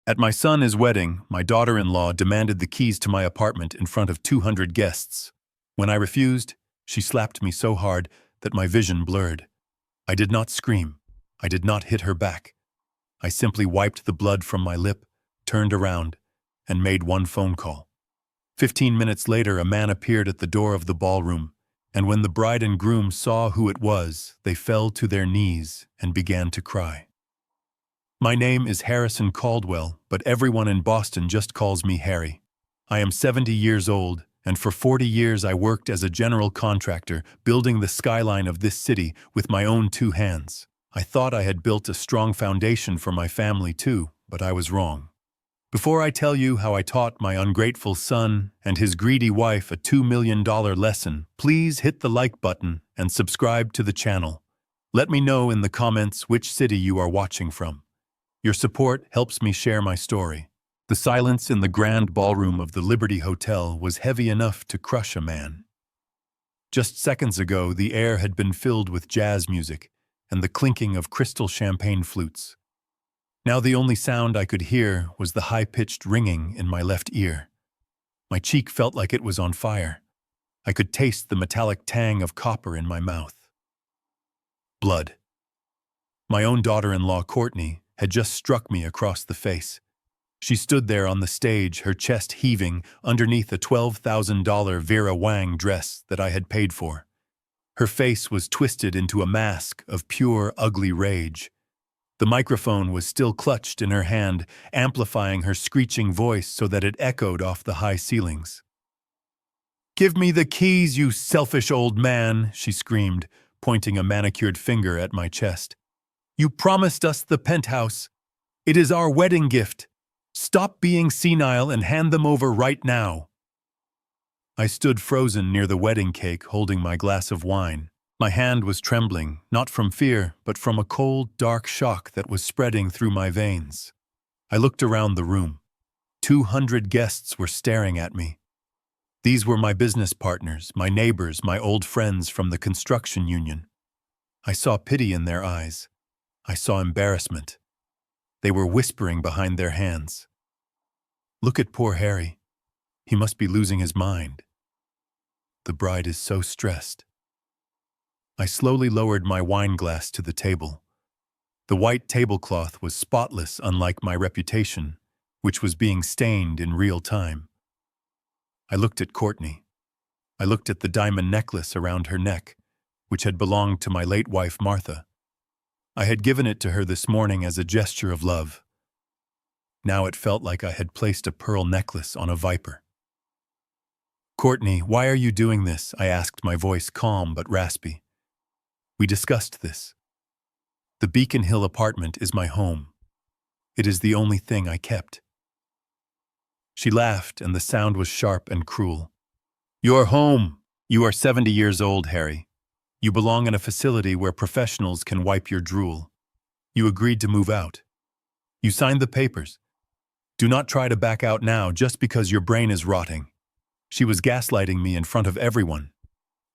At my son's wedding, my daughter-in-law demanded the keys to my apartment in front of 200 guests. When I refused, she slapped me so hard that my vision blurred. I did not scream. I did not hit her back. I simply wiped the blood from my lip, turned around, and made one phone call. 15 minutes later, a man appeared at the door of the ballroom, and when the bride and groom saw who it was, they fell to their knees and began to cry. My name is Harrison Caldwell, but everyone in Boston just calls me Harry. I am 70 years old, and for 40 years I worked as a general contractor, building the skyline of this city with my own two hands. I thought I had built a strong foundation for my family too, but I was wrong. Before I tell you how I taught my ungrateful son and his greedy wife a $2 million lesson, please hit the like button and subscribe to the channel. Let me know in the comments which city you are watching from. Your support helps me share my story. The silence in the grand ballroom of the Liberty Hotel was heavy enough to crush a man. Just seconds ago, the air had been filled with jazz music and the clinking of crystal champagne flutes. Now the only sound I could hear was the high-pitched ringing in my left ear. My cheek felt like it was on fire. I could taste the metallic tang of copper in my mouth. Blood. My own daughter-in-law, Courtney, had just struck me across the face. She stood there on the stage, her chest heaving underneath a $12,000 Vera Wang dress that I had paid for. Her face was twisted into a mask of pure, ugly rage. The microphone was still clutched in her hand, amplifying her screeching voice so that it echoed off the high ceilings. "Give me the keys, you selfish old man," she screamed, pointing a manicured finger at my chest. "You promised us the penthouse. It is our wedding gift. Stop being senile and hand them over right now." I stood frozen near the wedding cake, holding my glass of wine. My hand was trembling, not from fear, but from a cold, dark shock that was spreading through my veins. I looked around the room. 200 guests were staring at me. These were my business partners, my neighbors, my old friends from the construction union. I saw pity in their eyes. I saw embarrassment. They were whispering behind their hands. "Look at poor Harry. He must be losing his mind. The bride is so stressed." I slowly lowered my wine glass to the table. The white tablecloth was spotless, unlike my reputation, which was being stained in real time. I looked at Courtney. I looked at the diamond necklace around her neck, which had belonged to my late wife, Martha. I had given it to her this morning as a gesture of love. Now it felt like I had placed a pearl necklace on a viper. "Courtney, why are you doing this?" I asked, my voice calm but raspy. "We discussed this. The Beacon Hill apartment is my home. It is the only thing I kept." She laughed, and the sound was sharp and cruel. "Your home! You are 70 years old, Harry. You belong in a facility where professionals can wipe your drool. You agreed to move out. You signed the papers. Do not try to back out now just because your brain is rotting." She was gaslighting me in front of everyone,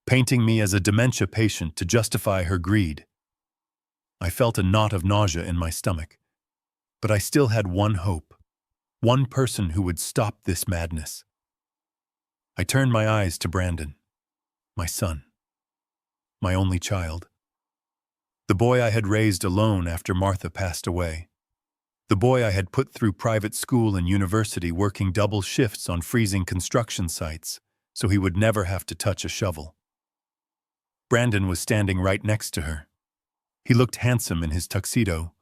painting me as a dementia patient to justify her greed. I felt a knot of nausea in my stomach, but I still had one hope, one person who would stop this madness. I turned my eyes to Brandon, my son. My only child. The boy I had raised alone after Martha passed away. The boy I had put through private school and university, working double shifts on freezing construction sites so he would never have to touch a shovel. Brandon was standing right next to her. He looked handsome in his tuxedo,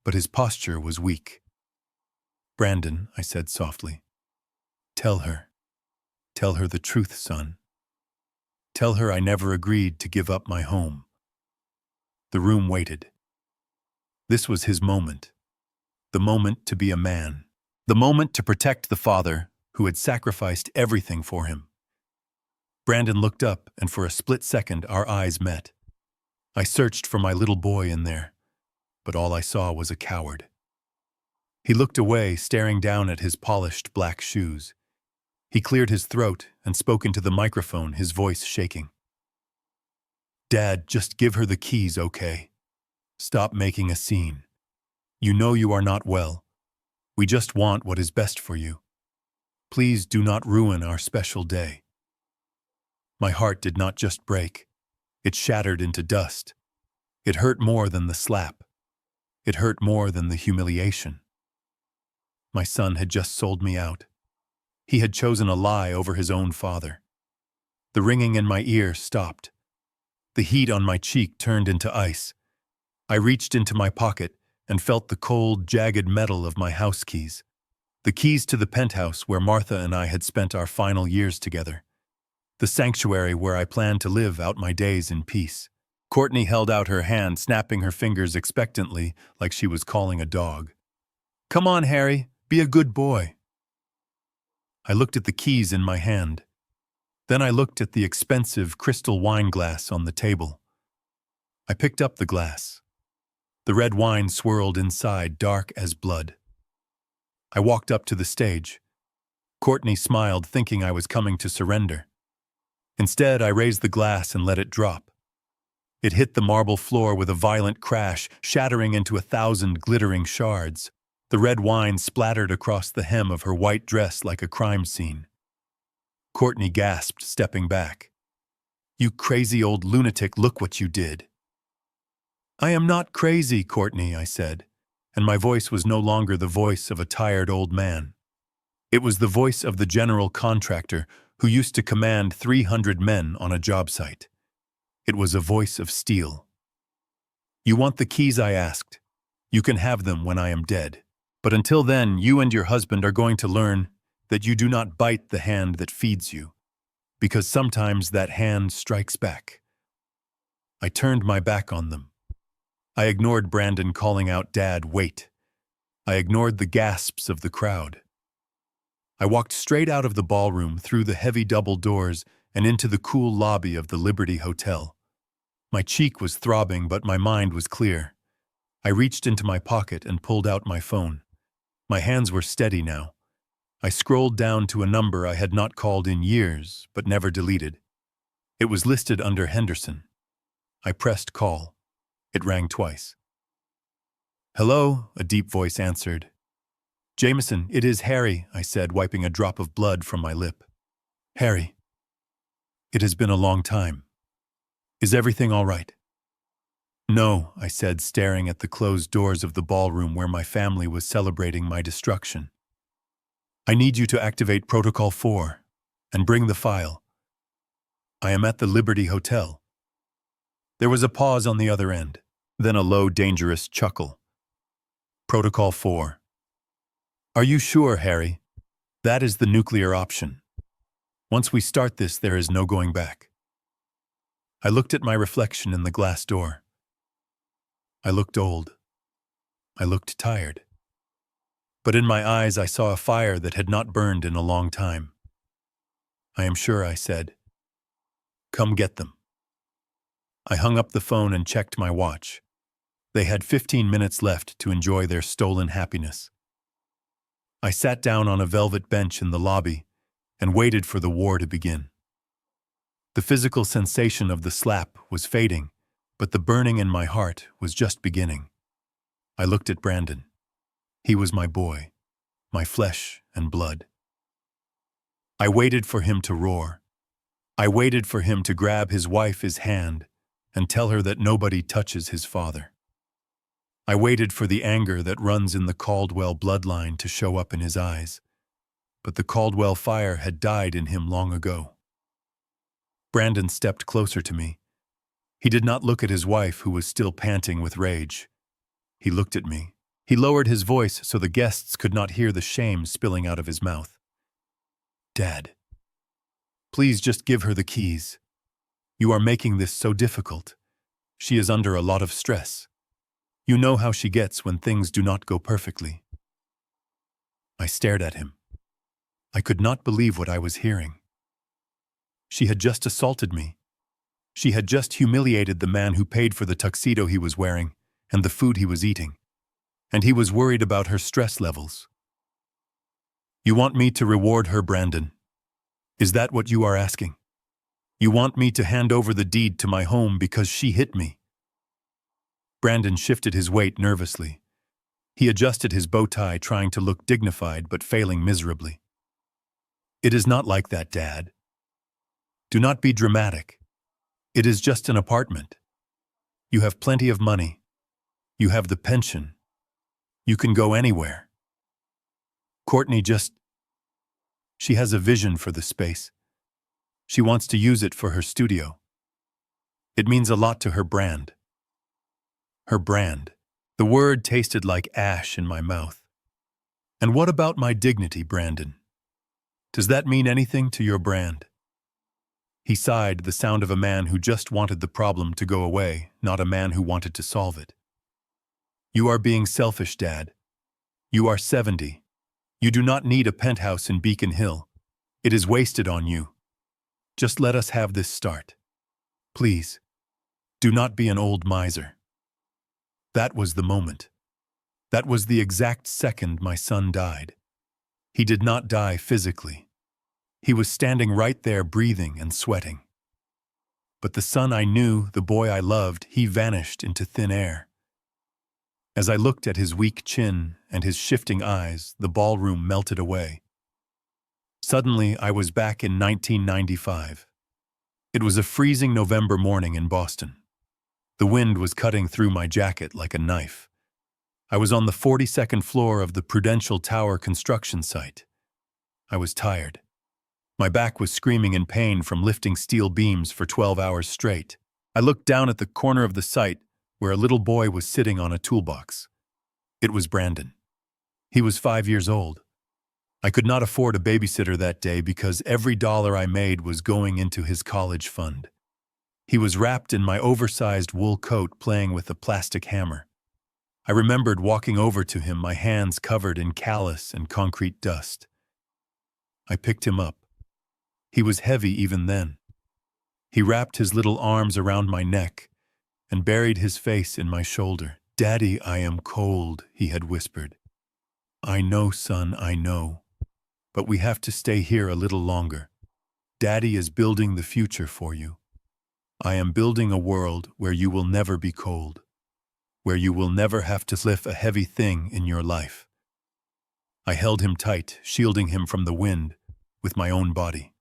but his posture was weak. "Brandon," I said softly, Tell her the truth, son. Tell her I never agreed to give up my home." The room waited. This was his moment. The moment to be a man. The moment to protect the father who had sacrificed everything for him. Brandon looked up, and for a split second our eyes met. I searched for my little boy in there, but all I saw was a coward. He looked away, staring down at his polished black shoes. He cleared his throat and spoke into the microphone, his voice shaking. "Dad, just give her the keys, okay? Stop making a scene. You know you are not well. We just want what is best for you. Please do not ruin our special day." My heart did not just break. It shattered into dust. It hurt more than the slap. It hurt more than the humiliation. My son had just sold me out. He had chosen a lie over his own father. The ringing in my ear stopped. The heat on my cheek turned into ice. I reached into my pocket and felt the cold, jagged metal of my house keys. The keys to the penthouse where Martha and I had spent our final years together. The sanctuary where I planned to live out my days in peace. Courtney held out her hand, snapping her fingers expectantly like she was calling a dog. "Come on, Harry, be a good boy." I looked at the keys in my hand. Then I looked at the expensive crystal wine glass on the table. I picked up the glass. The red wine swirled inside, dark as blood. I walked up to the stage. Courtney smiled, thinking I was coming to surrender. Instead, I raised the glass and let it drop. It hit the marble floor with a violent crash, shattering into 1,000 glittering shards. The red wine splattered across the hem of her white dress like a crime scene. Courtney gasped, stepping back. "You crazy old lunatic, look what you did." "I am not crazy, Courtney," I said, and my voice was no longer the voice of a tired old man. It was the voice of the general contractor who used to command 300 men on a job site. It was a voice of steel. "You want the keys?" I asked. "You can have them when I am dead. But until then, you and your husband are going to learn that you do not bite the hand that feeds you, because sometimes that hand strikes back." I turned my back on them. I ignored Brandon calling out, "Dad, wait." I ignored the gasps of the crowd. I walked straight out of the ballroom, through the heavy double doors, and into the cool lobby of the Liberty Hotel. My cheek was throbbing, but my mind was clear. I reached into my pocket and pulled out my phone. My hands were steady now. I scrolled down to a number I had not called in years, but never deleted. It was listed under Henderson. I pressed call. It rang twice. "Hello," a deep voice answered. "Jameson, it is Harry," I said, wiping a drop of blood from my lip. "Harry, it has been a long time. Is everything all right?" "No," I said, staring at the closed doors of the ballroom where my family was celebrating my destruction. "I need you to activate Protocol 4 and bring the file. I am at the Liberty Hotel." There was a pause on the other end, then a low, dangerous chuckle. "Protocol 4. Are you sure, Harry? That is the nuclear option. Once we start this, there is no going back." I looked at my reflection in the glass door. I looked old. I looked tired. But in my eyes I saw a fire that had not burned in a long time. "I am sure," I said. "Come get them." I hung up the phone and checked my watch. They had 15 minutes left to enjoy their stolen happiness. I sat down on a velvet bench in the lobby and waited for the war to begin. The physical sensation of the slap was fading, but the burning in my heart was just beginning. I looked at Brandon. He was my boy, my flesh and blood. I waited for him to roar. I waited for him to grab his wife's hand and tell her that nobody touches his father. I waited for the anger that runs in the Caldwell bloodline to show up in his eyes, but the Caldwell fire had died in him long ago. Brandon stepped closer to me. He did not look at his wife, who was still panting with rage. He looked at me. He lowered his voice so the guests could not hear the shame spilling out of his mouth. "Dad, please just give her the keys. You are making this so difficult. She is under a lot of stress. You know how she gets when things do not go perfectly." I stared at him. I could not believe what I was hearing. She had just assaulted me. She had just humiliated the man who paid for the tuxedo he was wearing and the food he was eating. And he was worried about her stress levels. "You want me to reward her, Brandon? Is that what you are asking? You want me to hand over the deed to my home because she hit me?" Brandon shifted his weight nervously. He adjusted his bow tie, trying to look dignified but failing miserably. "It is not like that, Dad. Do not be dramatic. It is just an apartment. You have plenty of money. You have the pension. You can go anywhere. Courtney she has a vision for the space. She wants to use it for her studio. It means a lot to her brand." Her brand. The word tasted like ash in my mouth. "And what about my dignity, Brandon? Does that mean anything to your brand?" He sighed, the sound of a man who just wanted the problem to go away, not a man who wanted to solve it. "You are being selfish, Dad. You are 70. You do not need a penthouse in Beacon Hill. It is wasted on you. Just let us have this start. Please, do not be an old miser." That was the moment. That was the exact second my son died. He did not die physically. He was standing right there, breathing and sweating. But the son I knew, the boy I loved, he vanished into thin air. As I looked at his weak chin and his shifting eyes, the ballroom melted away. Suddenly, I was back in 1995. It was a freezing November morning in Boston. The wind was cutting through my jacket like a knife. I was on the 42nd floor of the Prudential Tower construction site. I was tired. My back was screaming in pain from lifting steel beams for 12 hours straight. I looked down at the corner of the site where a little boy was sitting on a toolbox. It was Brandon. He was 5 years old. I could not afford a babysitter that day because every dollar I made was going into his college fund. He was wrapped in my oversized wool coat, playing with a plastic hammer. I remembered walking over to him, my hands covered in callus and concrete dust. I picked him up. He was heavy even then. He wrapped his little arms around my neck and buried his face in my shoulder. "Daddy, I am cold," he had whispered. "I know, son, I know. But we have to stay here a little longer. Daddy is building the future for you. I am building a world where you will never be cold, where you will never have to lift a heavy thing in your life." I held him tight, shielding him from the wind with my own body.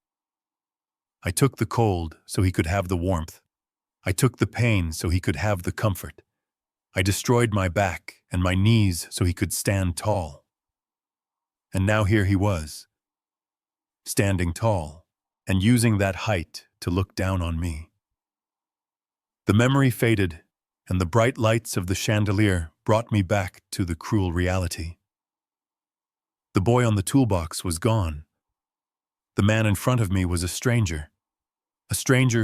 I took the cold so he could have the warmth. I took the pain so he could have the comfort. I destroyed my back and my knees so he could stand tall. And now here he was, standing tall, and using that height to look down on me. The memory faded, and the bright lights of the chandelier brought me back to the cruel reality. The boy on the toolbox was gone. The man in front of me was a stranger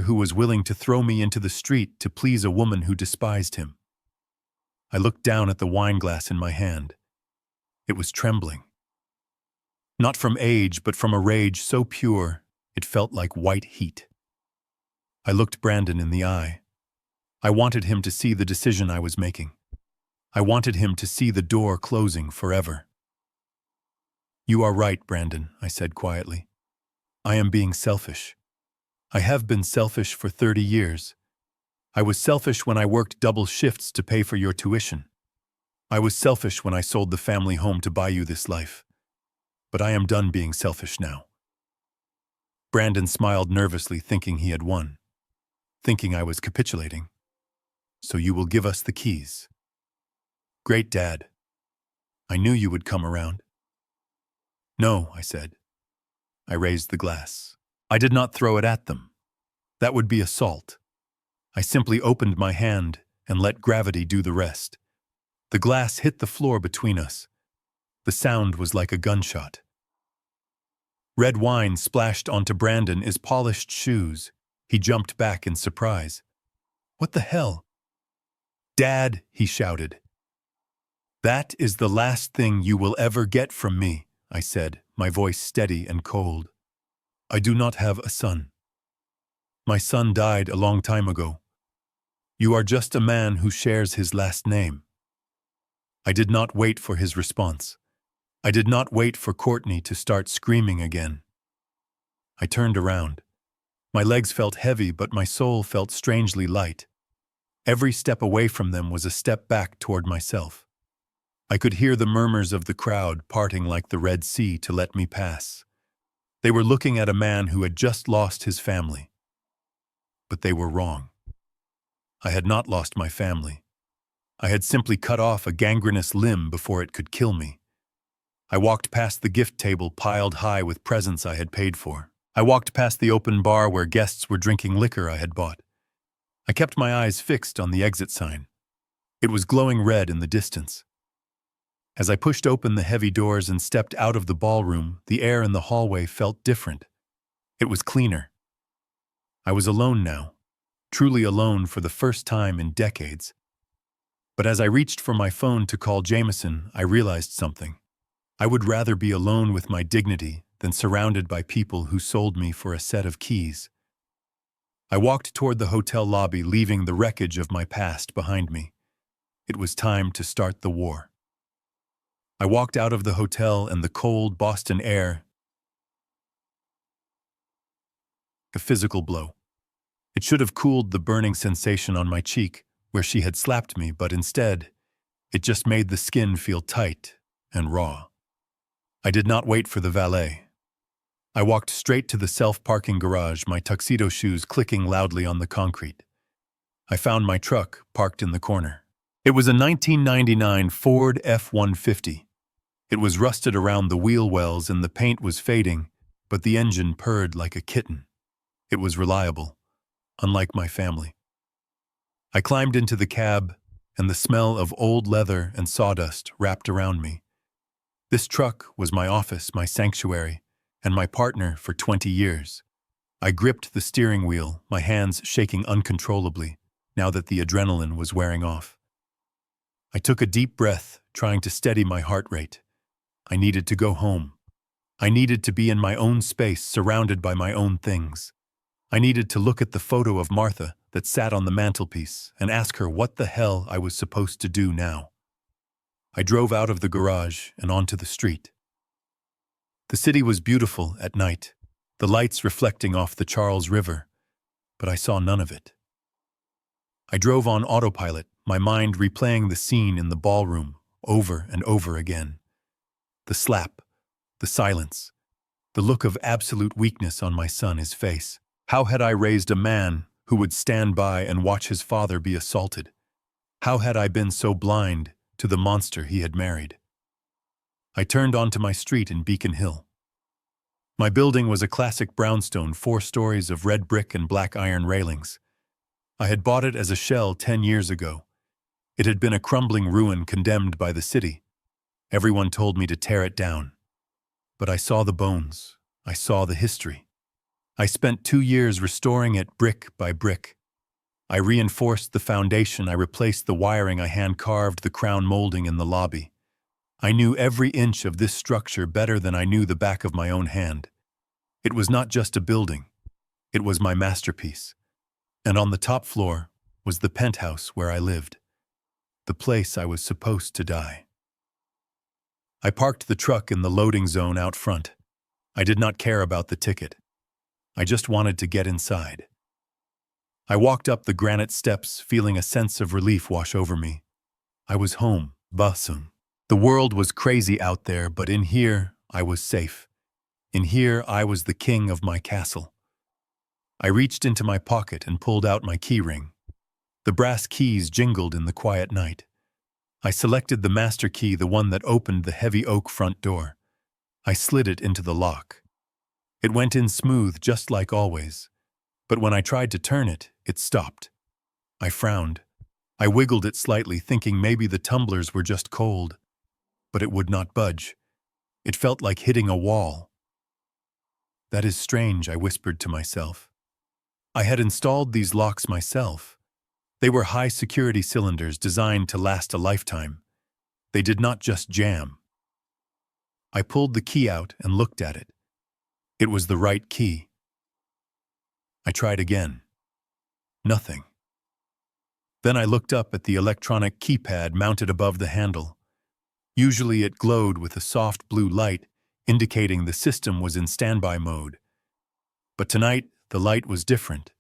who was willing to throw me into the street to please a woman who despised him. I looked down at the wine glass in my hand. It was trembling. Not from age, but from a rage so pure, it felt like white heat. I looked Brandon in the eye. I wanted him to see the decision I was making. I wanted him to see the door closing forever. "You are right, Brandon," I said quietly. "I am being selfish. I have been selfish for 30 years. I was selfish when I worked double shifts to pay for your tuition. I was selfish when I sold the family home to buy you this life. But I am done being selfish now." Brandon smiled nervously, thinking he had won, thinking I was capitulating. "So you will give us the keys." "Great, Dad. I knew you would come around." "No," I said. I raised the glass. I did not throw it at them. That would be assault. I simply opened my hand and let gravity do the rest. The glass hit the floor between us. The sound was like a gunshot. Red wine splashed onto Brandon's polished shoes. He jumped back in surprise. "What the hell?" "Dad," he shouted. "That is the last thing you will ever get from me," I said, my voice steady and cold. "I do not have a son. My son died a long time ago. You are just a man who shares his last name." I did not wait for his response. I did not wait for Courtney to start screaming again. I turned around. My legs felt heavy, but my soul felt strangely light. Every step away from them was a step back toward myself. I could hear the murmurs of the crowd parting like the Red Sea to let me pass. They were looking at a man who had just lost his family. But they were wrong. I had not lost my family. I had simply cut off a gangrenous limb before it could kill me. I walked past the gift table piled high with presents I had paid for. I walked past the open bar where guests were drinking liquor I had bought. I kept my eyes fixed on the exit sign. It was glowing red in the distance. As I pushed open the heavy doors and stepped out of the ballroom, the air in the hallway felt different. It was cleaner. I was alone now, truly alone for the first time in decades. But as I reached for my phone to call Jameson, I realized something. I would rather be alone with my dignity than surrounded by people who sold me for a set of keys. I walked toward the hotel lobby, leaving the wreckage of my past behind me. It was time to start the war. I walked out of the hotel and the cold Boston air, a physical blow. It should have cooled the burning sensation on my cheek where she had slapped me, but instead, it just made the skin feel tight and raw. I did not wait for the valet. I walked straight to the self-parking garage, my tuxedo shoes clicking loudly on the concrete. I found my truck parked in the corner. It was a 1999 Ford F-150. It was rusted around the wheel wells and the paint was fading, but the engine purred like a kitten. It was reliable, unlike my family. I climbed into the cab, and the smell of old leather and sawdust wrapped around me. This truck was my office, my sanctuary, and my partner for 20 years. I gripped the steering wheel, my hands shaking uncontrollably, now that the adrenaline was wearing off. I took a deep breath, trying to steady my heart rate. I needed to go home. I needed to be in my own space, surrounded by my own things. I needed to look at the photo of Martha that sat on the mantelpiece and ask her what the hell I was supposed to do now. I drove out of the garage and onto the street. The city was beautiful at night, the lights reflecting off the Charles River, but I saw none of it. I drove on autopilot, my mind replaying the scene in the ballroom over and over again. The slap, the silence, the look of absolute weakness on my son, his face. How had I raised a man who would stand by and watch his father be assaulted? How had I been so blind to the monster he had married? I turned onto my street in Beacon Hill. My building was a classic brownstone, 4 stories of red brick and black iron railings. I had bought it as a shell 10 years ago. It had been a crumbling ruin condemned by the city. Everyone told me to tear it down. But I saw the bones. I saw the history. I spent 2 years restoring it brick by brick. I reinforced the foundation, I replaced the wiring, I hand-carved the crown molding in the lobby. I knew every inch of this structure better than I knew the back of my own hand. It was not just a building. It was my masterpiece. And on the top floor was the penthouse where I lived, the place I was supposed to die. I parked the truck in the loading zone out front. I did not care about the ticket. I just wanted to get inside. I walked up the granite steps, feeling a sense of relief wash over me. I was home, Basum. The world was crazy out there, but in here, I was safe. In here, I was the king of my castle. I reached into my pocket and pulled out my key ring. The brass keys jingled in the quiet night. I selected the master key, the one that opened the heavy oak front door. I slid it into the lock. It went in smooth, just like always. But when I tried to turn it, it stopped. I frowned. I wiggled it slightly, thinking maybe the tumblers were just cold. But it would not budge. It felt like hitting a wall. That is strange, I whispered to myself. I had installed these locks myself. They were high-security cylinders designed to last a lifetime. They did not just jam. I pulled the key out and looked at it. It was the right key. I tried again. Nothing. Then I looked up at the electronic keypad mounted above the handle. Usually it glowed with a soft blue light, indicating the system was in standby mode. But tonight, the light was different.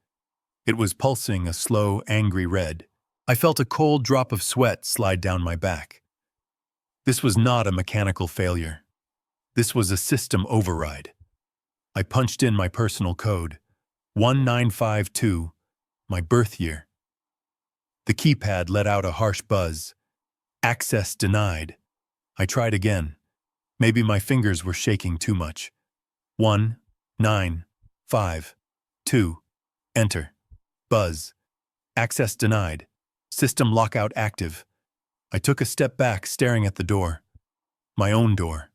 It was pulsing a slow, angry red. I felt a cold drop of sweat slide down my back. This was not a mechanical failure. This was a system override. I punched in my personal code, 1952, my birth year. The keypad let out a harsh buzz. Access denied. I tried again. Maybe my fingers were shaking too much. 1952. Enter. Buzz. Access denied. System lockout active. I took a step back, staring at the door. My own door.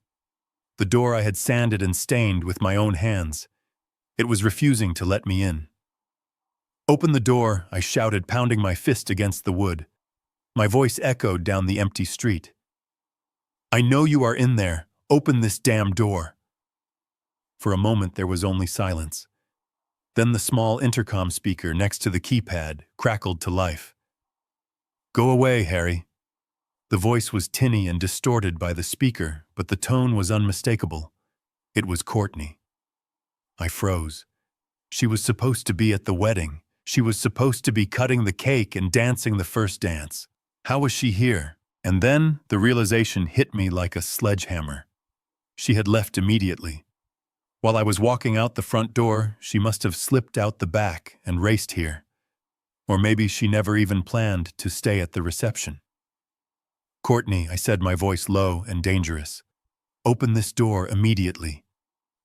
The door I had sanded and stained with my own hands. It was refusing to let me in. "Open the door," I shouted, pounding my fist against the wood. My voice echoed down the empty street. "I know you are in there. Open this damn door." For a moment there was only silence. Then the small intercom speaker next to the keypad crackled to life. "Go away, Harry." The voice was tinny and distorted by the speaker, but the tone was unmistakable. It was Courtney. I froze. She was supposed to be at the wedding. She was supposed to be cutting the cake and dancing the first dance. How was she here? And then the realization hit me like a sledgehammer. She had left immediately. While I was walking out the front door, she must have slipped out the back and raced here. Or maybe she never even planned to stay at the reception. "Courtney," I said, my voice low and dangerous. "Open this door immediately.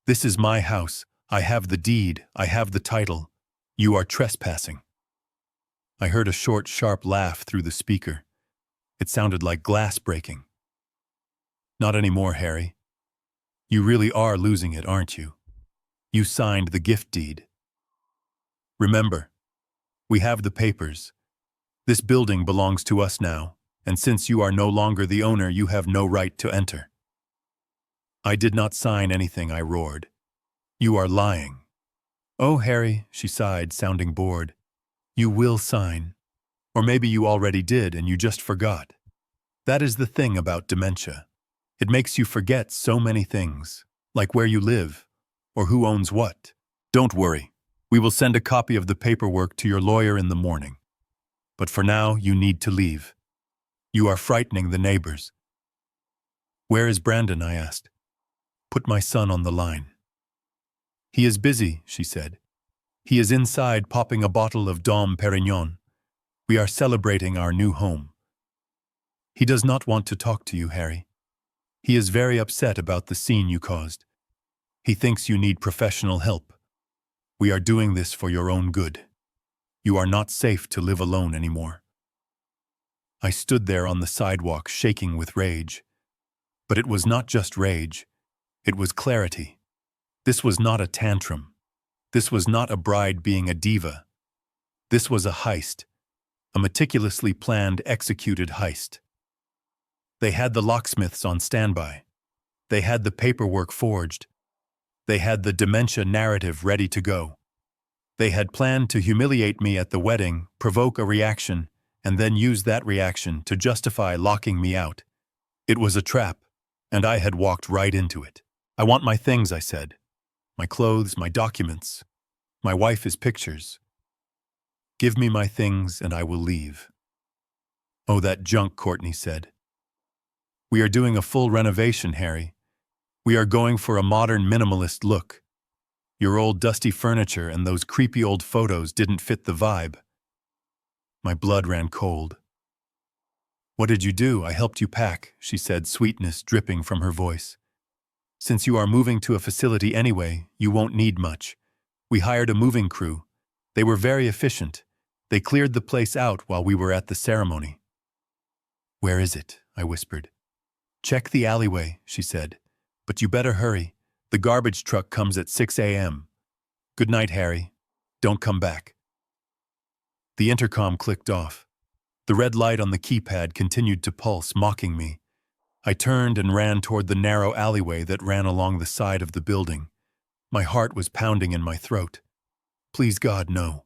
This is my house. I have the deed. I have the title. You are trespassing." I heard a short, sharp laugh through the speaker. It sounded like glass breaking. "Not anymore, Harry. You really are losing it, aren't you? You signed the gift deed. Remember, we have the papers. This building belongs to us now, and since you are no longer the owner, you have no right to enter." "I did not sign anything," I roared. "You are lying." "Oh, Harry," she sighed, sounding bored. "You will sign. Or maybe you already did and you just forgot. That is the thing about dementia. It makes you forget so many things, like where you live, or who owns what. Don't worry. We will send a copy of the paperwork to your lawyer in the morning. But for now, you need to leave. You are frightening the neighbors." "Where is Brandon?" I asked. "Put my son on the line." "He is busy," she said. "He is inside popping a bottle of Dom Perignon. We are celebrating our new home." "He does not want to talk to you, Harry. He is very upset about the scene you caused. He thinks you need professional help. We are doing this for your own good. You are not safe to live alone anymore." I stood there on the sidewalk, shaking with rage. But it was not just rage. It was clarity. This was not a tantrum. This was not a bride being a diva. This was a heist. A meticulously planned, executed heist. They had the locksmiths on standby. They had the paperwork forged. They had the dementia narrative ready to go. They had planned to humiliate me at the wedding, provoke a reaction, and then use that reaction to justify locking me out. It was a trap, and I had walked right into it. "I want my things," I said. "My clothes, my documents. My wife is pictures. Give me my things and I will leave." "Oh, that junk," Courtney said. "We are doing a full renovation, Harry. We are going for a modern minimalist look. Your old dusty furniture and those creepy old photos didn't fit the vibe." My blood ran cold. "What did you do? I helped you pack," she said, sweetness dripping from her voice. "Since you are moving to a facility anyway, you won't need much. We hired a moving crew. They were very efficient. They cleared the place out while we were at the ceremony." "Where is it?" I whispered. "Check the alleyway," she said. "But you better hurry. The garbage truck comes at 6 a.m. Good night, Harry. Don't come back." The intercom clicked off. The red light on the keypad continued to pulse, mocking me. I turned and ran toward the narrow alleyway that ran along the side of the building. My heart was pounding in my throat. Please, God, no.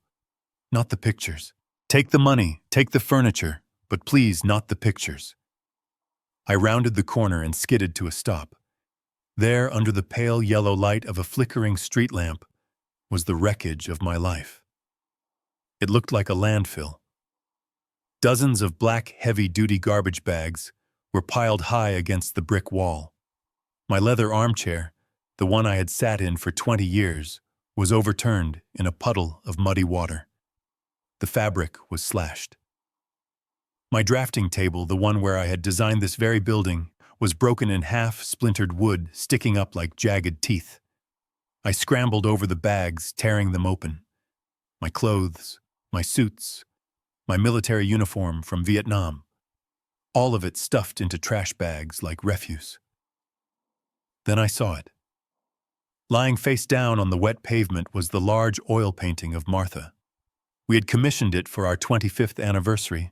Not the pictures. Take the money, take the furniture, but please not the pictures. I rounded the corner and skidded to a stop. There, under the pale yellow light of a flickering street lamp, was the wreckage of my life. It looked like a landfill. Dozens of black, heavy-duty garbage bags were piled high against the brick wall. My leather armchair, the one I had sat in for 20 years, was overturned in a puddle of muddy water. The fabric was slashed. My drafting table, the one where I had designed this very building, was broken in half, splintered wood sticking up like jagged teeth. I scrambled over the bags, tearing them open. My clothes, my suits, my military uniform from Vietnam, all of it stuffed into trash bags like refuse. Then I saw it. Lying face down on the wet pavement was the large oil painting of Martha. We had commissioned it for our 25th anniversary.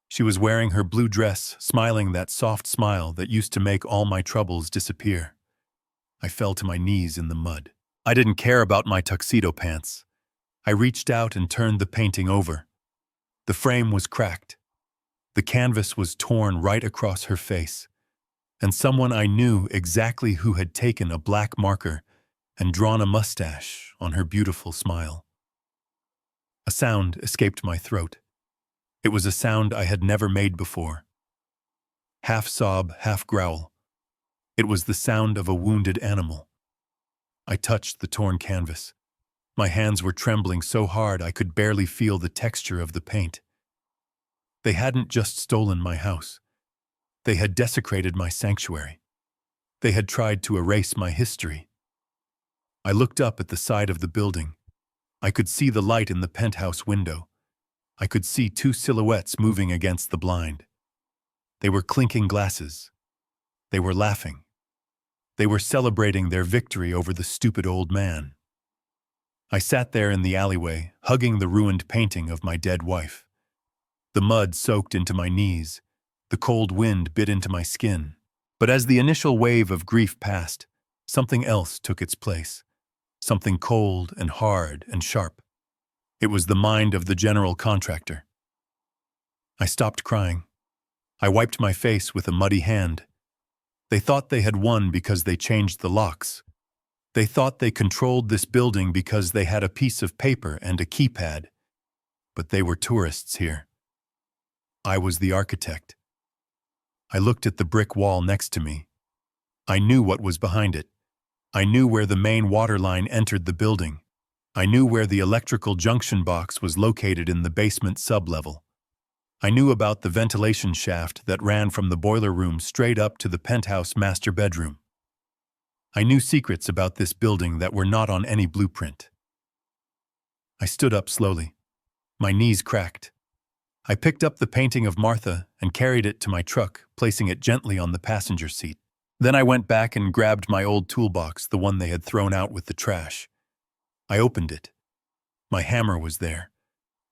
She was wearing her blue dress, smiling that soft smile that used to make all my troubles disappear. I fell to my knees in the mud. I didn't care about my tuxedo pants. I reached out and turned the painting over. The frame was cracked. The canvas was torn right across her face, and someone I knew exactly who had taken a black marker and drawn a mustache on her beautiful smile. A sound escaped my throat. It was a sound I had never made before. Half sob, half growl. It was the sound of a wounded animal. I touched the torn canvas. My hands were trembling so hard I could barely feel the texture of the paint. They hadn't just stolen my house. They had desecrated my sanctuary. They had tried to erase my history. I looked up at the side of the building. I could see the light in the penthouse window. I could see two silhouettes moving against the blind. They were clinking glasses. They were laughing. They were celebrating their victory over the stupid old man. I sat there in the alleyway, hugging the ruined painting of my dead wife. The mud soaked into my knees. The cold wind bit into my skin. But as the initial wave of grief passed, something else took its place. Something cold and hard and sharp. It was the mind of the general contractor. I stopped crying. I wiped my face with a muddy hand. They thought they had won because they changed the locks. They thought they controlled this building because they had a piece of paper and a keypad. But they were tourists here. I was the architect. I looked at the brick wall next to me. I knew what was behind it. I knew where the main water line entered the building. I knew where the electrical junction box was located in the basement sublevel. I knew about the ventilation shaft that ran from the boiler room straight up to the penthouse master bedroom. I knew secrets about this building that were not on any blueprint. I stood up slowly. My knees cracked. I picked up the painting of Martha and carried it to my truck, placing it gently on the passenger seat. Then I went back and grabbed my old toolbox, the one they had thrown out with the trash. I opened it. My hammer was there,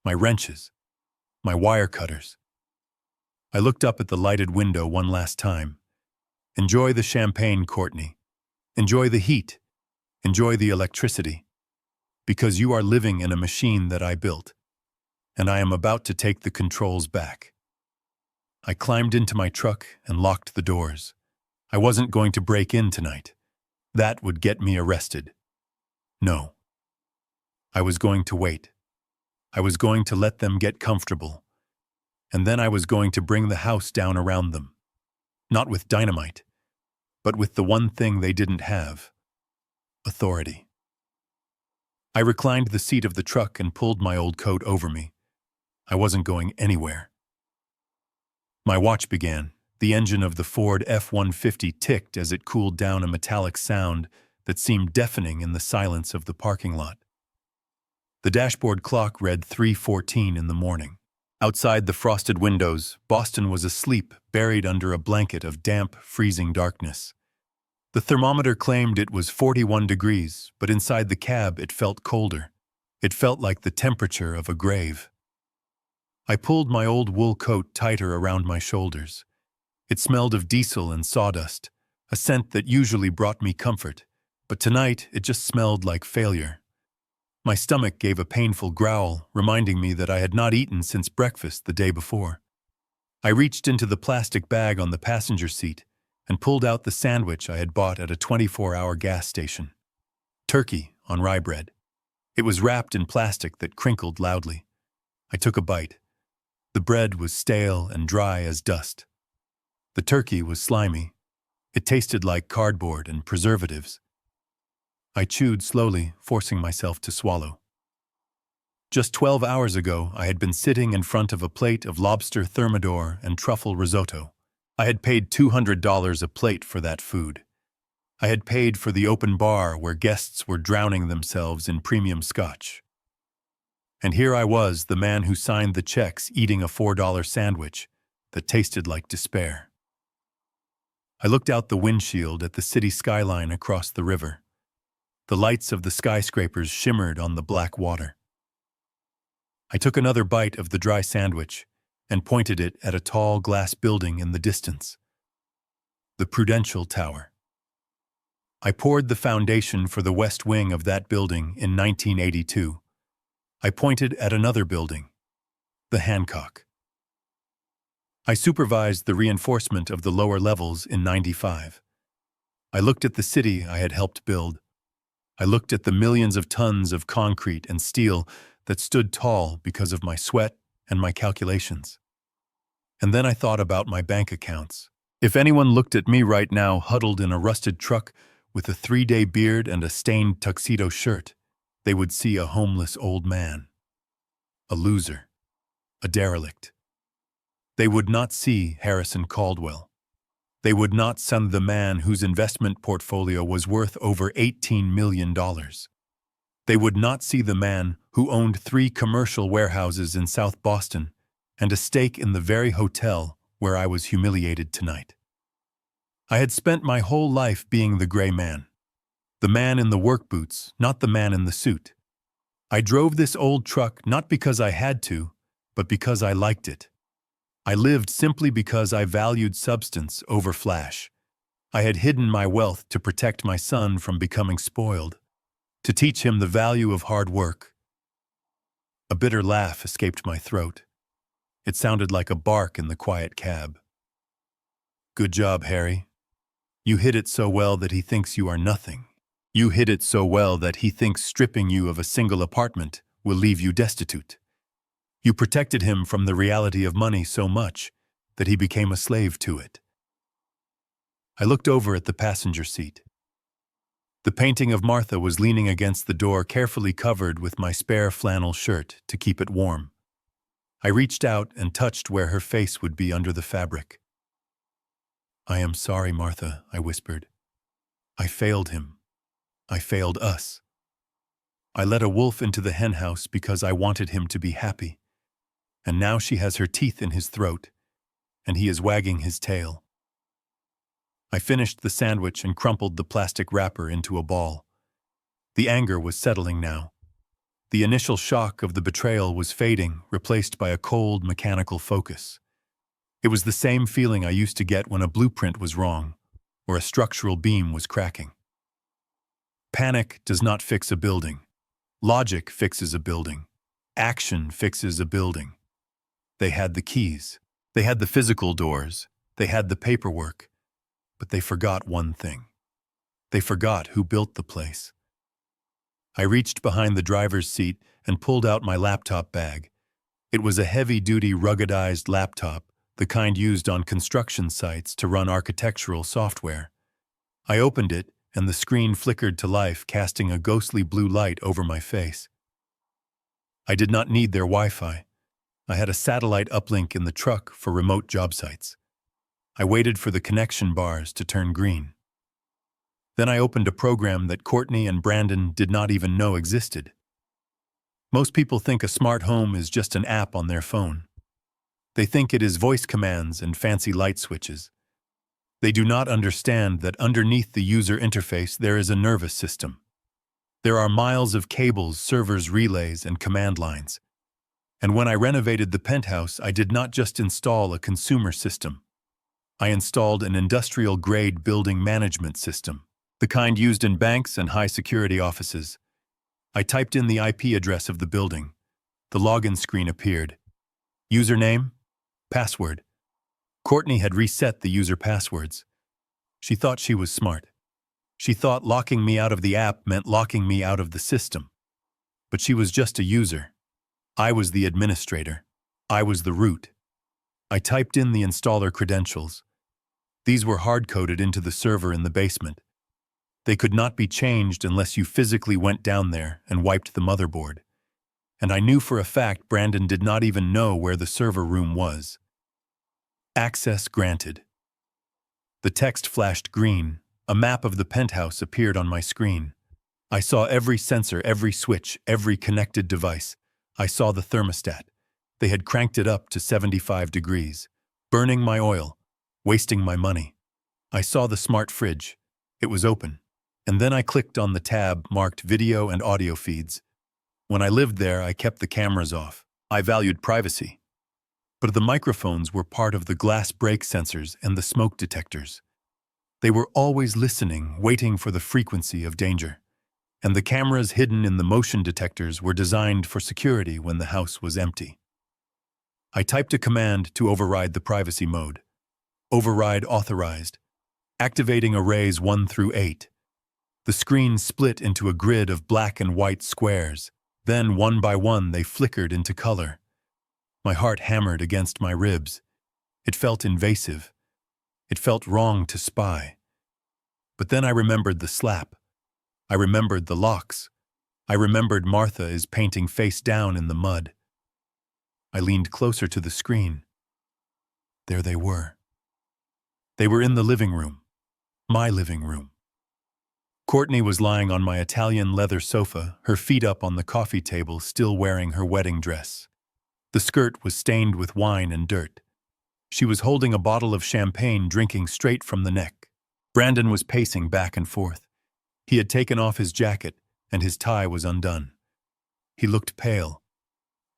my wrenches, my wire cutters. I looked up at the lighted window one last time. Enjoy the champagne, Courtney. Enjoy the heat. Enjoy the electricity. Because you are living in a machine that I built, and I am about to take the controls back. I climbed into my truck and locked the doors. I wasn't going to break in tonight. That would get me arrested. No. I was going to wait. I was going to let them get comfortable. And then I was going to bring the house down around them. Not with dynamite, but with the one thing they didn't have: authority. I reclined the seat of the truck and pulled my old coat over me. I wasn't going anywhere. My watch began. The engine of the Ford F-150 ticked as it cooled down, a metallic sound that seemed deafening in the silence of the parking lot. The dashboard clock read 3:14 in the morning. Outside the frosted windows, Boston was asleep, buried under a blanket of damp, freezing darkness. The thermometer claimed it was 41 degrees, but inside the cab it felt colder. It felt like the temperature of a grave. I pulled my old wool coat tighter around my shoulders. It smelled of diesel and sawdust, a scent that usually brought me comfort, but tonight it just smelled like failure. My stomach gave a painful growl, reminding me that I had not eaten since breakfast the day before. I reached into the plastic bag on the passenger seat and pulled out the sandwich I had bought at a 24-hour gas station. Turkey on rye bread. It was wrapped in plastic that crinkled loudly. I took a bite. The bread was stale and dry as dust. The turkey was slimy. It tasted like cardboard and preservatives. I chewed slowly, forcing myself to swallow. Just 12 hours ago, I had been sitting in front of a plate of lobster thermidor and truffle risotto. I had paid $200 a plate for that food. I had paid for the open bar where guests were drowning themselves in premium scotch. And here I was, the man who signed the checks, eating a $4 sandwich that tasted like despair. I looked out the windshield at the city skyline across the river. The lights of the skyscrapers shimmered on the black water. I took another bite of the dry sandwich and pointed it at a tall glass building in the distance. The Prudential Tower. I poured the foundation for the west wing of that building in 1982. I pointed at another building, the Hancock. I supervised the reinforcement of the lower levels in 95. I looked at the city I had helped build. I looked at the millions of tons of concrete and steel that stood tall because of my sweat and my calculations. And then I thought about my bank accounts. If anyone looked at me right now huddled in a rusted truck with a 3-day beard and a stained tuxedo shirt, they would see a homeless old man, a loser, a derelict. They would not see Harrison Caldwell. They would not send the man whose investment portfolio was worth over $18 million. They would not see the man who owned 3 commercial warehouses in South Boston and a stake in the very hotel where I was humiliated tonight. I had spent my whole life being the gray man, the man in the work boots, not the man in the suit. I drove this old truck not because I had to, but because I liked it. I lived simply because I valued substance over flash. I had hidden my wealth to protect my son from becoming spoiled, to teach him the value of hard work. A bitter laugh escaped my throat. It sounded like a bark in the quiet cab. Good job, Harry. You hid it so well that he thinks you are nothing. You hid it so well that he thinks stripping you of a single apartment will leave you destitute. You protected him from the reality of money so much that he became a slave to it. I looked over at the passenger seat. The painting of Martha was leaning against the door, carefully covered with my spare flannel shirt to keep it warm. I reached out and touched where her face would be under the fabric. I am sorry, Martha, I whispered. I failed him. I failed us. I let a wolf into the henhouse because I wanted him to be happy. And now she has her teeth in his throat, and he is wagging his tail. I finished the sandwich and crumpled the plastic wrapper into a ball. The anger was settling now. The initial shock of the betrayal was fading, replaced by a cold, mechanical focus. It was the same feeling I used to get when a blueprint was wrong, or a structural beam was cracking. Panic does not fix a building. Logic fixes a building. Action fixes a building. They had the keys. They had the physical doors. They had the paperwork. But they forgot one thing. They forgot who built the place. I reached behind the driver's seat and pulled out my laptop bag. It was a heavy-duty, ruggedized laptop, the kind used on construction sites to run architectural software. I opened it, and the screen flickered to life, casting a ghostly blue light over my face. I did not need their Wi-Fi. I had a satellite uplink in the truck for remote job sites. I waited for the connection bars to turn green. Then I opened a program that Courtney and Brandon did not even know existed. Most people think a smart home is just an app on their phone. They think it is voice commands and fancy light switches. They do not understand that underneath the user interface there is a nervous system. There are miles of cables, servers, relays, and command lines. And when I renovated the penthouse, I did not just install a consumer system. I installed an industrial-grade building management system, the kind used in banks and high-security offices. I typed in the IP address of the building. The login screen appeared. Username? Password. Courtney had reset the user passwords. She thought she was smart. She thought locking me out of the app meant locking me out of the system. But she was just a user. I was the administrator. I was the root. I typed in the installer credentials. These were hard-coded into the server in the basement. They could not be changed unless you physically went down there and wiped the motherboard. And I knew for a fact Brandon did not even know where the server room was. Access granted. The text flashed green. A map of the penthouse appeared on my screen. I saw every sensor, every switch, every connected device. I saw the thermostat. They had cranked it up to 75 degrees, burning my oil, wasting my money. I saw the smart fridge. It was open. And then I clicked on the tab marked video and audio feeds. When I lived there, I kept the cameras off. I valued privacy. But the microphones were part of the glass break sensors and the smoke detectors. They were always listening, waiting for the frequency of danger. And the cameras hidden in the motion detectors were designed for security when the house was empty. I typed a command to override the privacy mode. Override authorized. Activating arrays 1 through 8. The screen split into a grid of black and white squares. Then, one by one, they flickered into color. My heart hammered against my ribs. It felt invasive. It felt wrong to spy. But then I remembered the slap. I remembered the locks. I remembered Martha is painting face down in the mud. I leaned closer to the screen. There they were. They were in the living room. My living room. Courtney was lying on my Italian leather sofa, her feet up on the coffee table, still wearing her wedding dress. The skirt was stained with wine and dirt. She was holding a bottle of champagne, drinking straight from the neck. Brandon was pacing back and forth. He had taken off his jacket, and his tie was undone. He looked pale.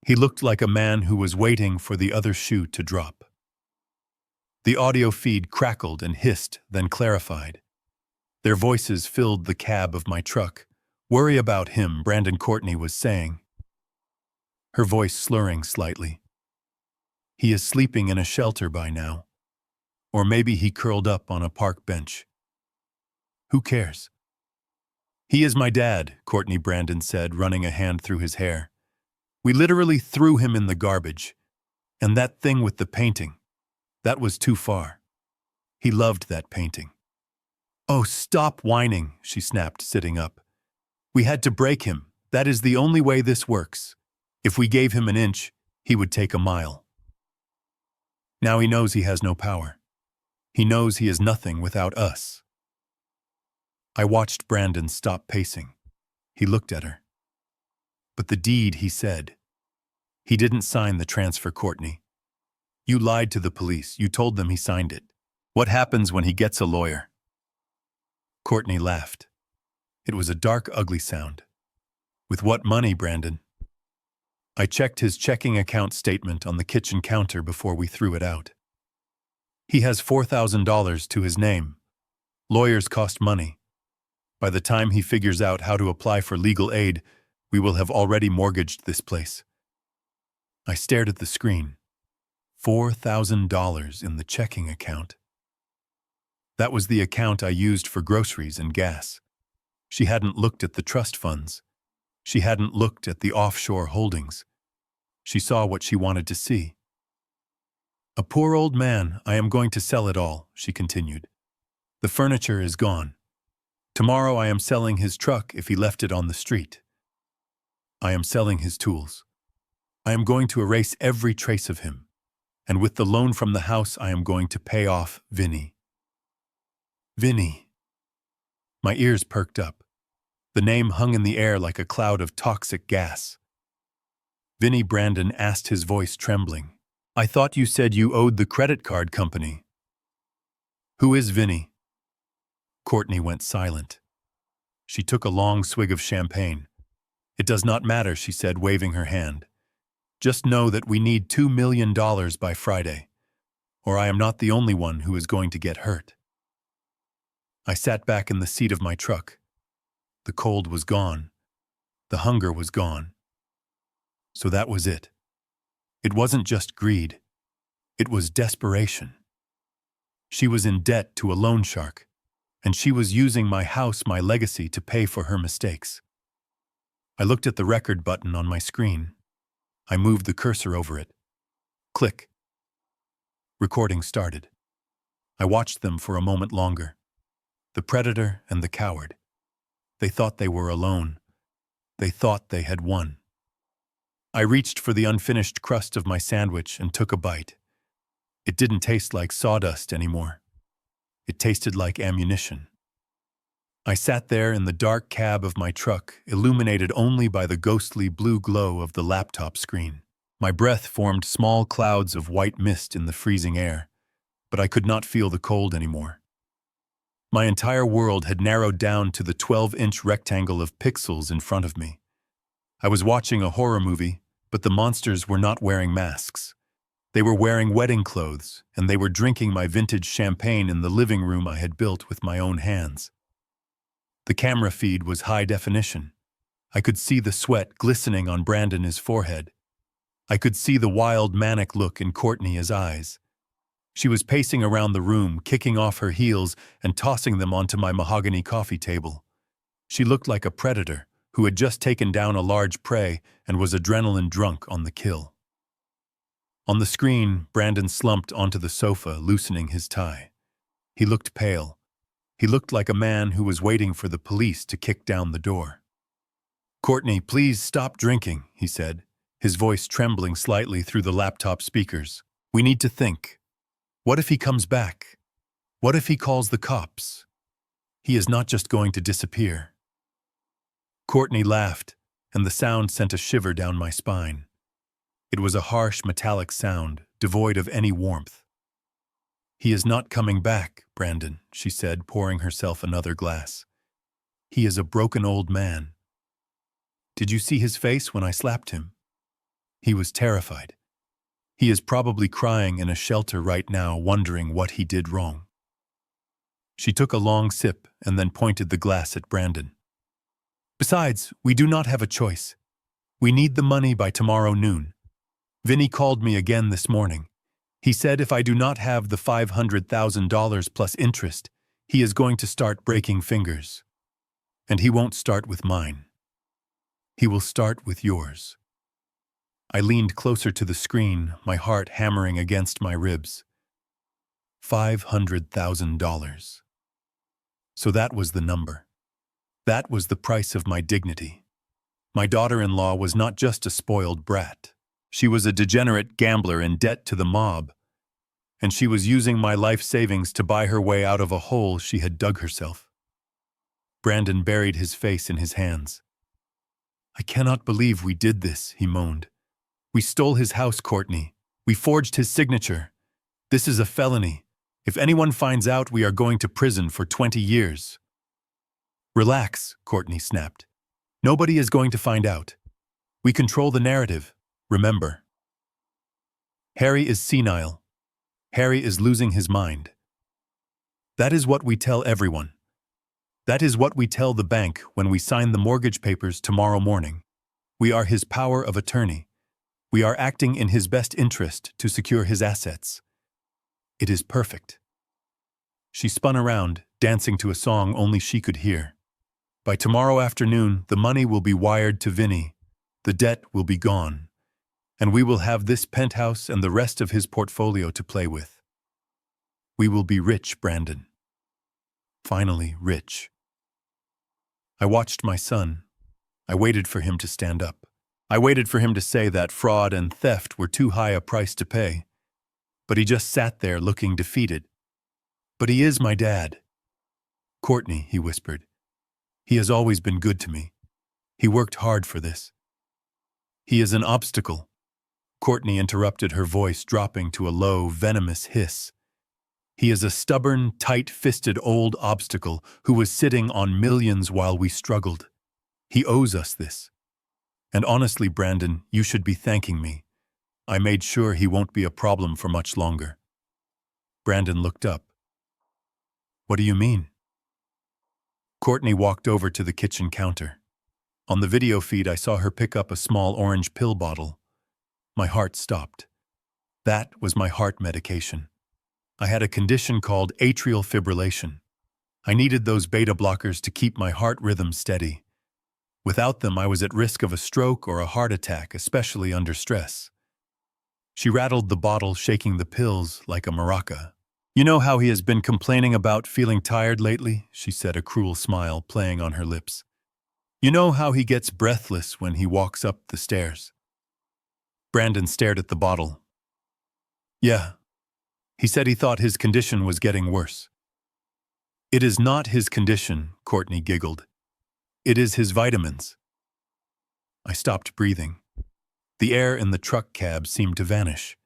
He looked like a man who was waiting for the other shoe to drop. The audio feed crackled and hissed, then clarified. Their voices filled the cab of my truck. "Worry about him," Brandon Courtney was saying, her voice slurring slightly. "He is sleeping in a shelter by now. Or maybe he curled up on a park bench. Who cares?" "He is my dad," Courtney Brandon said, running a hand through his hair. "We literally threw him in the garbage. And that thing with the painting, that was too far. He loved that painting." "Oh, stop whining," she snapped, sitting up. "We had to break him. That is the only way this works. If we gave him an inch, he would take a mile. Now he knows he has no power. He knows he is nothing without us." I watched Brandon stop pacing. He looked at her. "But the deed," he said. "He didn't sign the transfer, Courtney. You lied to the police. You told them he signed it. What happens when he gets a lawyer?" Courtney laughed. It was a dark, ugly sound. "With what money, Brandon?" I checked his checking account statement on the kitchen counter before we threw it out. "He has $4,000 to his name. Lawyers cost money. By the time he figures out how to apply for legal aid, we will have already mortgaged this place." I stared at the screen. $4,000 in the checking account. That was the account I used for groceries and gas. She hadn't looked at the trust funds. She hadn't looked at the offshore holdings. She saw what she wanted to see. "A poor old man, I am going to sell it all," she continued. "The furniture is gone. Tomorrow I am selling his truck if he left it on the street. I am selling his tools. I am going to erase every trace of him. And with the loan from the house, I am going to pay off Vinny." Vinny. My ears perked up. The name hung in the air like a cloud of toxic gas. Vinny, Brandon asked, his voice trembling. "I thought you said you owed the credit card company." "Who is Vinny?" Courtney went silent. She took a long swig of champagne. "It does not matter," she said, waving her hand. "Just know that we need $2 million by Friday, or I am not the only one who is going to get hurt." I sat back in the seat of my truck. The cold was gone. The hunger was gone. So that was it. It wasn't just greed. It was desperation. She was in debt to a loan shark, and she was using my house, my legacy, to pay for her mistakes. I looked at the record button on my screen. I moved the cursor over it. Click. Recording started. I watched them for a moment longer. The predator and the coward. They thought they were alone. They thought they had won. I reached for the unfinished crust of my sandwich and took a bite. It didn't taste like sawdust anymore. It tasted like ammunition. I sat there in the dark cab of my truck, illuminated only by the ghostly blue glow of the laptop screen. My breath formed small clouds of white mist in the freezing air, but I could not feel the cold anymore. My entire world had narrowed down to the 12-inch rectangle of pixels in front of me. I was watching a horror movie, but the monsters were not wearing masks. They were wearing wedding clothes, and they were drinking my vintage champagne in the living room I had built with my own hands. The camera feed was high definition. I could see the sweat glistening on Brandon's forehead. I could see the wild, manic look in Courtney's eyes. She was pacing around the room, kicking off her heels and tossing them onto my mahogany coffee table. She looked like a predator who had just taken down a large prey and was adrenaline drunk on the kill. On the screen, Brandon slumped onto the sofa, loosening his tie. He looked pale. He looked like a man who was waiting for the police to kick down the door. "Courtney, please stop drinking," he said, his voice trembling slightly through the laptop speakers. "We need to think. What if he comes back? What if he calls the cops? He is not just going to disappear." Courtney laughed, and the sound sent a shiver down my spine. It was a harsh, metallic sound, devoid of any warmth. "He is not coming back, Brandon," she said, pouring herself another glass. "He is a broken old man. Did you see his face when I slapped him? He was terrified. He is probably crying in a shelter right now, wondering what he did wrong." She took a long sip and then pointed the glass at Brandon. "Besides, we do not have a choice. We need the money by tomorrow noon. Vinny called me again this morning. He said if I do not have the $500,000 plus interest, he is going to start breaking fingers. And he won't start with mine. He will start with yours." I leaned closer to the screen, my heart hammering against my ribs. $500,000. So that was the number. That was the price of my dignity. My daughter-in-law was not just a spoiled brat. She was a degenerate gambler in debt to the mob, and she was using my life savings to buy her way out of a hole she had dug herself. Brandon buried his face in his hands. "I cannot believe we did this," he moaned. "We stole his house, Courtney. We forged his signature. This is a felony. If anyone finds out, we are going to prison for 20 years. "Relax," Courtney snapped. "Nobody is going to find out. We control the narrative, remember. Harry is senile. Harry is losing his mind. That is what we tell everyone. That is what we tell the bank when we sign the mortgage papers tomorrow morning. We are his power of attorney. We are acting in his best interest to secure his assets. It is perfect." She spun around, dancing to a song only she could hear. "By tomorrow afternoon, the money will be wired to Vinny. The debt will be gone. And we will have this penthouse and the rest of his portfolio to play with. We will be rich, Brandon. Finally rich." I watched my son. I waited for him to stand up. I waited for him to say that fraud and theft were too high a price to pay. But he just sat there looking defeated. "But he is my dad." "Courtney," he whispered. "He has always been good to me. He worked hard for this." "He is an obstacle." Courtney interrupted, her voice dropping to a low, venomous hiss. "He is a stubborn, tight-fisted old obstacle who was sitting on millions while we struggled. He owes us this. And honestly, Brandon, you should be thanking me. I made sure he won't be a problem for much longer." Brandon looked up. "What do you mean?" Courtney walked over to the kitchen counter. On the video feed, I saw her pick up a small orange pill bottle. My heart stopped. That was my heart medication. I had a condition called atrial fibrillation. I needed those beta blockers to keep my heart rhythm steady. Without them, I was at risk of a stroke or a heart attack, especially under stress. She rattled the bottle, shaking the pills like a maraca. You know how he has been complaining about feeling tired lately? She said, a cruel smile playing on her lips. You know how he gets breathless when he walks up the stairs? Brandon stared at the bottle. Yeah. He said he thought his condition was getting worse. It is not his condition, Courtney giggled. It is his vitamins. I stopped breathing. The air in the truck cab seemed to vanish.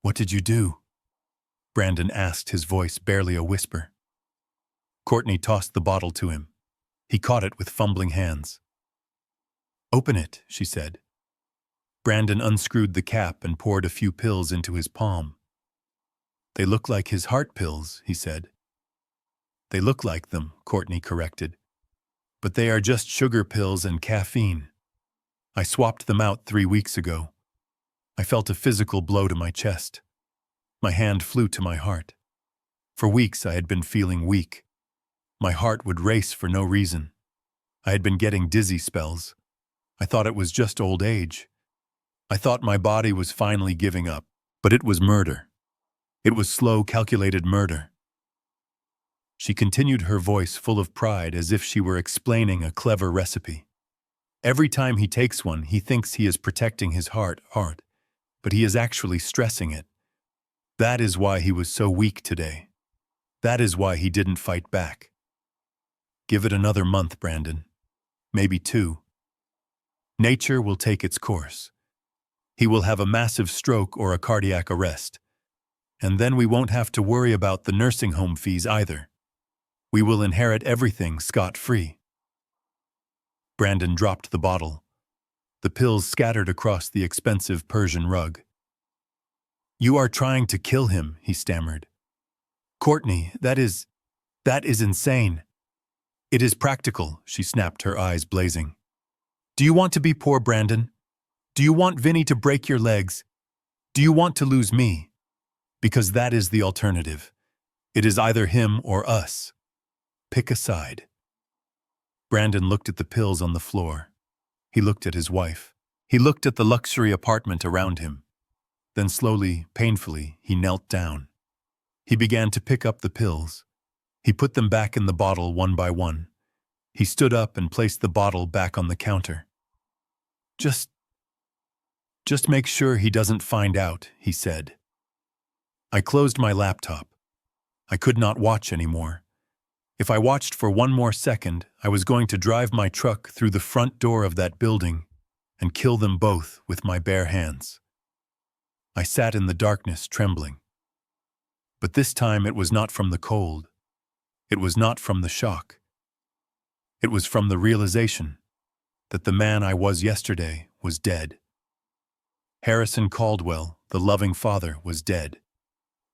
What did you do? Brandon asked, his voice barely a whisper. Courtney tossed the bottle to him. He caught it with fumbling hands. Open it, she said. Brandon unscrewed the cap and poured a few pills into his palm. They look like his heart pills, he said. They look like them, Courtney corrected. But they are just sugar pills and caffeine. I swapped them out 3 weeks ago. I felt a physical blow to my chest. My hand flew to my heart. For weeks I had been feeling weak. My heart would race for no reason. I had been getting dizzy spells. I thought it was just old age. I thought my body was finally giving up, but it was murder. It was slow, calculated murder. She continued, her voice full of pride, as if she were explaining a clever recipe. Every time he takes one, he thinks he is protecting his heart, but he is actually stressing it. That is why he was so weak today. That is why he didn't fight back. Give it another month, Brandon. Maybe 2. Nature will take its course. He will have a massive stroke or a cardiac arrest. And then we won't have to worry about the nursing home fees either. We will inherit everything scot-free. Brandon dropped the bottle. The pills scattered across the expensive Persian rug. You are trying to kill him, he stammered. Courtney, that is insane. It is practical, she snapped, her eyes blazing. Do you want to be poor, Brandon? Do you want Vinny to break your legs? Do you want to lose me? Because that is the alternative. It is either him or us. Pick a side. Brandon looked at the pills on the floor. He looked at his wife. He looked at the luxury apartment around him. Then slowly, painfully, he knelt down. He began to pick up the pills. He put them back in the bottle one by one. He stood up and placed the bottle back on the counter. Just make sure he doesn't find out, he said. I closed my laptop. I could not watch anymore. If I watched for one more second, I was going to drive my truck through the front door of that building and kill them both with my bare hands. I sat in the darkness, trembling. But this time it was not from the cold. It was not from the shock. It was from the realization that the man I was yesterday was dead. Harrison Caldwell, the loving father, was dead.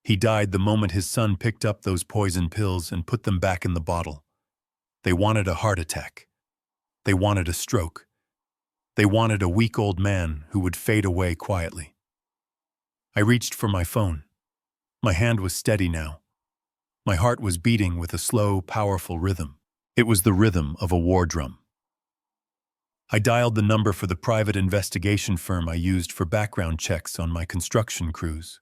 He died the moment his son picked up those poison pills and put them back in the bottle. They wanted a heart attack. They wanted a stroke. They wanted a weak old man who would fade away quietly. I reached for my phone. My hand was steady now. My heart was beating with a slow, powerful rhythm. It was the rhythm of a war drum. I dialed the number for the private investigation firm I used for background checks on my construction crews.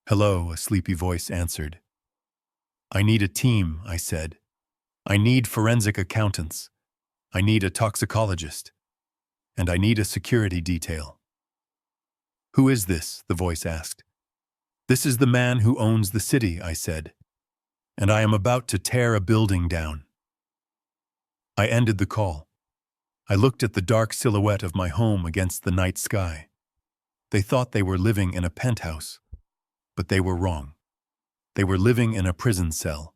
Hello, a sleepy voice answered. I need a team, I said. I need forensic accountants. I need a toxicologist. And I need a security detail. Who is this? The voice asked. This is the man who owns the city, I said. And I am about to tear a building down. I ended the call. I looked at the dark silhouette of my home against the night sky. They thought they were living in a penthouse. But they were wrong. They were living in a prison cell,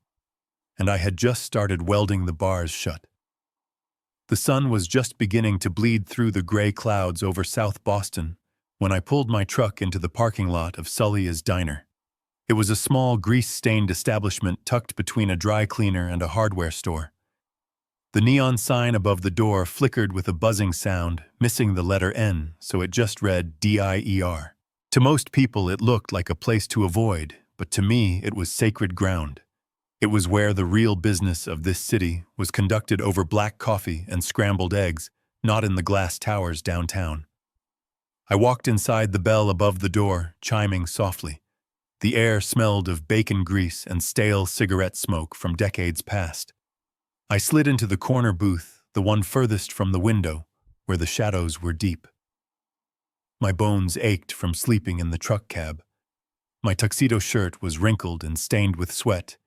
and I had just started welding the bars shut. The sun was just beginning to bleed through the gray clouds over South Boston when I pulled my truck into the parking lot of Sully's Diner. It was a small, grease-stained establishment tucked between a dry cleaner and a hardware store. The neon sign above the door flickered with a buzzing sound, missing the letter N, so it just read DIER. To most people, it looked like a place to avoid, but to me, it was sacred ground. It was where the real business of this city was conducted over black coffee and scrambled eggs, not in the glass towers downtown. I walked inside, the bell above the door chiming softly. The air smelled of bacon grease and stale cigarette smoke from decades past. I slid into the corner booth, the one furthest from the window, where the shadows were deep. My bones ached from sleeping in the truck cab. My tuxedo shirt was wrinkled and stained with sweat,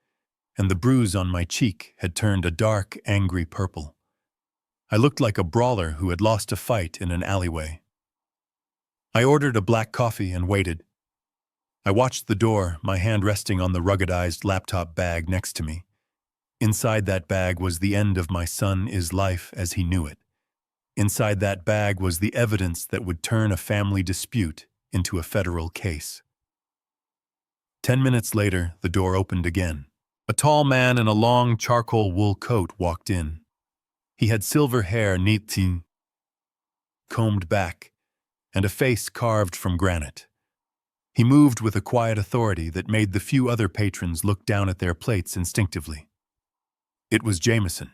and the bruise on my cheek had turned a dark, angry purple. I looked like a brawler who had lost a fight in an alleyway. I ordered a black coffee and waited. I watched the door, my hand resting on the ruggedized laptop bag next to me. Inside that bag was the end of my son is life as he knew it. Inside that bag was the evidence that would turn a family dispute into a federal case. 10 minutes later, the door opened again. A tall man in a long charcoal wool coat walked in. He had silver hair neatly combed back, and a face carved from granite. He moved with a quiet authority that made the few other patrons look down at their plates instinctively. It was Jameson.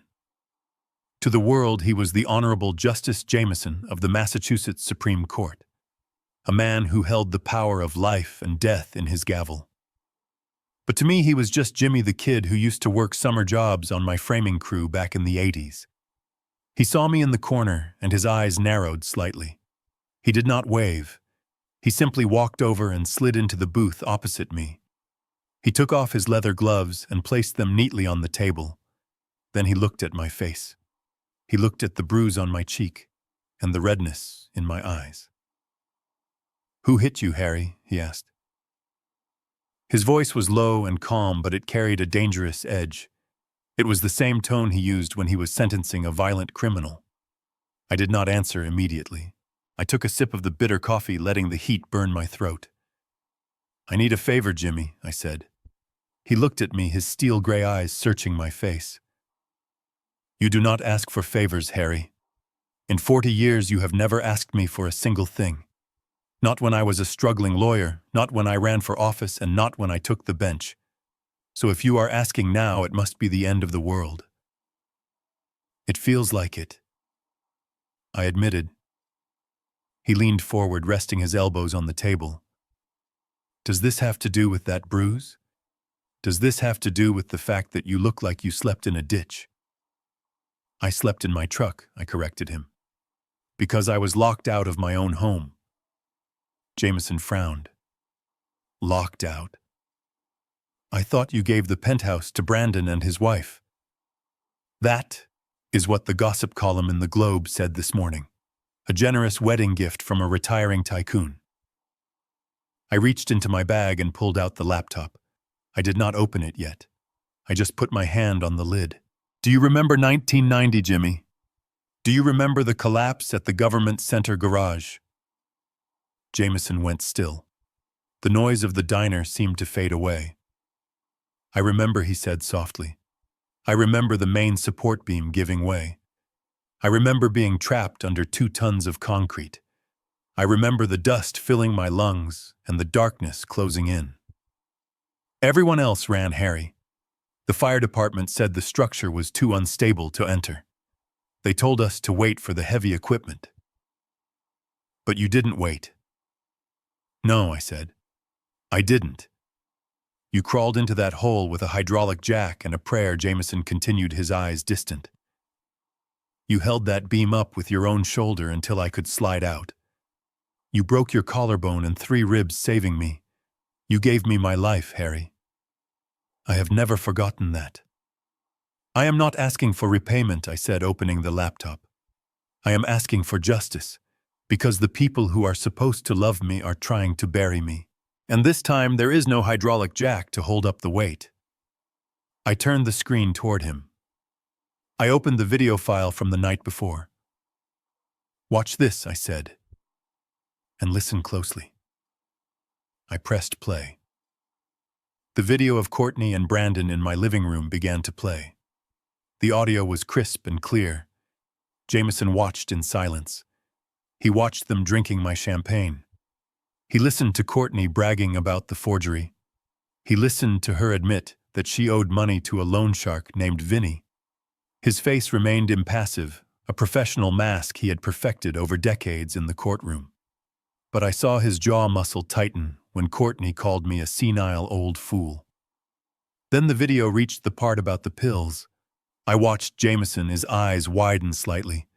To the world, he was the Honorable Justice Jameson of the Massachusetts Supreme Court, a man who held the power of life and death in his gavel. But to me, he was just Jimmy the kid who used to work summer jobs on my framing crew back in the 80s. He saw me in the corner, and his eyes narrowed slightly. He did not wave. He simply walked over and slid into the booth opposite me. He took off his leather gloves and placed them neatly on the table. Then he looked at my face. He looked at the bruise on my cheek and the redness in my eyes. "Who hit you, Harry?" he asked. His voice was low and calm, but it carried a dangerous edge. It was the same tone he used when he was sentencing a violent criminal. I did not answer immediately. I took a sip of the bitter coffee, letting the heat burn my throat. "I need a favor, Jimmy," I said. He looked at me, his steel gray eyes searching my face. "You do not ask for favors, Harry. In 40 years you have never asked me for a single thing. Not when I was a struggling lawyer, not when I ran for office, and not when I took the bench. So if you are asking now, it must be the end of the world." "It feels like it," I admitted. He leaned forward, resting his elbows on the table. "Does this have to do with that bruise? Does this have to do with the fact that you look like you slept in a ditch?" "I slept in my truck," I corrected him. "Because I was locked out of my own home." Jameson frowned. "Locked out? I thought you gave the penthouse to Brandon and his wife." "That is what the gossip column in the Globe said this morning. A generous wedding gift from a retiring tycoon." I reached into my bag and pulled out the laptop. I did not open it yet. I just put my hand on the lid. "Do you remember 1990, Jimmy? Do you remember the collapse at the government center garage?" Jameson went still. The noise of the diner seemed to fade away. "I remember," he said softly. "I remember the main support beam giving way. I remember being trapped under 2 tons of concrete. I remember the dust filling my lungs and the darkness closing in." Everyone else ran, Harry. The fire department said the structure was too unstable to enter. They told us to wait for the heavy equipment. "But you didn't wait." "No," I said. "I didn't." "You crawled into that hole with a hydraulic jack and a prayer," Jameson continued, his eyes distant. "You held that beam up with your own shoulder until I could slide out. You broke your collarbone and 3 ribs saving me. You gave me my life, Harry. I have never forgotten that." "I am not asking for repayment," I said, opening the laptop. "I am asking for justice, because the people who are supposed to love me are trying to bury me. And this time there is no hydraulic jack to hold up the weight." I turned the screen toward him. I opened the video file from the night before. "Watch this," I said, "and listen closely." I pressed play. The video of Courtney and Brandon in my living room began to play. The audio was crisp and clear. Jameson watched in silence. He watched them drinking my champagne. He listened to Courtney bragging about the forgery. He listened to her admit that she owed money to a loan shark named Vinny. His face remained impassive, a professional mask he had perfected over decades in the courtroom. But I saw his jaw muscle tighten when Courtney called me a senile old fool. Then the video reached the part about the pills. I watched Jameson, his eyes widen slightly.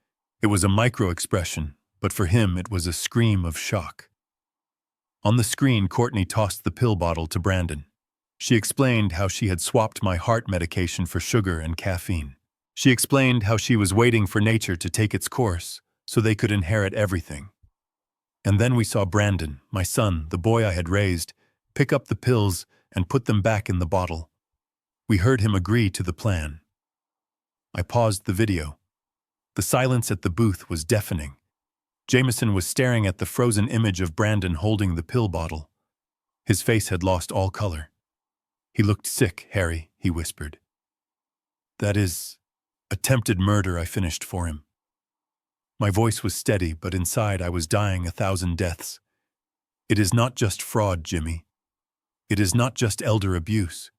It was a micro-expression, but for him it was a scream of shock. On the screen, Courtney tossed the pill bottle to Brandon. She explained how she had swapped my heart medication for sugar and caffeine. She explained how she was waiting for nature to take its course so they could inherit everything. And then we saw Brandon, my son, the boy I had raised, pick up the pills and put them back in the bottle. We heard him agree to the plan. I paused the video. The silence at the booth was deafening. Jameson was staring at the frozen image of Brandon holding the pill bottle. His face had lost all color. "He looked sick, Harry," he whispered. "That is attempted murder," I finished for him. My voice was steady, but inside I was dying 1,000 deaths. It is not just fraud, Jimmy. It is not just elder abuse.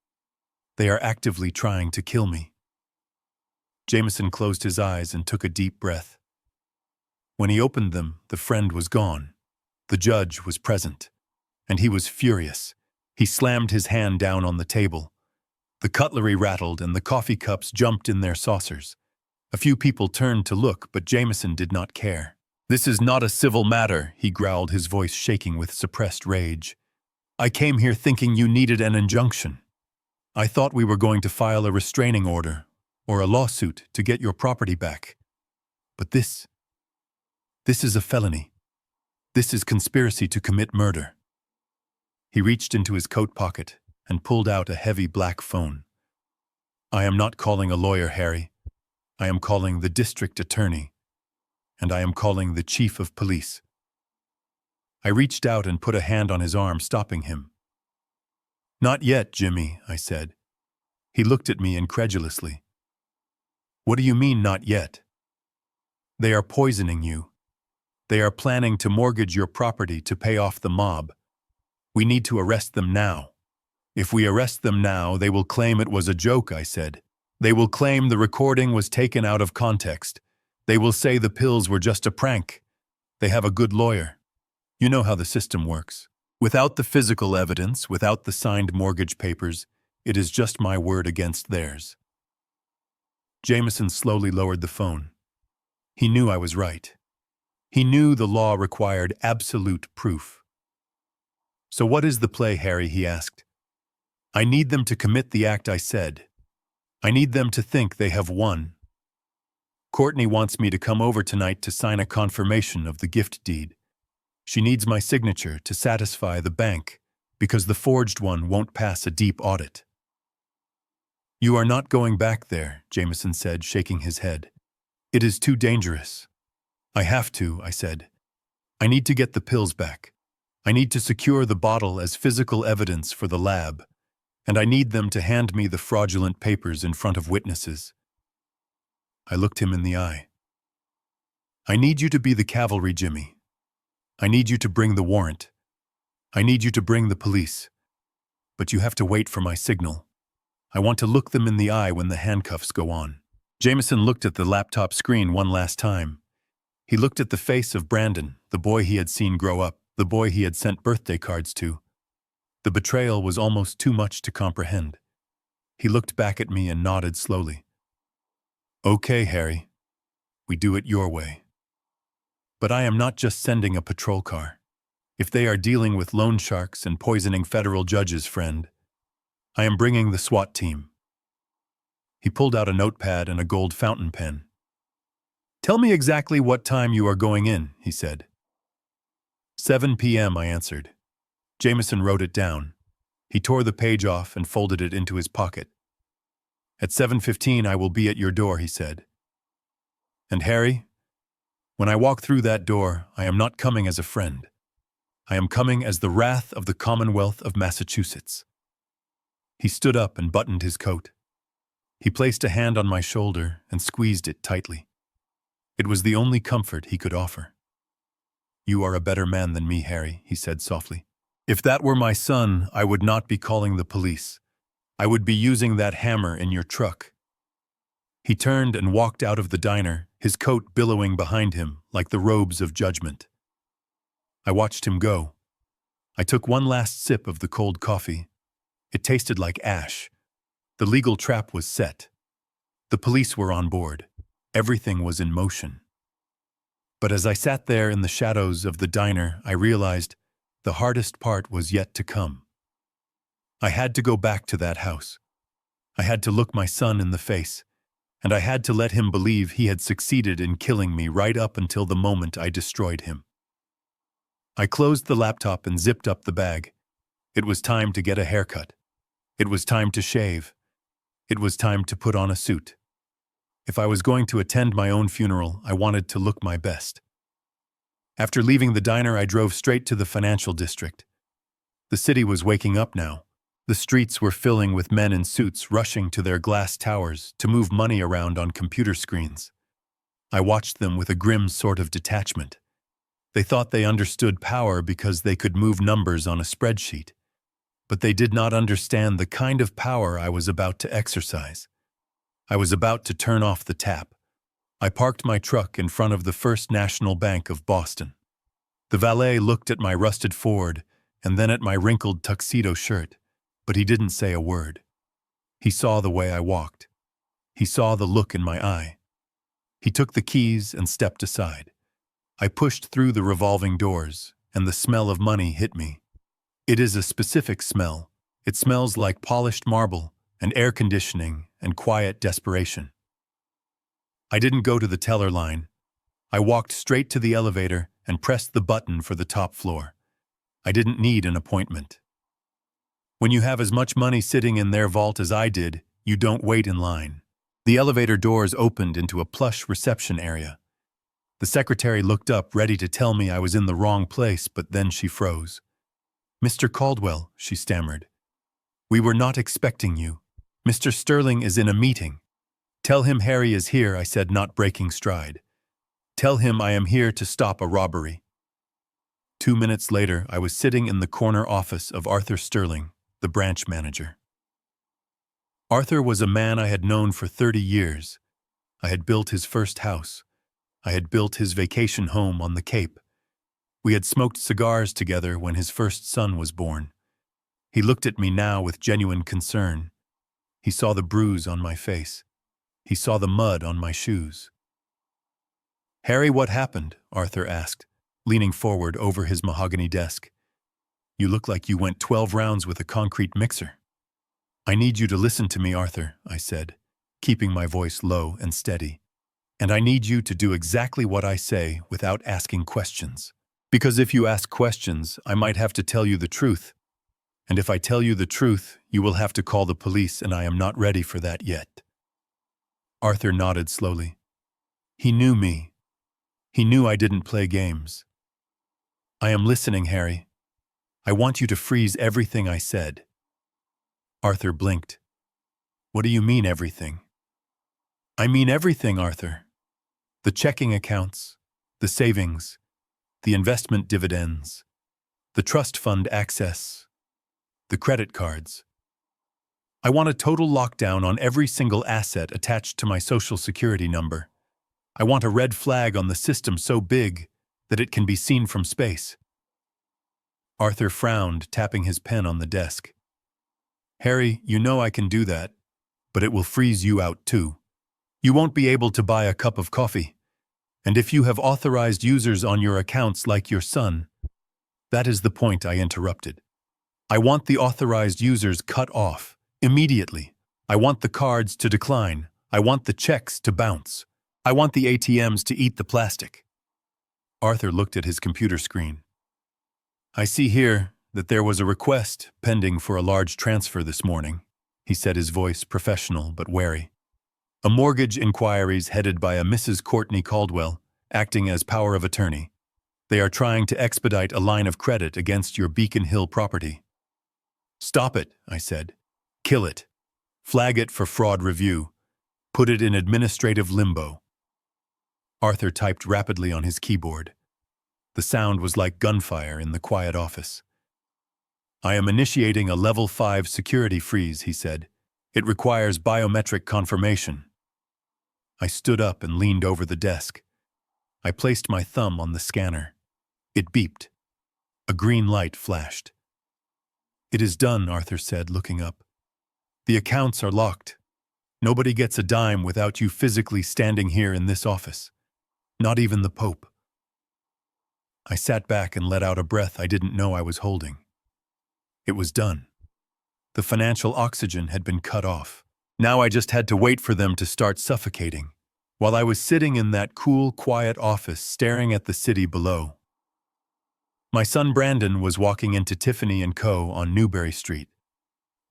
They are actively trying to kill me. Jameson closed his eyes and took a deep breath. When he opened them, the friend was gone. The judge was present, and he was furious. He slammed his hand down on the table. The cutlery rattled and the coffee cups jumped in their saucers. A few people turned to look, but Jameson did not care. "This is not a civil matter," he growled, his voice shaking with suppressed rage. "I came here thinking you needed an injunction. I thought we were going to file a restraining order or a lawsuit to get your property back. But this is a felony. This is conspiracy to commit murder." He reached into his coat pocket and pulled out a heavy black phone. "I am not calling a lawyer, Harry. I am calling the district attorney, and I am calling the chief of police." I reached out and put a hand on his arm, stopping him. "Not yet, Jimmy," I said. He looked at me incredulously. "What do you mean, not yet?" "They are poisoning you. They are planning to mortgage your property to pay off the mob. We need to arrest them now. If we arrest them now, they will claim it was a joke," I said. "They will claim the recording was taken out of context. They will say the pills were just a prank. They have a good lawyer. You know how the system works. Without the physical evidence, without the signed mortgage papers, it is just my word against theirs." Jameson slowly lowered the phone. He knew I was right. He knew the law required absolute proof. "So what is the play, Harry?" he asked. "I need them to commit the act I said. I need them to think they have won. Courtney wants me to come over tonight to sign a confirmation of the gift deed. She needs my signature to satisfy the bank because the forged one won't pass a deep audit." "You are not going back there," Jameson said, shaking his head. "It is too dangerous." "I have to," I said. "I need to get the pills back. I need to secure the bottle as physical evidence for the lab, and I need them to hand me the fraudulent papers in front of witnesses." I looked him in the eye. "I need you to be the cavalry, Jimmy. I need you to bring the warrant. I need you to bring the police. But you have to wait for my signal. I want to look them in the eye when the handcuffs go on." Jameson looked at the laptop screen one last time. He looked at the face of Brandon, the boy he had seen grow up, the boy he had sent birthday cards to. The betrayal was almost too much to comprehend. He looked back at me and nodded slowly. "Okay, Harry. We do it your way. But I am not just sending a patrol car. If they are dealing with loan sharks and poisoning federal judges, friend, I am bringing the SWAT team." He pulled out a notepad and a gold fountain pen. "Tell me exactly what time you are going in," he said. 7 p.m., I answered. Jameson wrote it down. He tore the page off and folded it into his pocket. "At 7:15 I will be at your door," he said. "And Harry, when I walk through that door, I am not coming as a friend. I am coming as the wrath of the Commonwealth of Massachusetts." He stood up and buttoned his coat. He placed a hand on my shoulder and squeezed it tightly. It was the only comfort he could offer. "You are a better man than me, Harry," he said softly. "If that were my son, I would not be calling the police. I would be using that hammer in your truck." He turned and walked out of the diner, his coat billowing behind him like the robes of judgment. I watched him go. I took one last sip of the cold coffee. It tasted like ash. The legal trap was set. The police were on board. Everything was in motion. But as I sat there in the shadows of the diner, I realized the hardest part was yet to come. I had to go back to that house. I had to look my son in the face, and I had to let him believe he had succeeded in killing me right up until the moment I destroyed him. I closed the laptop and zipped up the bag. It was time to get a haircut. It was time to shave. It was time to put on a suit. If I was going to attend my own funeral, I wanted to look my best. After leaving the diner, I drove straight to the financial district. The city was waking up now. The streets were filling with men in suits rushing to their glass towers to move money around on computer screens. I watched them with a grim sort of detachment. They thought they understood power because they could move numbers on a spreadsheet. But they did not understand the kind of power I was about to exercise. I was about to turn off the tap. I parked my truck in front of the First National Bank of Boston. The valet looked at my rusted Ford and then at my wrinkled tuxedo shirt, but he didn't say a word. He saw the way I walked. He saw the look in my eye. He took the keys and stepped aside. I pushed through the revolving doors, and the smell of money hit me. It is a specific smell. It smells like polished marble and air conditioning and quiet desperation. I didn't go to the teller line. I walked straight to the elevator and pressed the button for the top floor. I didn't need an appointment. When you have as much money sitting in their vault as I did, you don't wait in line. The elevator doors opened into a plush reception area. The secretary looked up, ready to tell me I was in the wrong place, but then she froze. "Mr. Caldwell," she stammered. "We were not expecting you. Mr. Sterling is in a meeting." "Tell him Harry is here," I said, not breaking stride. "Tell him I am here to stop a robbery." 2 minutes later, I was sitting in the corner office of Arthur Sterling, the branch manager. Arthur was a man I had known for 30 years. I had built his first house. I had built his vacation home on the Cape. We had smoked cigars together when his first son was born. He looked at me now with genuine concern. He saw the bruise on my face. He saw the mud on my shoes. "Harry, what happened?" Arthur asked, leaning forward over his mahogany desk. "You look like you went 12 rounds with a concrete mixer." "I need you to listen to me, Arthur," I said, keeping my voice low and steady. "And I need you to do exactly what I say without asking questions. Because if you ask questions, I might have to tell you the truth. And if I tell you the truth, you will have to call the police, and I am not ready for that yet." Arthur nodded slowly. He knew me. He knew I didn't play games. "I am listening, Harry. I want you to freeze everything I said." Arthur blinked. "What do you mean, everything?" "I mean everything, Arthur. The checking accounts, the savings, the investment dividends, the trust fund access, the credit cards. I want a total lockdown on every single asset attached to my Social Security number. I want a red flag on the system so big that it can be seen from space." Arthur frowned, tapping his pen on the desk. "Harry, you know I can do that, but it will freeze you out too. You won't be able to buy a cup of coffee. And if you have authorized users on your accounts like your son—" "That is the point," I interrupted. "I want the authorized users cut off, immediately. I want the cards to decline. I want the checks to bounce. I want the ATMs to eat the plastic." Arthur looked at his computer screen. "I see here that there was a request pending for a large transfer this morning," he said, his voice professional but wary. "A mortgage inquiries headed by a Mrs. Courtney Caldwell, acting as power of attorney. They are trying to expedite a line of credit against your Beacon Hill property." "Stop it," I said. "Kill it. Flag it for fraud review. Put it in administrative limbo." Arthur typed rapidly on his keyboard. The sound was like gunfire in the quiet office. "I am initiating a level 5 security freeze," he said. "It requires biometric confirmation." I stood up and leaned over the desk. I placed my thumb on the scanner. It beeped. A green light flashed. "It is done," Arthur said, looking up. "The accounts are locked. Nobody gets a dime without you physically standing here in this office. Not even the Pope." I sat back and let out a breath I didn't know I was holding. It was done. The financial oxygen had been cut off. Now I just had to wait for them to start suffocating, while I was sitting in that cool, quiet office staring at the city below. My son Brandon was walking into Tiffany & Co. on Newbury Street.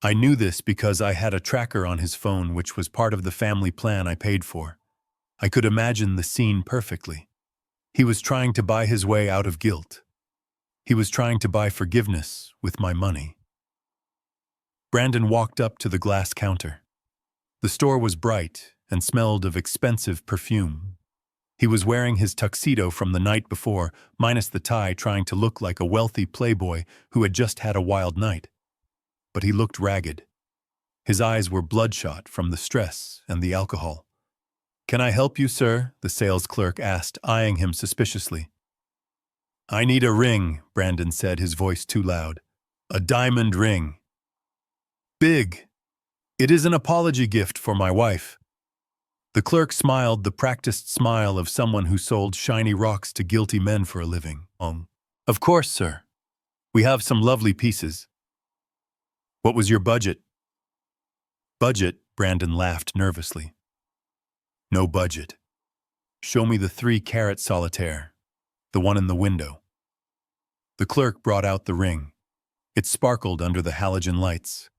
I knew this because I had a tracker on his phone which was part of the family plan I paid for. I could imagine the scene perfectly. He was trying to buy his way out of guilt. He was trying to buy forgiveness with my money. Brandon walked up to the glass counter. The store was bright and smelled of expensive perfume. He was wearing his tuxedo from the night before, minus the tie, trying to look like a wealthy playboy who had just had a wild night. But he looked ragged. His eyes were bloodshot from the stress and the alcohol. "Can I help you, sir?" the sales clerk asked, eyeing him suspiciously. "I need a ring," Brandon said, his voice too loud. "A diamond ring. Big. It is an apology gift for my wife." The clerk smiled, the practiced smile of someone who sold shiny rocks to guilty men for a living. "Of course, sir. We have some lovely pieces." "What was your budget?" "Budget?" Brandon laughed nervously. "No budget. Show me the 3-carat solitaire, the one in the window." The clerk brought out the ring. It sparkled under the halogen lights.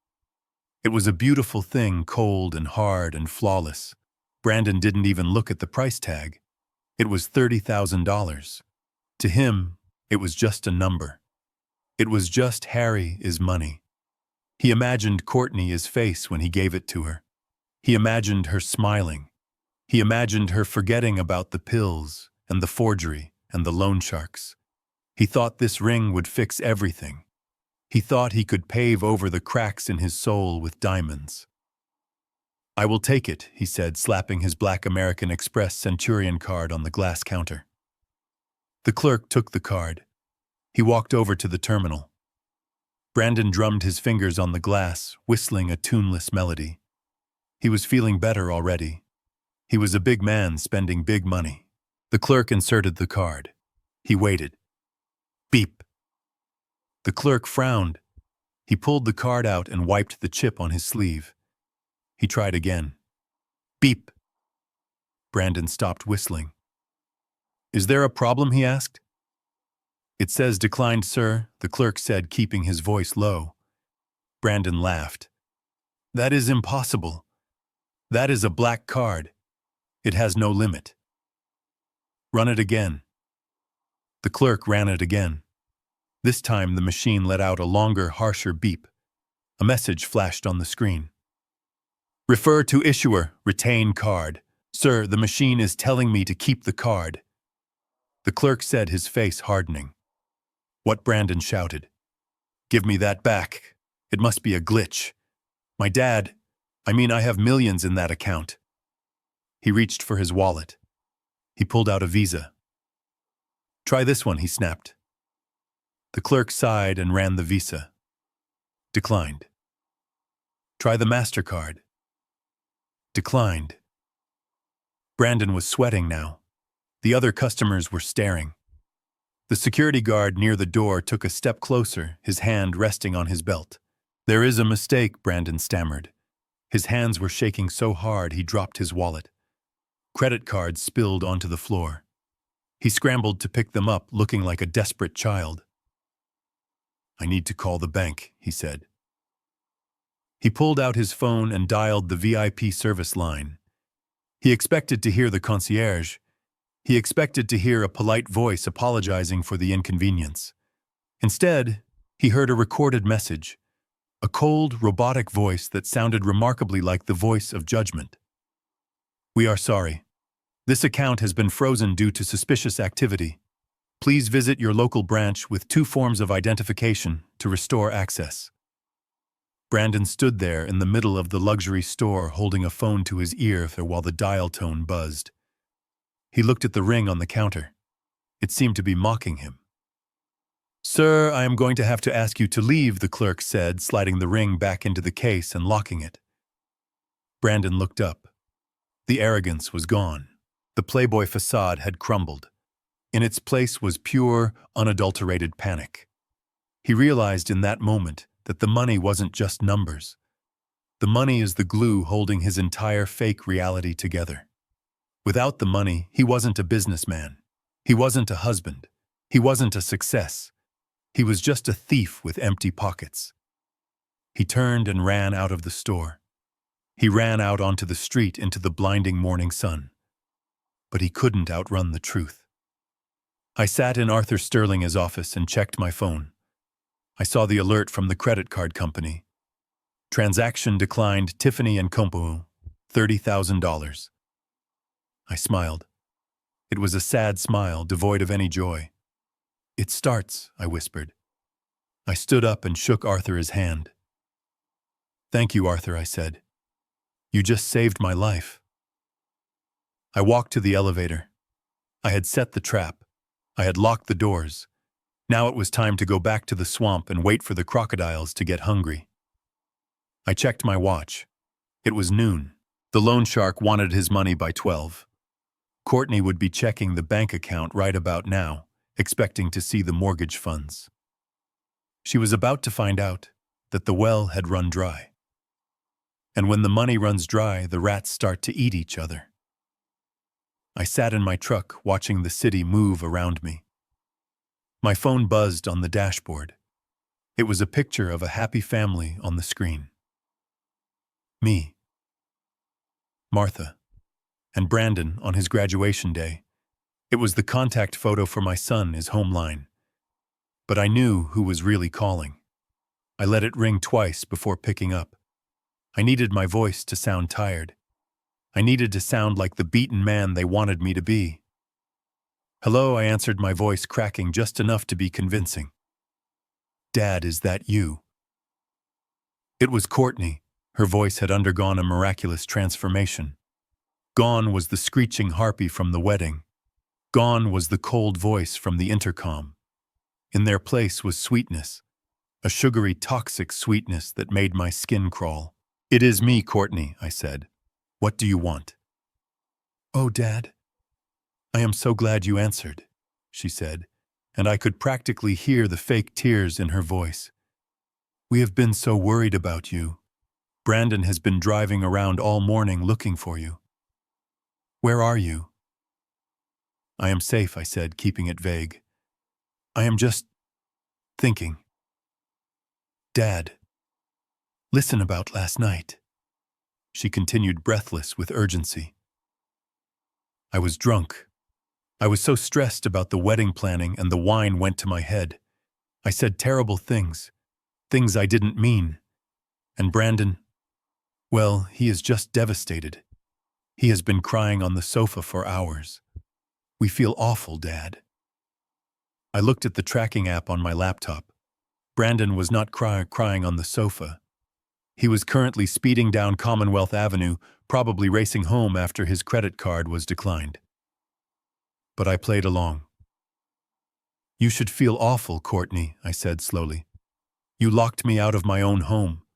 It was a beautiful thing, cold and hard and flawless. Brandon didn't even look at the price tag. It was $30,000. To him, it was just a number. It was just Harry is money. He imagined Courtney's face when he gave it to her. He imagined her smiling. He imagined her forgetting about the pills and the forgery and the loan sharks. He thought this ring would fix everything. He thought he could pave over the cracks in his soul with diamonds. "I will take it," he said, slapping his black American Express Centurion card on the glass counter. The clerk took the card. He walked over to the terminal. Brandon drummed his fingers on the glass, whistling a tuneless melody. He was feeling better already. He was a big man spending big money. The clerk inserted the card. He waited. Beep. The clerk frowned. He pulled the card out and wiped the chip on his sleeve. He tried again. Beep. Brandon stopped whistling. "Is there a problem?" he asked. "It says declined, sir," the clerk said, keeping his voice low. Brandon laughed. "That is impossible. That is a black card. It has no limit." "Run it again." The clerk ran it again. This time the machine let out a longer, harsher beep. A message flashed on the screen. "Refer to issuer, retain card. Sir, the machine is telling me to keep the card." The clerk said, his face hardening. What? Brandon shouted. "Give me that back. It must be a glitch. My dad, I have millions in that account." He reached for his wallet. He pulled out a Visa. "Try this one," he snapped. The clerk sighed and ran the Visa. Declined. "Try the MasterCard." Declined. Brandon was sweating now. The other customers were staring. The security guard near the door took a step closer, his hand resting on his belt. "There is a mistake," Brandon stammered. His hands were shaking so hard he dropped his wallet. Credit cards spilled onto the floor. He scrambled to pick them up, looking like a desperate child. "I need to call the bank," he said. He pulled out his phone and dialed the VIP service line. He expected to hear the concierge. He expected to hear a polite voice apologizing for the inconvenience. Instead, he heard a recorded message, a cold, robotic voice that sounded remarkably like the voice of judgment. "We are sorry. This account has been frozen due to suspicious activity. Please visit your local branch with 2 forms of identification to restore access." Brandon stood there in the middle of the luxury store holding a phone to his ear while the dial tone buzzed. He looked at the ring on the counter. It seemed to be mocking him. "Sir, I am going to have to ask you to leave," the clerk said, sliding the ring back into the case and locking it. Brandon looked up. The arrogance was gone. The Playboy facade had crumbled. In its place was pure, unadulterated panic. He realized in that moment that the money wasn't just numbers. The money is the glue holding his entire fake reality together. Without the money, he wasn't a businessman. He wasn't a husband. He wasn't a success. He was just a thief with empty pockets. He turned and ran out of the store. He ran out onto the street into the blinding morning sun. But he couldn't outrun the truth. I sat in Arthur Sterling's office and checked my phone. I saw the alert from the credit card company. Transaction declined, Tiffany & Co., $30,000. I smiled. It was a sad smile, devoid of any joy. "It starts," I whispered. I stood up and shook Arthur's hand. "Thank you, Arthur," I said. "You just saved my life." I walked to the elevator. I had set the trap. I had locked the doors. Now it was time to go back to the swamp and wait for the crocodiles to get hungry. I checked my watch. It was noon. The loan shark wanted his money by 12. Courtney would be checking the bank account right about now, expecting to see the mortgage funds. She was about to find out that the well had run dry. And when the money runs dry, the rats start to eat each other. I sat in my truck watching the city move around me. My phone buzzed on the dashboard. It was a picture of a happy family on the screen. Me, Martha, and Brandon on his graduation day. It was the contact photo for my son, his home line. But I knew who was really calling. I let it ring twice before picking up. I needed my voice to sound tired. I needed to sound like the beaten man they wanted me to be. "Hello," I answered, my voice cracking just enough to be convincing. "Dad, is that you?" It was Courtney. Her voice had undergone a miraculous transformation. Gone was the screeching harpy from the wedding. Gone was the cold voice from the intercom. In their place was sweetness, a sugary, toxic sweetness that made my skin crawl. "It is me, Courtney," I said. "What do you want?" "Oh, Dad, I am so glad you answered," she said, and I could practically hear the fake tears in her voice. "We have been so worried about you. Brandon has been driving around all morning looking for you. Where are you?" "I am safe," I said, keeping it vague. "I am just thinking." "Dad, listen about last night," she continued, breathless with urgency. I was drunk. I was so stressed about the wedding planning, and the wine went to my head. I said terrible things, things I didn't mean. And Brandon, well, he is just devastated. He has been crying on the sofa for hours. We feel awful, Dad. I looked at the tracking app on my laptop. Brandon was not crying on the sofa. He was currently speeding down Commonwealth Avenue, probably racing home after his credit card was declined. But I played along. "You should feel awful, Courtney," I said slowly. "You locked me out of my own home.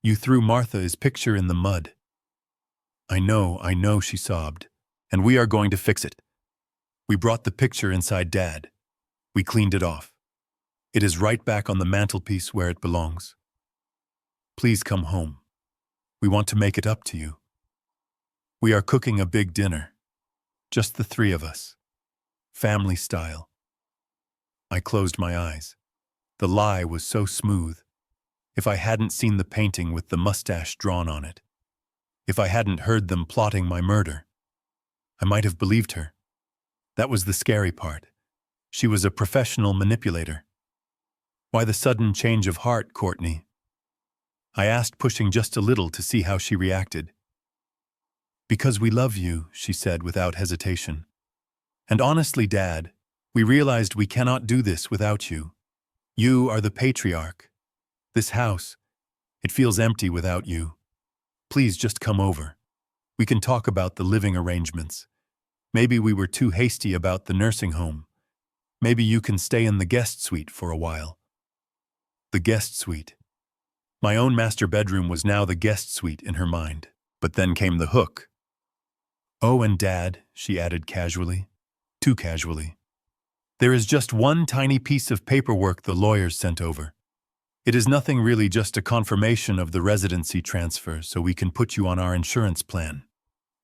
You threw Martha's picture in the mud." I know," she sobbed. "And we are going to fix it. We brought the picture inside Dad. We cleaned it off. It is right back on the mantelpiece where it belongs. Please come home. We want to make it up to you. We are cooking a big dinner. Just the three of us. Family style." I closed my eyes. The lie was so smooth. If I hadn't seen the painting with the mustache drawn on it, if I hadn't heard them plotting my murder, I might have believed her. That was the scary part. She was a professional manipulator. "Why the sudden change of heart, Courtney?" I asked, pushing just a little to see how she reacted. "Because we love you," she said without hesitation. "And honestly, Dad, we realized we cannot do this without you. You are the patriarch. This house, it feels empty without you. Please just come over. We can talk about the living arrangements. Maybe we were too hasty about the nursing home. Maybe you can stay in the guest suite for a while. The guest suite. My own master bedroom was now the guest suite in her mind. But then came the hook. "Oh, and Dad," she added casually. Too casually. "There is just one tiny piece of paperwork the lawyers sent over. It is nothing really, just a confirmation of the residency transfer so we can put you on our insurance plan.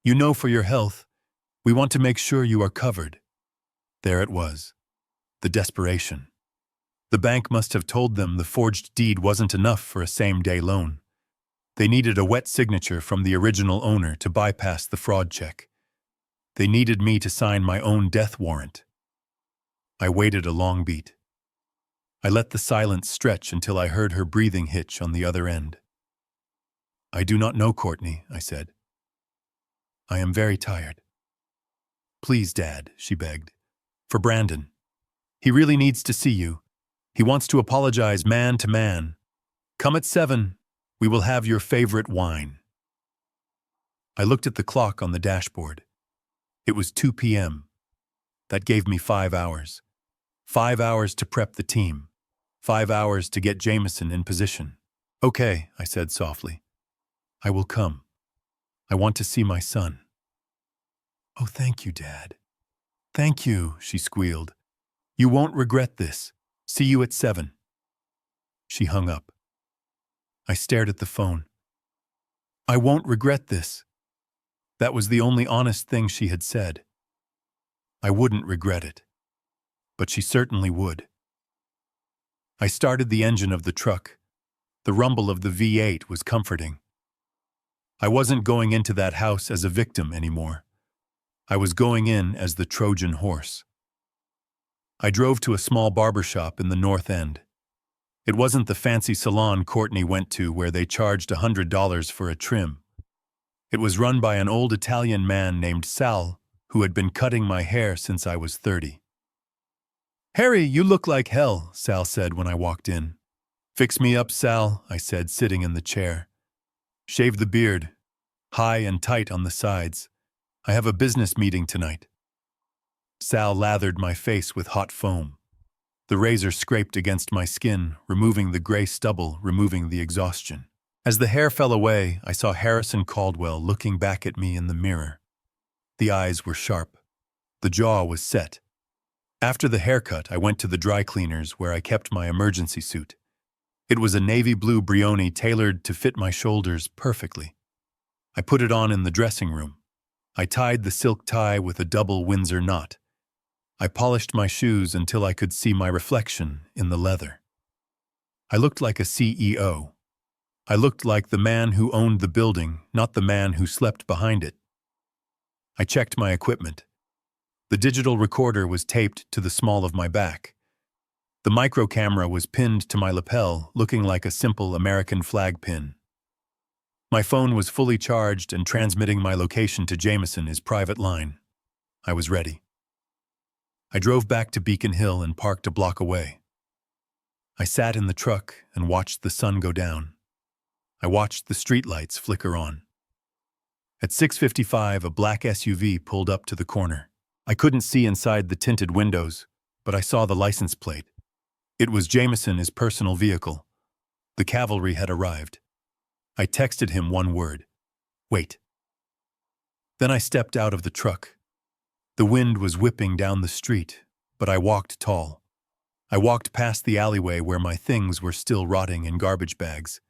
You know, for your health, we want to make sure you are covered." There it was. The desperation. The bank must have told them the forged deed wasn't enough for a same-day loan. They needed a wet signature from the original owner to bypass the fraud check. They needed me to sign my own death warrant. I waited a long beat. I let the silence stretch until I heard her breathing hitch on the other end. "I do not know, Courtney," I said. "I am very tired." "Please, Dad," she begged. "For Brandon. He really needs to see you. He wants to apologize man to man. Come at 7. We will have your favorite wine." I looked at the clock on the dashboard. It was 2 p.m. That gave me 5 hours. 5 hours to prep the team. 5 hours to get Jameson in position. "Okay," I said softly. "I will come. I want to see my son." "Oh, thank you, Dad." "Thank you," she squealed. "You won't regret this. See you at 7. She hung up. I stared at the phone. "I won't regret this." That was the only honest thing she had said. I wouldn't regret it. But she certainly would. I started the engine of the truck. The rumble of the V8 was comforting. I wasn't going into that house as a victim anymore. I was going in as the Trojan horse. I drove to a small barber shop in the North End. It wasn't the fancy salon Courtney went to where they charged $100 for a trim. It was run by an old Italian man named Sal, who had been cutting my hair since I was 30. "Harry, you look like hell," Sal said when I walked in. "Fix me up, Sal," I said, sitting in the chair. "Shave the beard, high and tight on the sides. I have a business meeting tonight." Sal lathered my face with hot foam. The razor scraped against my skin, removing the gray stubble, removing the exhaustion. As the hair fell away, I saw Harrison Caldwell looking back at me in the mirror. The eyes were sharp. The jaw was set. After the haircut, I went to the dry cleaners where I kept my emergency suit. It was a navy blue Brioni tailored to fit my shoulders perfectly. I put it on in the dressing room. I tied the silk tie with a double Windsor knot. I polished my shoes until I could see my reflection in the leather. I looked like a CEO. I looked like the man who owned the building, not the man who slept behind it. I checked my equipment. The digital recorder was taped to the small of my back. The micro camera was pinned to my lapel, looking like a simple American flag pin. My phone was fully charged and transmitting my location to Jameson, his private line. I was ready. I drove back to Beacon Hill and parked a block away. I sat in the truck and watched the sun go down. I watched the streetlights flicker on. At 6:55, a black SUV pulled up to the corner. I couldn't see inside the tinted windows, but I saw the license plate. It was Jameson, his personal vehicle. The cavalry had arrived. I texted him one word: "Wait." Then I stepped out of the truck. The wind was whipping down the street, but I walked tall. I walked past the alleyway where my things were still rotting in garbage bags.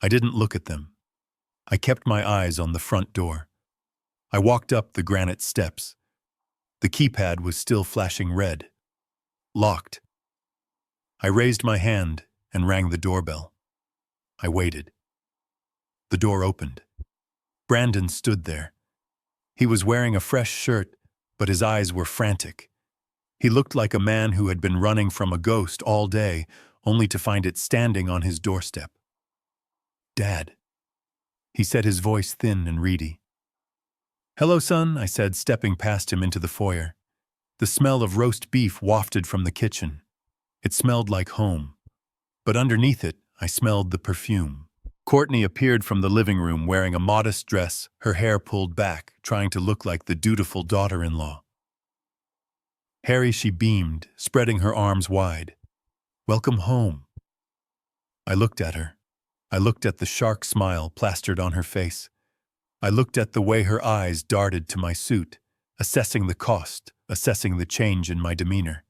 I didn't look at them. I kept my eyes on the front door. I walked up the granite steps. The keypad was still flashing red. Locked. I raised my hand and rang the doorbell. I waited. The door opened. Brandon stood there. He was wearing a fresh shirt, but his eyes were frantic. He looked like a man who had been running from a ghost all day, only to find it standing on his doorstep. "Dad," he said, his voice thin and reedy. "Hello, son," I said, stepping past him into the foyer. The smell of roast beef wafted from the kitchen. It smelled like home. But underneath it, I smelled the perfume. Courtney appeared from the living room wearing a modest dress, her hair pulled back, trying to look like the dutiful daughter-in-law. Harry, she beamed, spreading her arms wide. Welcome home. I looked at her. I looked at the shark smile plastered on her face. I looked at the way her eyes darted to my suit, assessing the cost, assessing the change in my demeanor.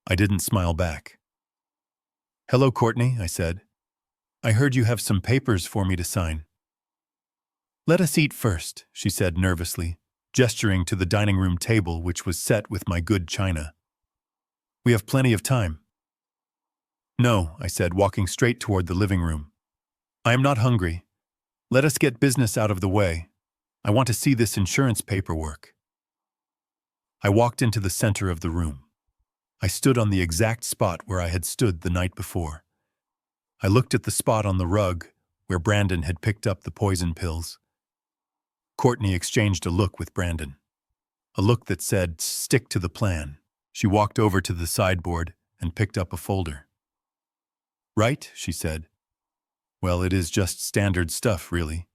I didn't smile back. Hello, Courtney, I said. I heard you have some papers for me to sign. Let us eat first, she said nervously, gesturing to the dining room table which was set with my good china. We have plenty of time. No, I said, walking straight toward the living room. I am not hungry. Let us get business out of the way. I want to see this insurance paperwork. I walked into the center of the room. I stood on the exact spot where I had stood the night before. I looked at the spot on the rug where Brandon had picked up the poison pills. Courtney exchanged a look with Brandon. A look that said, stick to the plan. She walked over to the sideboard and picked up a folder. Right, she said. Well, it is just standard stuff, really.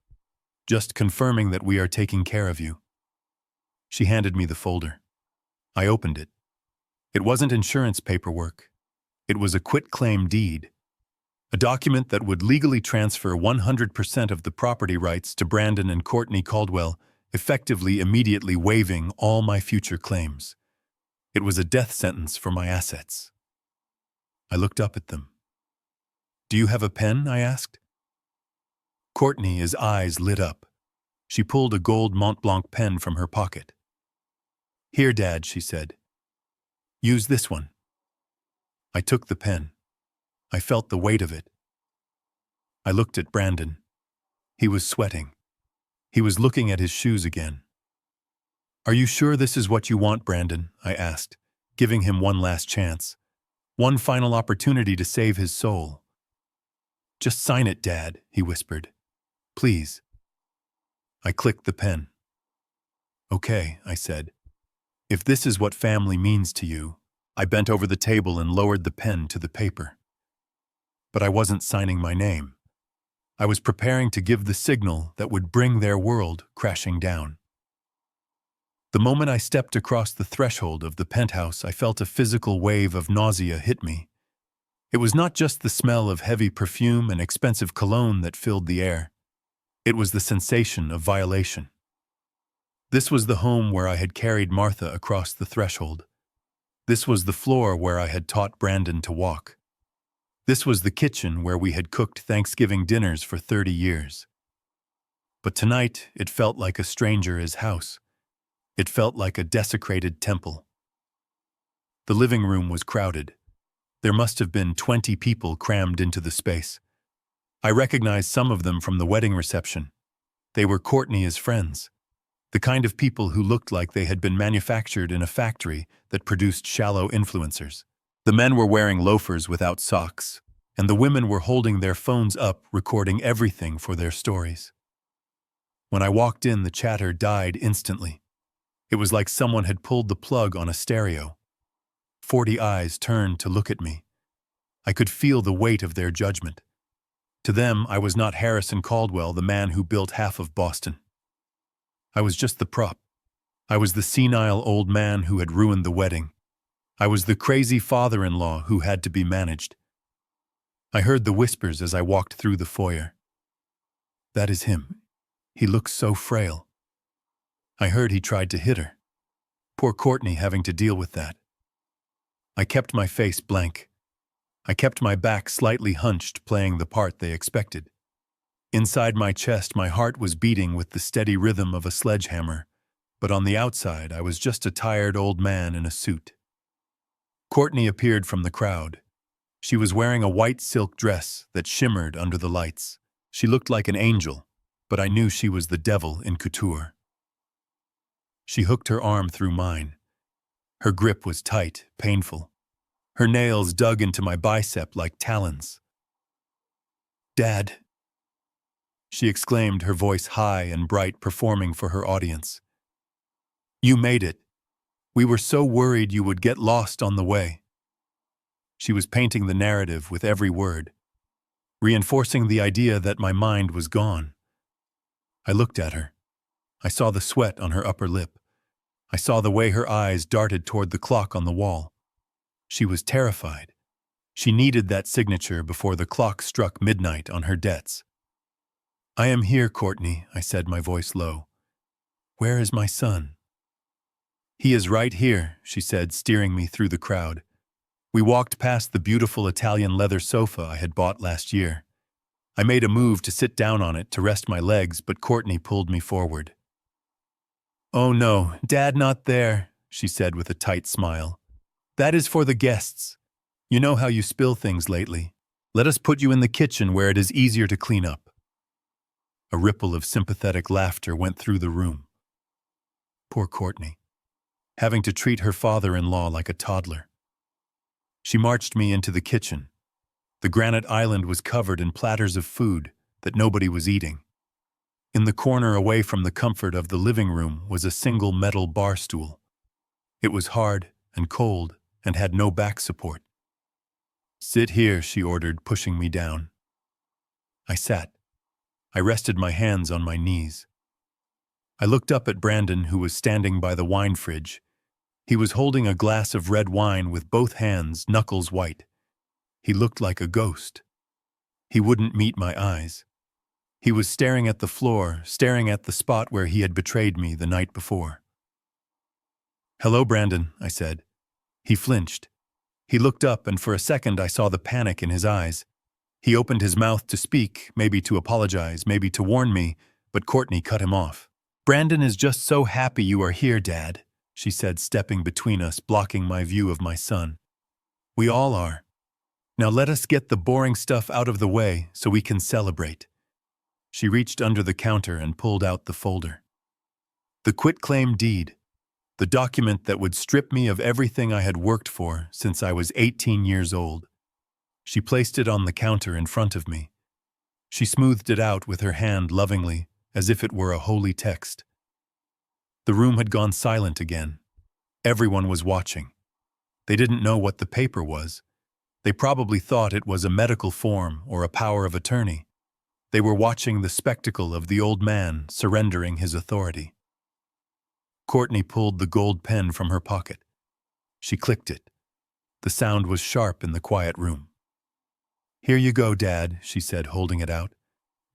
Just confirming that we are taking care of you. She handed me the folder. I opened it. It wasn't insurance paperwork. It was a quitclaim deed. A document that would legally transfer 100% of the property rights to Brandon and Courtney Caldwell, effectively immediately waiving all my future claims. It was a death sentence for my assets. I looked up at them. Do you have a pen? I asked. Courtney's eyes lit up. She pulled a gold Mont Blanc pen from her pocket. Here, Dad, she said. Use this one. I took the pen. I felt the weight of it. I looked at Brandon. He was sweating. He was looking at his shoes again. Are you sure this is what you want, Brandon? I asked, giving him one last chance. One final opportunity to save his soul. Just sign it, Dad, he whispered. Please. I clicked the pen. Okay, I said. If this is what family means to you, I bent over the table and lowered the pen to the paper. But I wasn't signing my name. I was preparing to give the signal that would bring their world crashing down. The moment I stepped across the threshold of the penthouse, I felt a physical wave of nausea hit me. It was not just the smell of heavy perfume and expensive cologne that filled the air. It was the sensation of violation. This was the home where I had carried Martha across the threshold. This was the floor where I had taught Brandon to walk. This was the kitchen where we had cooked Thanksgiving dinners for 30 years. But tonight, it felt like a stranger's house. It felt like a desecrated temple. The living room was crowded. There must have been 20 people crammed into the space. I recognized some of them from the wedding reception. They were Courtney's friends, the kind of people who looked like they had been manufactured in a factory that produced shallow influencers. The men were wearing loafers without socks, and the women were holding their phones up, recording everything for their stories. When I walked in, the chatter died instantly. It was like someone had pulled the plug on a stereo. 40 eyes turned to look at me. I could feel the weight of their judgment. To them, I was not Harrison Caldwell, the man who built half of Boston. I was just the prop. I was the senile old man who had ruined the wedding. I was the crazy father-in-law who had to be managed. I heard the whispers as I walked through the foyer. That is him. He looks so frail. I heard he tried to hit her. Poor Courtney having to deal with that. I kept my face blank. I kept my back slightly hunched, playing the part they expected. Inside my chest, my heart was beating with the steady rhythm of a sledgehammer, but on the outside, I was just a tired old man in a suit. Courtney appeared from the crowd. She was wearing a white silk dress that shimmered under the lights. She looked like an angel, but I knew she was the devil in couture. She hooked her arm through mine. Her grip was tight, painful. Her nails dug into my bicep like talons. Dad, she exclaimed, her voice high and bright, performing for her audience. You made it. We were so worried you would get lost on the way. She was painting the narrative with every word, reinforcing the idea that my mind was gone. I looked at her. I saw the sweat on her upper lip. I saw the way her eyes darted toward the clock on the wall. She was terrified. She needed that signature before the clock struck midnight on her debts. "I am here, Courtney," I said, my voice low. "Where is my son?" "He is right here," she said, steering me through the crowd. We walked past the beautiful Italian leather sofa I had bought last year. I made a move to sit down on it to rest my legs, but Courtney pulled me forward. "Oh no, Dad, not there," she said with a tight smile. "That is for the guests. You know how you spill things lately. Let us put you in the kitchen where it is easier to clean up." A ripple of sympathetic laughter went through the room. Poor Courtney, having to treat her father-in-law like a toddler. She marched me into the kitchen. The granite island was covered in platters of food that nobody was eating. In the corner away from the comfort of the living room was a single metal bar stool. It was hard and cold and had no back support. "Sit here," she ordered, pushing me down. I sat. I rested my hands on my knees. I looked up at Brandon, who was standing by the wine fridge. He was holding a glass of red wine with both hands, knuckles white. He looked like a ghost. He wouldn't meet my eyes. He was staring at the floor, staring at the spot where he had betrayed me the night before. "Hello, Brandon," I said. He flinched. He looked up, and for a second I saw the panic in his eyes. He opened his mouth to speak, maybe to apologize, maybe to warn me, but Courtney cut him off. "Brandon is just so happy you are here, Dad," she said, stepping between us, blocking my view of my son. "We all are. Now let us get the boring stuff out of the way so we can celebrate." She reached under the counter and pulled out the folder. The quitclaim deed, the document that would strip me of everything I had worked for since I was 18 years old. She placed it on the counter in front of me. She smoothed it out with her hand lovingly, as if it were a holy text. The room had gone silent again. Everyone was watching. They didn't know what the paper was. They probably thought it was a medical form or a power of attorney. They were watching the spectacle of the old man surrendering his authority. Courtney pulled the gold pen from her pocket. She clicked it. The sound was sharp in the quiet room. "Here you go, Dad," she said, holding it out.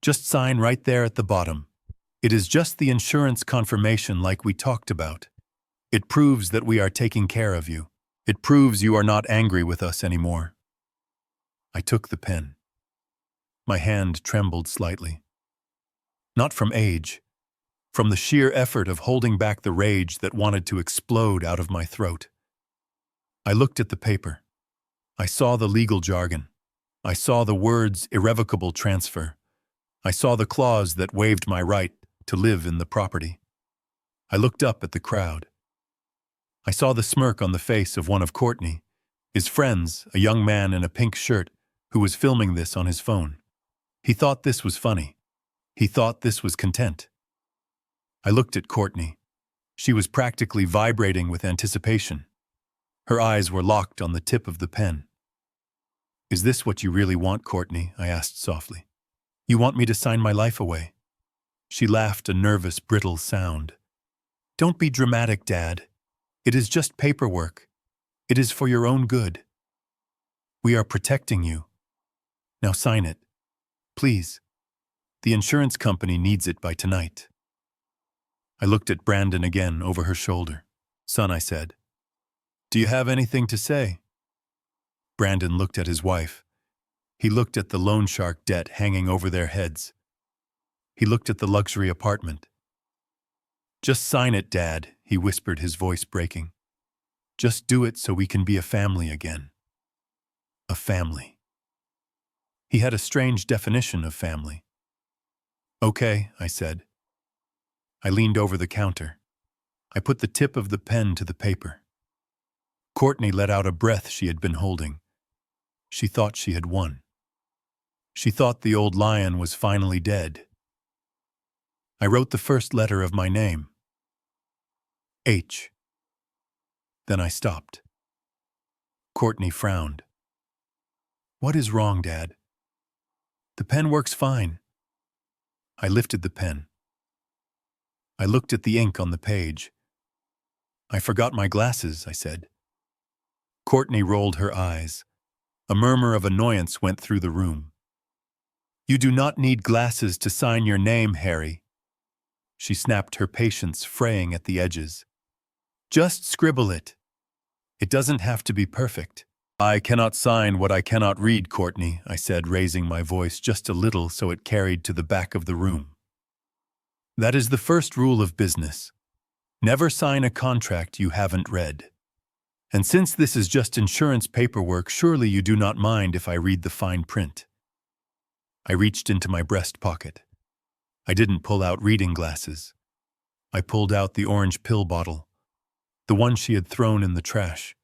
"Just sign right there at the bottom. It is just the insurance confirmation like we talked about. It proves that we are taking care of you. It proves you are not angry with us anymore." I took the pen. My hand trembled slightly. Not from age, from the sheer effort of holding back the rage that wanted to explode out of my throat. I looked at the paper. I saw the legal jargon. I saw the words irrevocable transfer. I saw the clause that waived my right to live in the property. I looked up at the crowd. I saw the smirk on the face of one of Courtney, his friends, a young man in a pink shirt who was filming this on his phone. He thought this was funny. He thought this was content. I looked at Courtney. She was practically vibrating with anticipation. Her eyes were locked on the tip of the pen. "Is this what you really want, Courtney?" I asked softly. "You want me to sign my life away?" She laughed a nervous, brittle sound. "Don't be dramatic, Dad. It is just paperwork. It is for your own good. We are protecting you. Now sign it. Please. The insurance company needs it by tonight." I looked at Brandon again over her shoulder. "Son," I said, "do you have anything to say?" Brandon looked at his wife. He looked at the loan shark debt hanging over their heads. He looked at the luxury apartment. "Just sign it, Dad," he whispered, his voice breaking. "Just do it so we can be a family again." A family. He had a strange definition of family. "Okay," I said. I leaned over the counter. I put the tip of the pen to the paper. Courtney let out a breath she had been holding. She thought she had won. She thought the old lion was finally dead. I wrote the first letter of my name. H. Then I stopped. Courtney frowned. "What is wrong, Dad?" "The pen works fine." I lifted the pen. I looked at the ink on the page. I forgot my glasses, I said. Courtney rolled her eyes. A murmur of annoyance went through the room. You do not need glasses to sign your name, Harry. She snapped, her patience fraying at the edges. Just scribble it. It doesn't have to be perfect. I cannot sign what I cannot read, Courtney, I said, raising my voice just a little so it carried to the back of the room. That is the first rule of business. Never sign a contract you haven't read. And since this is just insurance paperwork, surely you do not mind if I read the fine print. I reached into my breast pocket. I didn't pull out reading glasses. I pulled out the orange pill bottle, the one she had thrown in the trash,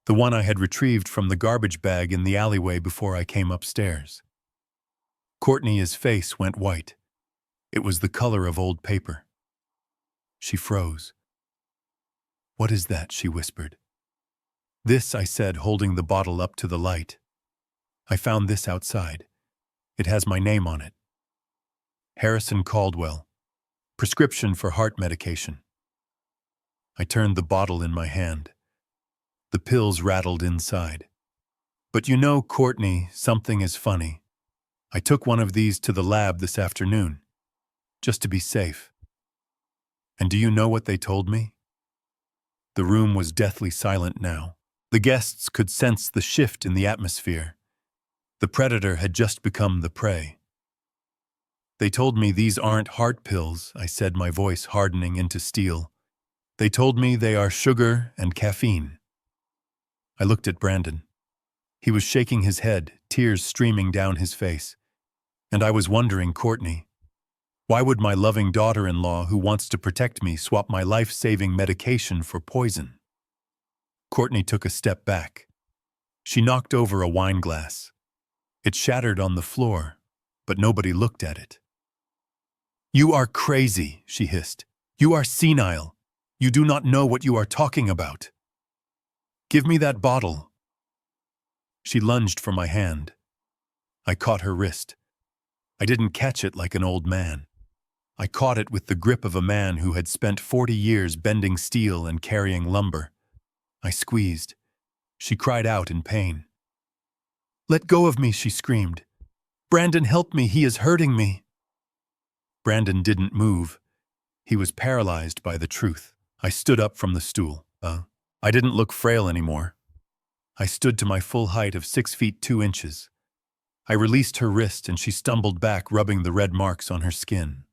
the one I had retrieved from the garbage bag in the alleyway before I came upstairs. Courtney's face went white. It was the color of old paper. She froze. What is that? She whispered. This, I said, holding the bottle up to the light. I found this outside. It has my name on it. Harrison Caldwell. Prescription for heart medication. I turned the bottle in my hand. The pills rattled inside. But you know, Courtney, something is funny. I took one of these to the lab this afternoon, just to be safe. And do you know what they told me? The room was deathly silent now. The guests could sense the shift in the atmosphere. The predator had just become the prey. They told me these aren't heart pills, I said, my voice hardening into steel. They told me they are sugar and caffeine. I looked at Brandon. He was shaking his head, tears streaming down his face. And I was wondering, Courtney, why would my loving daughter-in-law who wants to protect me swap my life-saving medication for poison? Courtney took a step back. She knocked over a wine glass. It shattered on the floor, but nobody looked at it. You are crazy, she hissed. You are senile. You do not know what you are talking about. Give me that bottle. She lunged for my hand. I caught her wrist. I didn't catch it like an old man. I caught it with the grip of a man who had spent 40 years bending steel and carrying lumber. I squeezed. She cried out in pain. Let go of me, she screamed. Brandon, help me, he is hurting me. Brandon didn't move. He was paralyzed by the truth. I stood up from the stool. I didn't look frail anymore. I stood to my full height of 6 feet 2 inches. I released her wrist and she stumbled back, rubbing the red marks on her skin.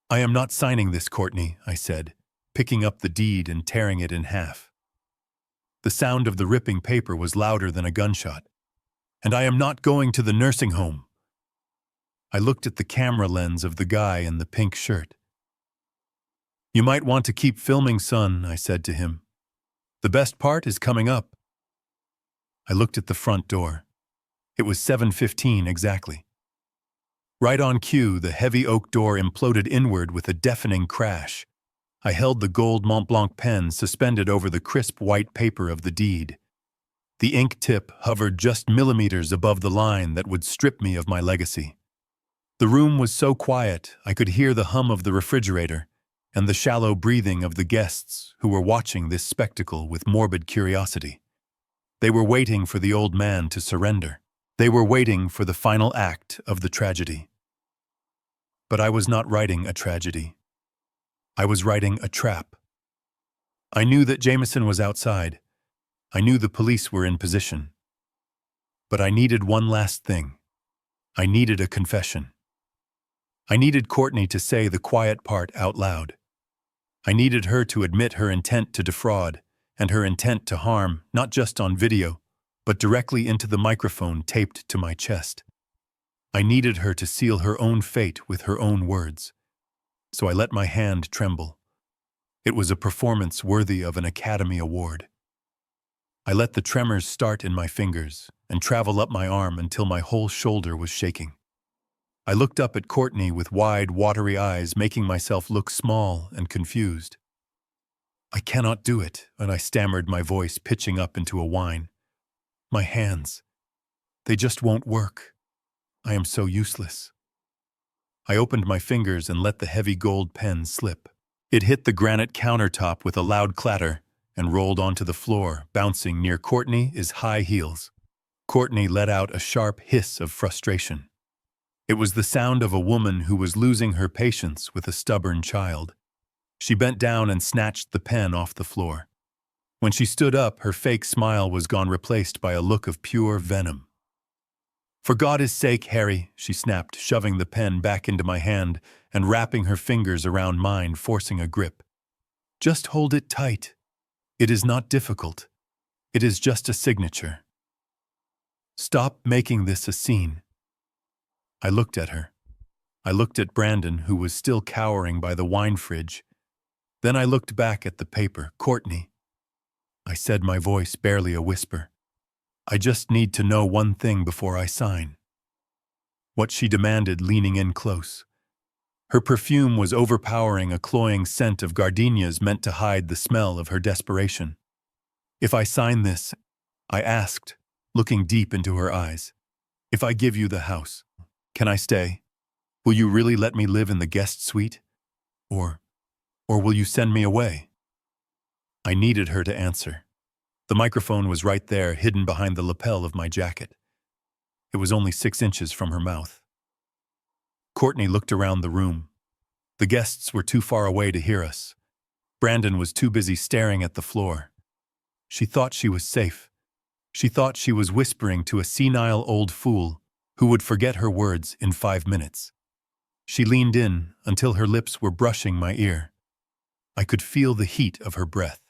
I am not signing this, Courtney, I said, picking up the deed and tearing it in half. The sound of the ripping paper was louder than a gunshot. And I am not going to the nursing home. I looked at the camera lens of the guy in the pink shirt. You might want to keep filming, son, I said to him. The best part is coming up. I looked at the front door. It was 7:15 exactly. Right on cue, the heavy oak door imploded inward with a deafening crash. I held the gold Mont Blanc pen suspended over the crisp white paper of the deed. The ink tip hovered just millimeters above the line that would strip me of my legacy. The room was so quiet, I could hear the hum of the refrigerator and the shallow breathing of the guests who were watching this spectacle with morbid curiosity. They were waiting for the old man to surrender. They were waiting for the final act of the tragedy. But I was not writing a tragedy. I was writing a trap. I knew that Jameson was outside. I knew the police were in position. But I needed one last thing. I needed a confession. I needed Courtney to say the quiet part out loud. I needed her to admit her intent to defraud and her intent to harm, not just on video, but directly into the microphone taped to my chest. I needed her to seal her own fate with her own words. So I let my hand tremble. It was a performance worthy of an Academy Award. I let the tremors start in my fingers and travel up my arm until my whole shoulder was shaking. I looked up at Courtney with wide, watery eyes, making myself look small and confused. I cannot do it, and I stammered, my voice pitching up into a whine. My hands, they just won't work. I am so useless. I opened my fingers and let the heavy gold pen slip. It hit the granite countertop with a loud clatter and rolled onto the floor, bouncing near Courtney's high heels. Courtney let out a sharp hiss of frustration. It was the sound of a woman who was losing her patience with a stubborn child. She bent down and snatched the pen off the floor. When she stood up, her fake smile was gone, replaced by a look of pure venom. "For God's sake, Harry," she snapped, shoving the pen back into my hand and wrapping her fingers around mine, forcing a grip. "Just hold it tight. It is not difficult. It is just a signature. Stop making this a scene." I looked at her. I looked at Brandon, who was still cowering by the wine fridge. Then I looked back at the paper. "Courtney," I said, my voice barely a whisper, "I just need to know one thing before I sign." What she demanded, leaning in close. Her perfume was overpowering, a cloying scent of gardenias meant to hide the smell of her desperation. "If I sign this," I asked, looking deep into her eyes, "if I give you the house, can I stay? Will you really let me live in the guest suite? Or will you send me away?" I needed her to answer. The microphone was right there, hidden behind the lapel of my jacket. It was only 6 inches from her mouth. Courtney looked around the room. The guests were too far away to hear us. Brandon was too busy staring at the floor. She thought she was safe. She thought she was whispering to a senile old fool who would forget her words in 5 minutes. She leaned in until her lips were brushing my ear. I could feel the heat of her breath.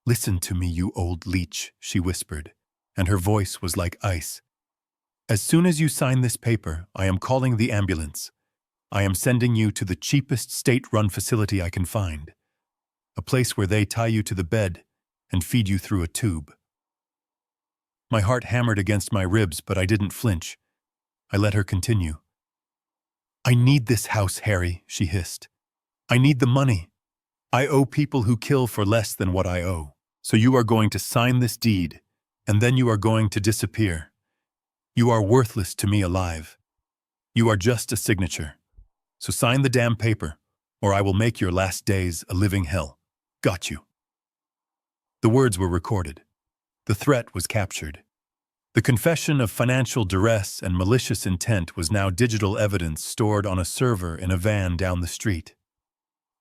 "Listen to me, you old leech," she whispered, and her voice was like ice. "As soon as you sign this paper, I am calling the ambulance. I am sending you to the cheapest state-run facility I can find. A place where they tie you to the bed and feed you through a tube." My heart hammered against my ribs, but I didn't flinch. I let her continue. "I need this house, Harry," she hissed. "I need the money. I owe people who kill for less than what I owe. So you are going to sign this deed, and then you are going to disappear. You are worthless to me alive. You are just a signature. So sign the damn paper, or I will make your last days a living hell. Got you." The words were recorded. The threat was captured. The confession of financial duress and malicious intent was now digital evidence stored on a server in a van down the street.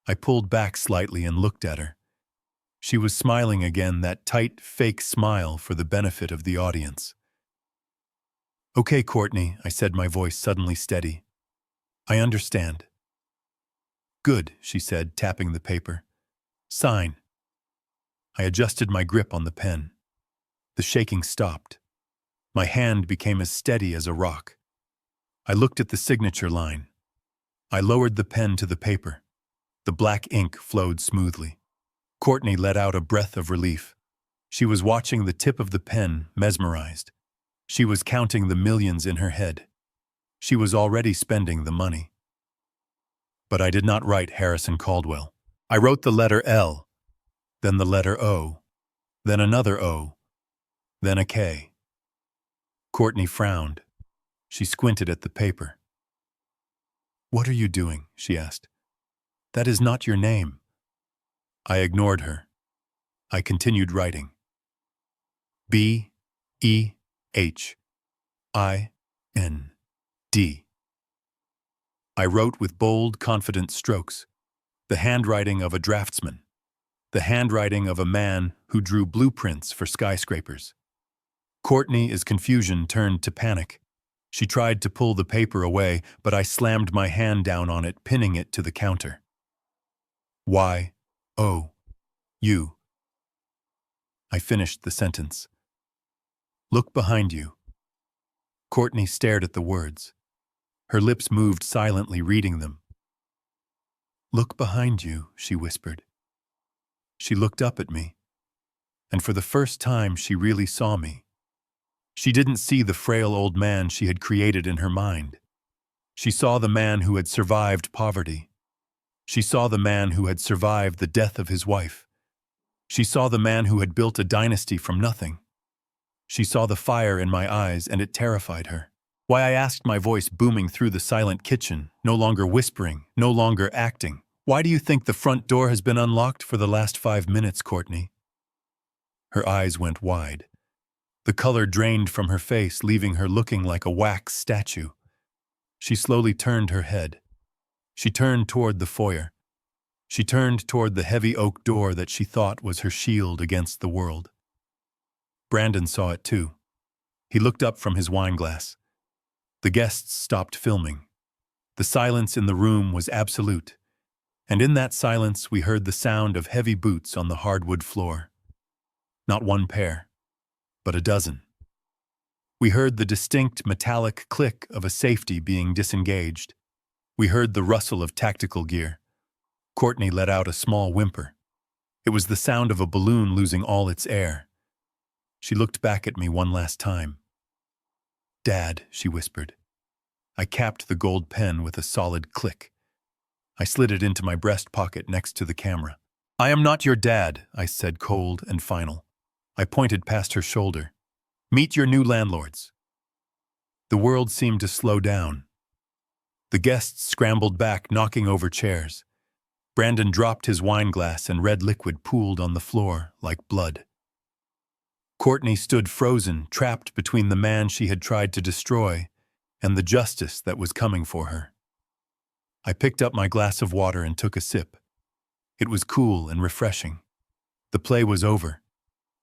I pulled back slightly and looked at her. She was smiling again, that tight, fake smile for the benefit of the audience. "Okay, Courtney," I said, my voice suddenly steady. "I understand." "Good," she said, tapping the paper. "Sign." I adjusted my grip on the pen. The shaking stopped. My hand became as steady as a rock. I looked at the signature line. I lowered the pen to the paper. The black ink flowed smoothly. Courtney let out a breath of relief. She was watching the tip of the pen, mesmerized. She was counting the millions in her head. She was already spending the money. But I did not write Harrison Caldwell. I wrote the letter L, then the letter O, then another O, then a K. Courtney frowned. She squinted at the paper. "What are you doing?" she asked. "That is not your name." I ignored her. I continued writing. B-E-H-I-N-D. I wrote with bold, confident strokes, the handwriting of a draftsman, the handwriting of a man who drew blueprints for skyscrapers. Courtney's confusion turned to panic. She tried to pull the paper away, but I slammed my hand down on it, pinning it to the counter. Y-O-U. I finished the sentence. "Look behind you." Courtney stared at the words. Her lips moved silently, reading them. "Look behind you," she whispered. She looked up at me, and for the first time she really saw me. She didn't see the frail old man she had created in her mind. She saw the man who had survived poverty. She saw the man who had survived the death of his wife. She saw the man who had built a dynasty from nothing. She saw the fire in my eyes, and it terrified her. Why, I asked, my voice booming through the silent kitchen, no longer whispering, no longer acting. Why do you think the front door has been unlocked for the last 5 minutes, Courtney? Her eyes went wide. The color drained from her face, leaving her looking like a wax statue. She slowly turned her head. She turned toward the foyer. She turned toward the heavy oak door that she thought was her shield against the world. Brandon saw it too. He looked up from his wineglass. The guests stopped filming. The silence in the room was absolute, and in that silence we heard the sound of heavy boots on the hardwood floor. Not one pair, but a dozen. We heard the distinct metallic click of a safety being disengaged. We heard the rustle of tactical gear. Courtney let out a small whimper. It was the sound of a balloon losing all its air. She looked back at me one last time. "Dad," she whispered. I capped the gold pen with a solid click. I slid it into my breast pocket next to the camera. "I am not your dad," I said, cold and final. I pointed past her shoulder. "Meet your new landlords." The world seemed to slow down. The guests scrambled back, knocking over chairs. Brandon dropped his wineglass and red liquid pooled on the floor like blood. Courtney stood frozen, trapped between the man she had tried to destroy and the justice that was coming for her. I picked up my glass of water and took a sip. It was cool and refreshing. The play was over.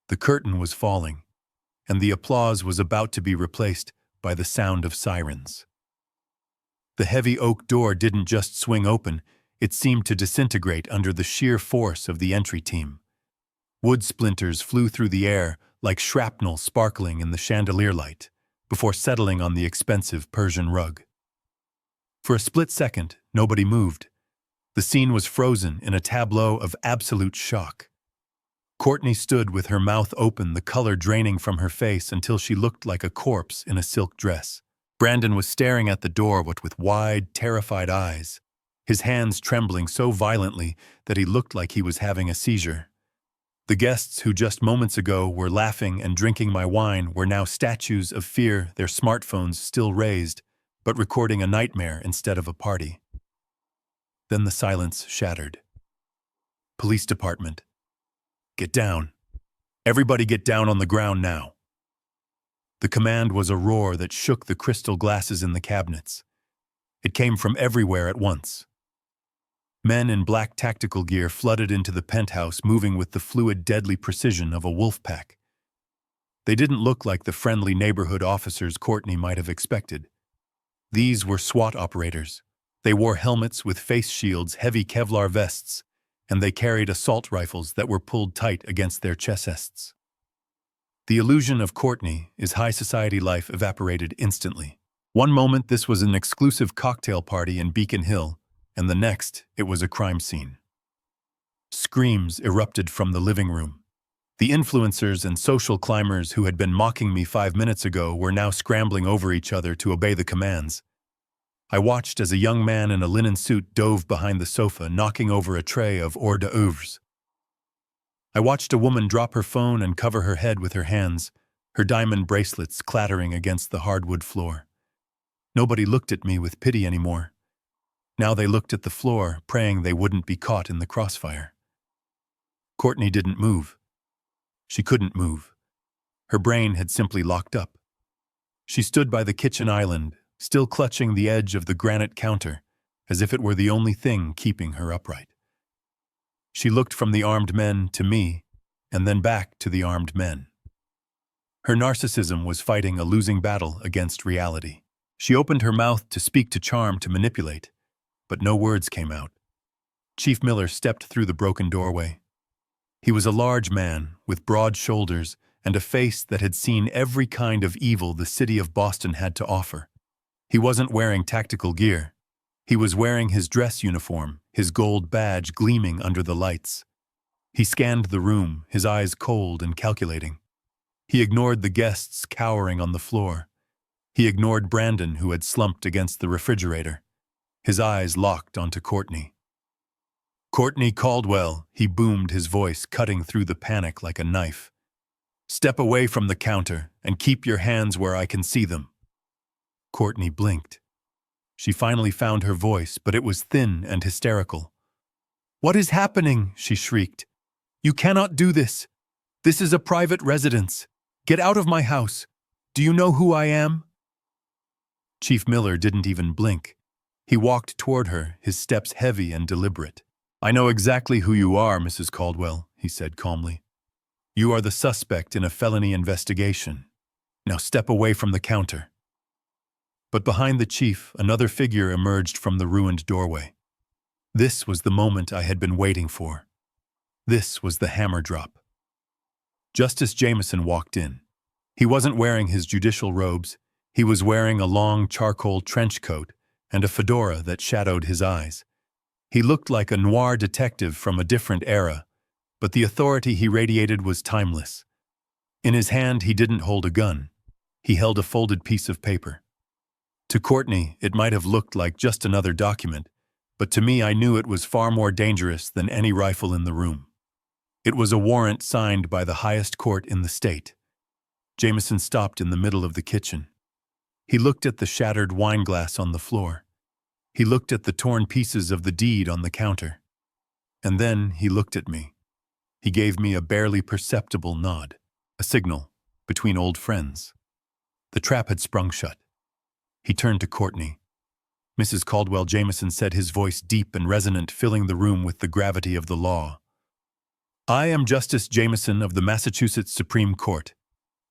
The curtain was falling, and the applause was about to be replaced by the sound of sirens. The heavy oak door didn't just swing open, it seemed to disintegrate under the sheer force of the entry team. Wood splinters flew through the air like shrapnel sparkling in the chandelier light, before settling on the expensive Persian rug. For a split second, nobody moved. The scene was frozen in a tableau of absolute shock. Courtney stood with her mouth open, the color draining from her face until she looked like a corpse in a silk dress. Brandon was staring at the door with wide, terrified eyes, his hands trembling so violently that he looked like he was having a seizure. The guests who just moments ago were laughing and drinking my wine were now statues of fear, their smartphones still raised, but recording a nightmare instead of a party. Then the silence shattered. "Police department. Get down. Everybody get down on the ground now." The command was a roar that shook the crystal glasses in the cabinets. It came from everywhere at once. Men in black tactical gear flooded into the penthouse, moving with the fluid, deadly precision of a wolf pack. They didn't look like the friendly neighborhood officers Courtney might have expected. These were SWAT operators. They wore helmets with face shields, heavy Kevlar vests, and they carried assault rifles that were pulled tight against their chests. The illusion of Courtney is high society life evaporated instantly. One moment this was an exclusive cocktail party in Beacon Hill, and the next it was a crime scene. Screams erupted from the living room. The influencers and social climbers who had been mocking me 5 minutes ago were now scrambling over each other to obey the commands. I watched as a young man in a linen suit dove behind the sofa, knocking over a tray of hors d'oeuvres. I watched a woman drop her phone and cover her head with her hands, her diamond bracelets clattering against the hardwood floor. Nobody looked at me with pity anymore. Now they looked at the floor, praying they wouldn't be caught in the crossfire. Courtney didn't move. She couldn't move. Her brain had simply locked up. She stood by the kitchen island, still clutching the edge of the granite counter, as if it were the only thing keeping her upright. She looked from the armed men to me, and then back to the armed men. Her narcissism was fighting a losing battle against reality. She opened her mouth to speak, to charm, to manipulate, but no words came out. Chief Miller stepped through the broken doorway. He was a large man with broad shoulders and a face that had seen every kind of evil the city of Boston had to offer. He wasn't wearing tactical gear. He was wearing his dress uniform, his gold badge gleaming under the lights. He scanned the room, his eyes cold and calculating. He ignored the guests cowering on the floor. He ignored Brandon, who had slumped against the refrigerator. His eyes locked onto Courtney. "Courtney Caldwell," he boomed, his voice cutting through the panic like a knife. "Step away from the counter and keep your hands where I can see them." Courtney blinked. She finally found her voice, but it was thin and hysterical. "What is happening?" she shrieked. "You cannot do this. This is a private residence. Get out of my house. Do you know who I am?" Chief Miller didn't even blink. He walked toward her, his steps heavy and deliberate. "I know exactly who you are, Mrs. Caldwell," he said calmly. "You are the suspect in a felony investigation. Now step away from the counter." But behind the chief, another figure emerged from the ruined doorway. This was the moment I had been waiting for. This was the hammer drop. Justice Jameson walked in. He wasn't wearing his judicial robes. He was wearing a long charcoal trench coat and a fedora that shadowed his eyes. He looked like a noir detective from a different era, but the authority he radiated was timeless. In his hand, he didn't hold a gun. He held a folded piece of paper. To Courtney, it might have looked like just another document, but to me I knew it was far more dangerous than any rifle in the room. It was a warrant signed by the highest court in the state. Jameson stopped in the middle of the kitchen. He looked at the shattered wine glass on the floor. He looked at the torn pieces of the deed on the counter. And then he looked at me. He gave me a barely perceptible nod, a signal between old friends. The trap had sprung shut. He turned to Courtney. "Mrs. Caldwell," Jameson said, his voice deep and resonant, filling the room with the gravity of the law. "I am Justice Jameson of the Massachusetts Supreme Court,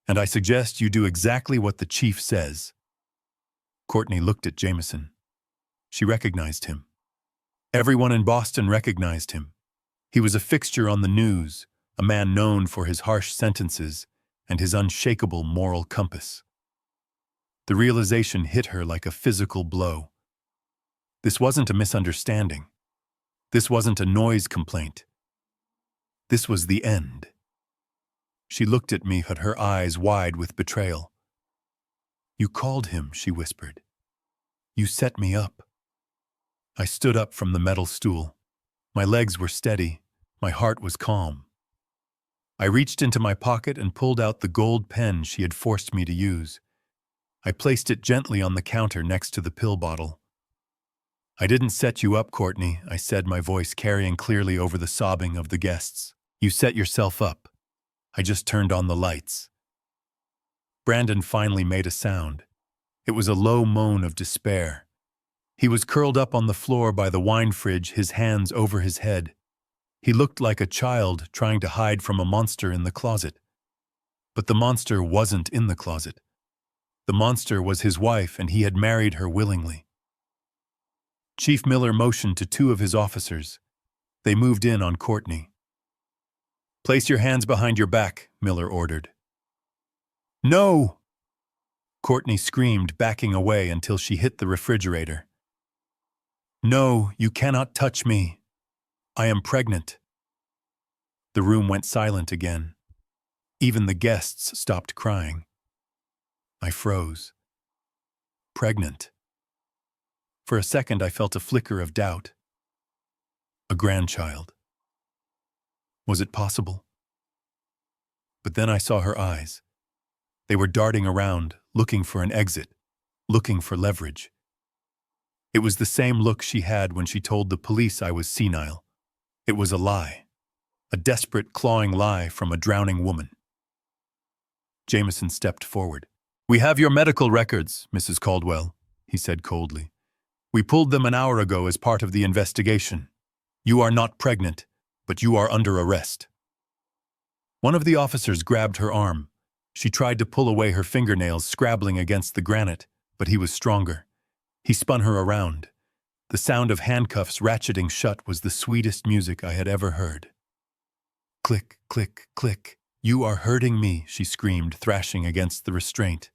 and I suggest you do exactly what the chief says." Courtney looked at Jameson. She recognized him. Everyone in Boston recognized him. He was a fixture on the news, a man known for his harsh sentences and his unshakable moral compass. The realization hit her like a physical blow. This wasn't a misunderstanding. This wasn't a noise complaint. This was the end. She looked at me, her eyes wide with betrayal. "You called him," she whispered. "You set me up." I stood up from the metal stool. My legs were steady. My heart was calm. I reached into my pocket and pulled out the gold pen she had forced me to use. I placed it gently on the counter next to the pill bottle. "I didn't set you up, Courtney," I said, my voice carrying clearly over the sobbing of the guests. "You set yourself up. I just turned on the lights." Brandon finally made a sound. It was a low moan of despair. He was curled up on the floor by the wine fridge, his hands over his head. He looked like a child trying to hide from a monster in the closet. But the monster wasn't in the closet. The monster was his wife, and he had married her willingly. Chief Miller motioned to two of his officers. They moved in on Courtney. "Place your hands behind your back," Miller ordered. "No!" Courtney screamed, backing away until she hit the refrigerator. "No, you cannot touch me. I am pregnant." The room went silent again. Even the guests stopped crying. I froze. Pregnant. For a second, I felt a flicker of doubt. A grandchild. Was it possible? But then I saw her eyes. They were darting around, looking for an exit, looking for leverage. It was the same look she had when she told the police I was senile. It was a lie. A desperate, clawing lie from a drowning woman. Jameson stepped forward. "We have your medical records, Mrs. Caldwell," he said coldly. "We pulled them an hour ago as part of the investigation. You are not pregnant, but you are under arrest." One of the officers grabbed her arm. She tried to pull away her fingernails, scrabbling against the granite, but he was stronger. He spun her around. The sound of handcuffs ratcheting shut was the sweetest music I had ever heard. Click, click, click. "You are hurting me," she screamed, thrashing against the restraint.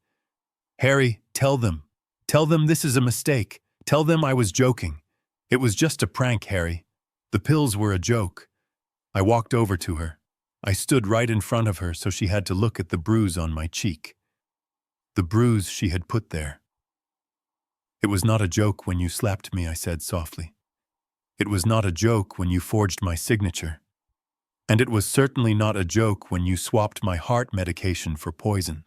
"Harry, tell them. Tell them this is a mistake. Tell them I was joking. It was just a prank, Harry. The pills were a joke." I walked over to her. I stood right in front of her, so she had to look at the bruise on my cheek. The bruise she had put there. "It was not a joke when you slapped me," I said softly. "It was not a joke when you forged my signature. And it was certainly not a joke when you swapped my heart medication for poison."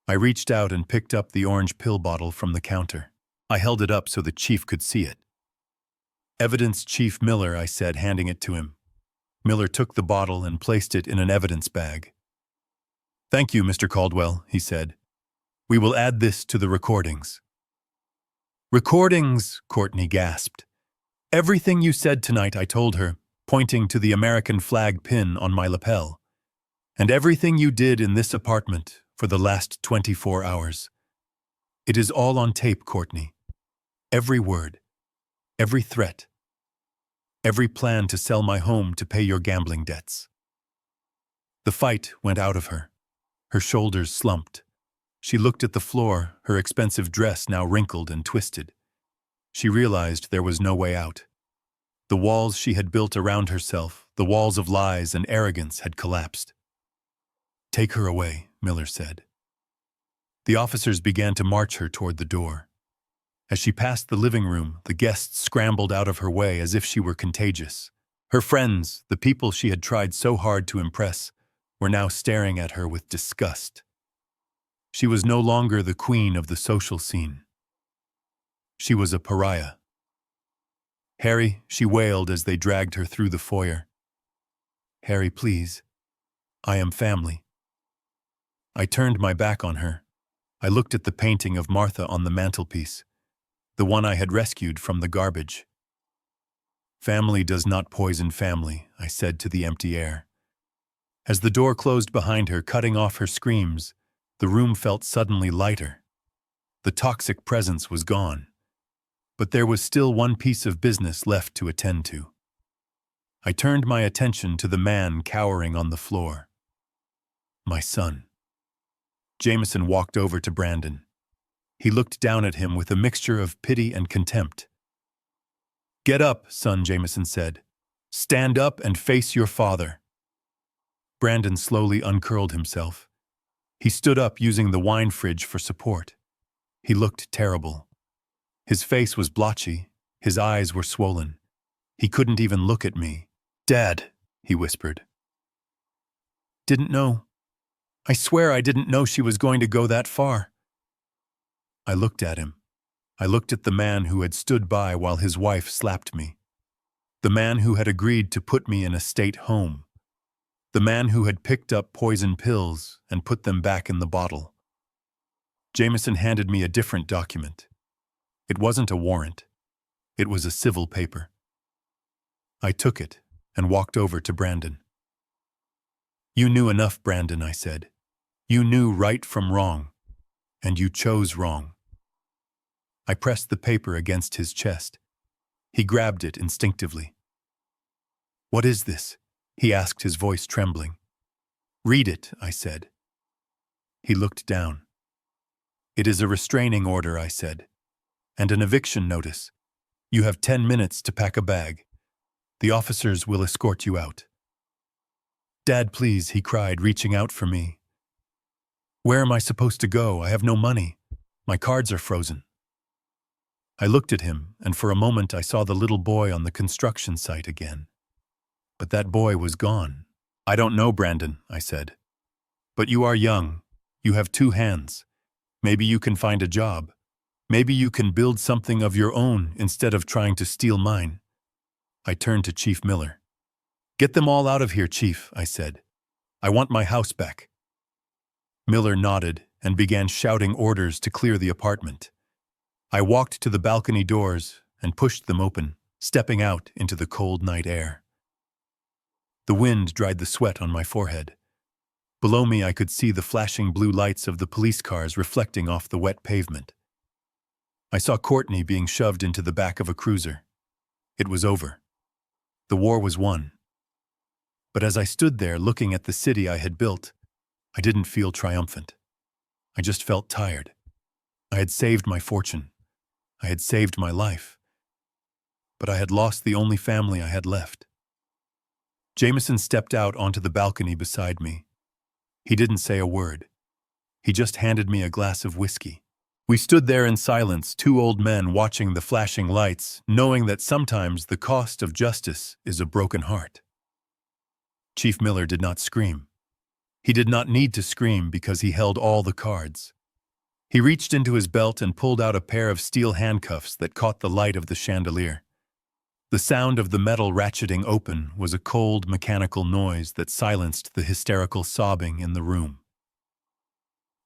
I reached out and picked up the orange pill bottle from the counter. I held it up so the chief could see it. "Evidence Chief Miller," I said, handing it to him. Miller took the bottle and placed it in an evidence bag. "Thank you, Mr. Caldwell," he said. "We will add this to the recordings." "Recordings," Courtney gasped. "Everything you said tonight," I told her, pointing to the American flag pin on my lapel. "And everything you did in this apartment for the last 24 hours. It is all on tape, Courtney. Every word, every threat, every plan to sell my home to pay your gambling debts." The fight went out of her. Her shoulders slumped. She looked at the floor, her expensive dress now wrinkled and twisted. She realized there was no way out. The walls she had built around herself, the walls of lies and arrogance, had collapsed. "Take her away," Miller said. The officers began to march her toward the door. As she passed the living room, the guests scrambled out of her way as if she were contagious. Her friends, the people she had tried so hard to impress, were now staring at her with disgust. She was no longer the queen of the social scene. She was a pariah. "Harry," she wailed as they dragged her through the foyer. "Harry, please. I am family." I turned my back on her. I looked at the painting of Martha on the mantelpiece, the one I had rescued from the garbage. "Family does not poison family," I said to the empty air. As the door closed behind her, cutting off her screams, the room felt suddenly lighter. The toxic presence was gone. But there was still one piece of business left to attend to. I turned my attention to the man cowering on the floor. My son. Jameson walked over to Brandon. He looked down at him with a mixture of pity and contempt. "Get up, son," Jameson said. "Stand up and face your father." Brandon slowly uncurled himself. He stood up using the wine fridge for support. He looked terrible. His face was blotchy. His eyes were swollen. He couldn't even look at me. "Dad," he whispered. "Didn't know. I swear I didn't know she was going to go that far." I looked at him. I looked at the man who had stood by while his wife slapped me. The man who had agreed to put me in a state home. The man who had picked up poison pills and put them back in the bottle. Jameson handed me a different document. It wasn't a warrant. It was a civil paper. I took it and walked over to Brandon. "You knew enough, Brandon," I said. "You knew right from wrong, and you chose wrong." I pressed the paper against his chest. He grabbed it instinctively. "What is this?" he asked, his voice trembling. "Read it," I said. He looked down. "It is a restraining order," I said, "and an eviction notice. You have 10 minutes to pack a bag. The officers will escort you out." "Dad, please," he cried, reaching out for me. "Where am I supposed to go? I have no money. My cards are frozen." I looked at him, and for a moment I saw the little boy on the construction site again. But that boy was gone. "I don't know, Brandon," I said. "But you are young. You have 2 hands. Maybe you can find a job. Maybe you can build something of your own instead of trying to steal mine." I turned to Chief Miller. "Get them all out of here, Chief," I said. "I want my house back." Miller nodded and began shouting orders to clear the apartment. I walked to the balcony doors and pushed them open, stepping out into the cold night air. The wind dried the sweat on my forehead. Below me I could see the flashing blue lights of the police cars reflecting off the wet pavement. I saw Courtney being shoved into the back of a cruiser. It was over. The war was won. But as I stood there looking at the city I had built, I didn't feel triumphant. I just felt tired. I had saved my fortune. I had saved my life. But I had lost the only family I had left. Jameson stepped out onto the balcony beside me. He didn't say a word. He just handed me a glass of whiskey. We stood there in silence, 2 old men watching the flashing lights, knowing that sometimes the cost of justice is a broken heart. Chief Miller did not scream. He did not need to scream because he held all the cards. He reached into his belt and pulled out a pair of steel handcuffs that caught the light of the chandelier. The sound of the metal ratcheting open was a cold, mechanical noise that silenced the hysterical sobbing in the room.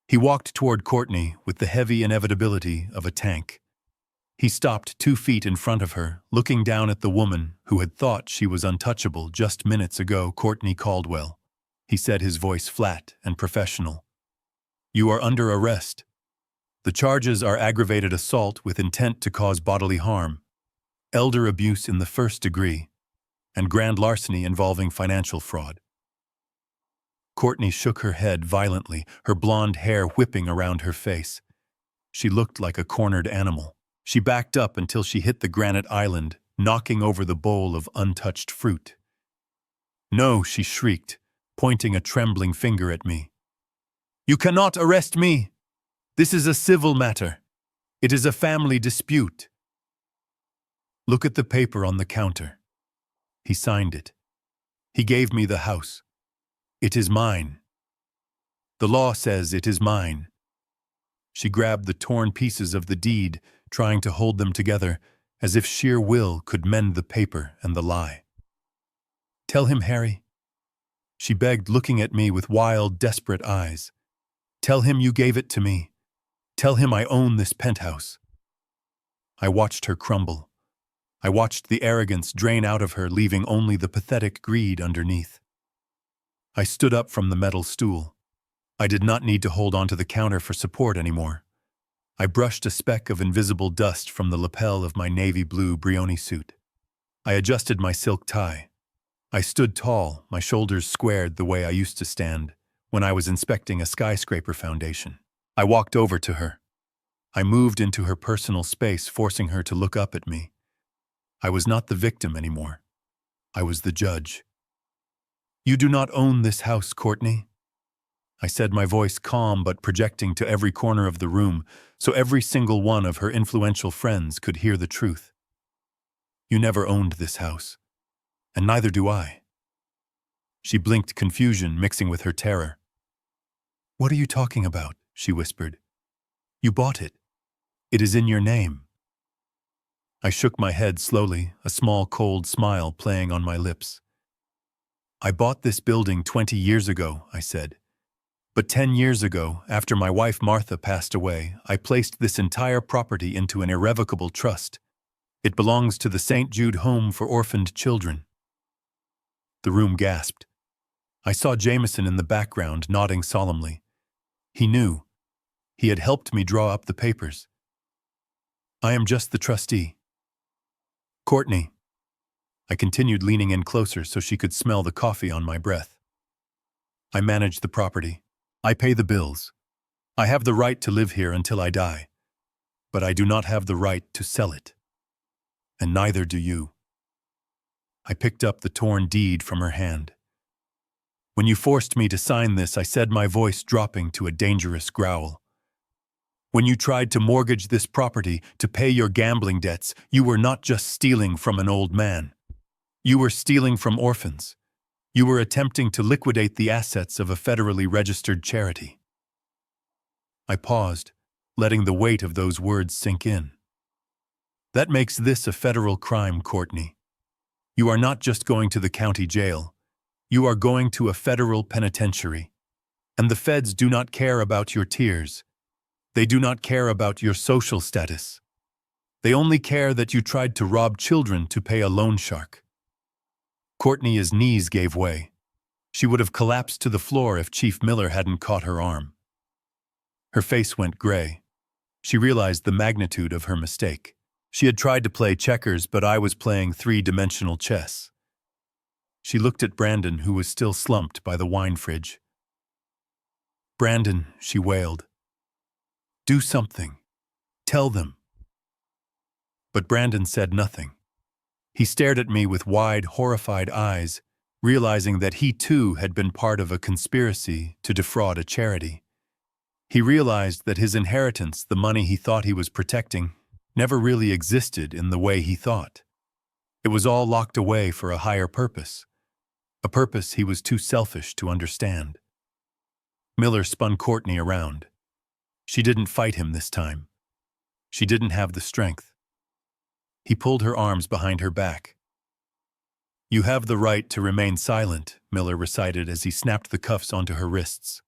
He walked toward Courtney with the heavy inevitability of a tank. He stopped 2 feet in front of her, looking down at the woman who had thought she was untouchable just minutes ago. "Courtney Caldwell," he said, his voice flat and professional. "You are under arrest. The charges are aggravated assault with intent to cause bodily harm, elder abuse in the first degree, and grand larceny involving financial fraud." Courtney shook her head violently, her blonde hair whipping around her face. She looked like a cornered animal. She backed up until she hit the granite island, knocking over the bowl of untouched fruit. "No," she shrieked, pointing a trembling finger at me. "You cannot arrest me! This is a civil matter. It is a family dispute." "Look at the paper on the counter." He signed it. "He gave me the house. It is mine. The law says it is mine." She grabbed the torn pieces of the deed, trying to hold them together, as if sheer will could mend the paper and the lie. "Tell him, Harry," she begged, looking at me with wild, desperate eyes. "Tell him you gave it to me. Tell him I own this penthouse." I watched her crumble. I watched the arrogance drain out of her, leaving only the pathetic greed underneath. I stood up from the metal stool. I did not need to hold onto the counter for support anymore. I brushed a speck of invisible dust from the lapel of my navy blue Brioni suit. I adjusted my silk tie. I stood tall, my shoulders squared the way I used to stand when I was inspecting a skyscraper foundation. I walked over to her. I moved into her personal space, forcing her to look up at me. I was not the victim anymore. I was the judge. "You do not own this house, Courtney," I said, my voice calm but projecting to every corner of the room, so every single one of her influential friends could hear the truth. "You never owned this house, and neither do I." She blinked, confusion mixing with her terror. "What are you talking about?" she whispered. "You bought it. It is in your name." I shook my head slowly, a small cold smile playing on my lips. "I bought this building 20 years ago," I said. "But 10 years ago, after my wife Martha passed away, I placed this entire property into an irrevocable trust. It belongs to the St. Jude Home for Orphaned Children." The room gasped. I saw Jameson in the background nodding solemnly. He knew. He had helped me draw up the papers. "I am just the trustee." "Courtney," I continued, leaning in closer so she could smell the coffee on my breath. "I manage the property. I pay the bills. I have the right to live here until I die. But I do not have the right to sell it. And neither do you." I picked up the torn deed from her hand. "When you forced me to sign this," I said, my voice dropping to a dangerous growl. "When you tried to mortgage this property to pay your gambling debts, you were not just stealing from an old man. You were stealing from orphans. You were attempting to liquidate the assets of a federally registered charity." I paused, letting the weight of those words sink in. "That makes this a federal crime, Courtney. You are not just going to the county jail. You are going to a federal penitentiary. And the feds do not care about your tears. They do not care about your social status. They only care that you tried to rob children to pay a loan shark." Courtney's knees gave way. She would have collapsed to the floor if Chief Miller hadn't caught her arm. Her face went gray. She realized the magnitude of her mistake. She had tried to play checkers, but I was playing three-dimensional chess. She looked at Brandon, who was still slumped by the wine fridge. "Brandon," she wailed. "Do something. Tell them." But Brandon said nothing. He stared at me with wide, horrified eyes, realizing that he too had been part of a conspiracy to defraud a charity. He realized that his inheritance, the money he thought he was protecting, never really existed in the way he thought. It was all locked away for a higher purpose, a purpose he was too selfish to understand. Miller spun Courtney around. She didn't fight him this time. She didn't have the strength. He pulled her arms behind her back. "You have the right to remain silent," Miller recited as he snapped the cuffs onto her wrists.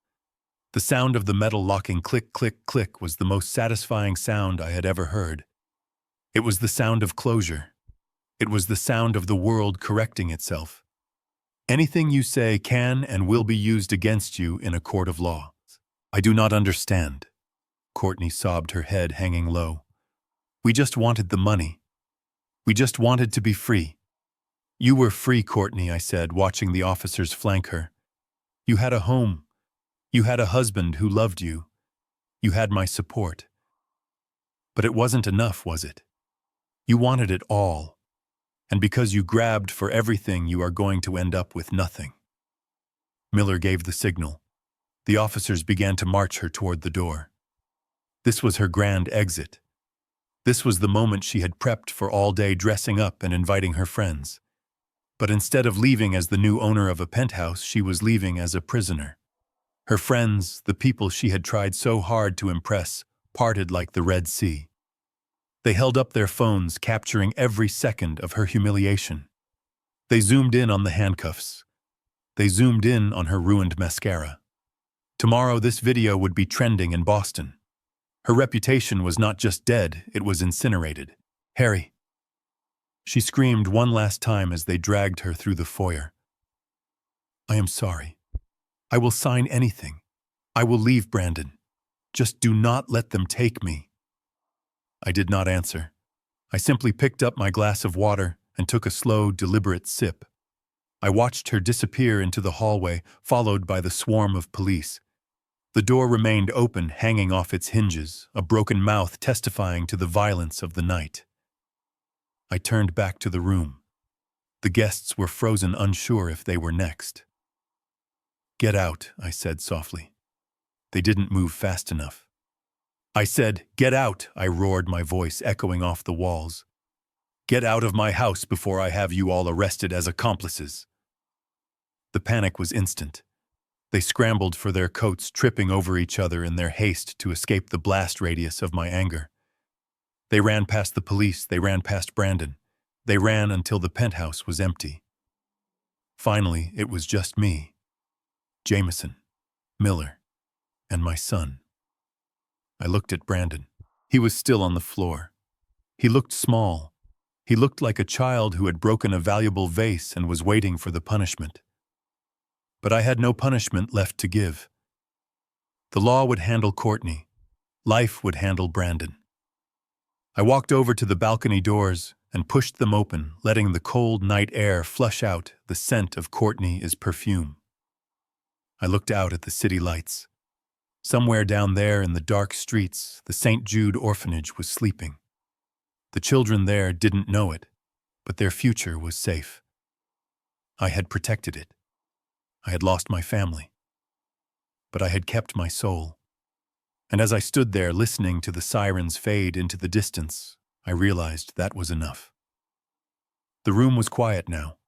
The sound of the metal locking click, click, click was the most satisfying sound I had ever heard. It was the sound of closure. It was the sound of the world correcting itself. Anything you say can and will be used against you in a court of law. "I do not understand." Courtney sobbed, her head hanging low. "We just wanted the money. We just wanted to be free." "You were free, Courtney," I said, watching the officers flank her. "You had a home. You had a husband who loved you. You had my support. But it wasn't enough, was it? You wanted it all. And because you grabbed for everything, you are going to end up with nothing." Miller gave the signal. The officers began to march her toward the door. This was her grand exit. This was the moment she had prepped for all day, dressing up and inviting her friends. But instead of leaving as the new owner of a penthouse, she was leaving as a prisoner. Her friends, the people she had tried so hard to impress, parted like the Red Sea. They held up their phones, capturing every second of her humiliation. They zoomed in on the handcuffs. They zoomed in on her ruined mascara. Tomorrow, this video would be trending in Boston. Her reputation was not just dead, it was incinerated. "Harry!" She screamed one last time as they dragged her through the foyer. "I am sorry. I will sign anything. I will leave, Brandon. Just do not let them take me." I did not answer. I simply picked up my glass of water and took a slow, deliberate sip. I watched her disappear into the hallway, followed by the swarm of police. The door remained open, hanging off its hinges, a broken mouth testifying to the violence of the night. I turned back to the room. The guests were frozen, unsure if they were next. "Get out," I said softly. They didn't move fast enough. I said, "Get out," I roared, my voice echoing off the walls. "Get out of my house before I have you all arrested as accomplices." The panic was instant. They scrambled for their coats, tripping over each other in their haste to escape the blast radius of my anger. They ran past the police, they ran past Brandon. They ran until the penthouse was empty. Finally, it was just me, Jameson, Miller, and my son. I looked at Brandon. He was still on the floor. He looked small. He looked like a child who had broken a valuable vase and was waiting for the punishment. But I had no punishment left to give. The law would handle Courtney. Life would handle Brandon. I walked over to the balcony doors and pushed them open, letting the cold night air flush out the scent of Courtney's perfume. I looked out at the city lights. Somewhere down there in the dark streets, the St. Jude orphanage was sleeping. The children there didn't know it, but their future was safe. I had protected it. I had lost my family, but I had kept my soul. And as I stood there listening to the sirens fade into the distance, I realized that was enough. The room was quiet now.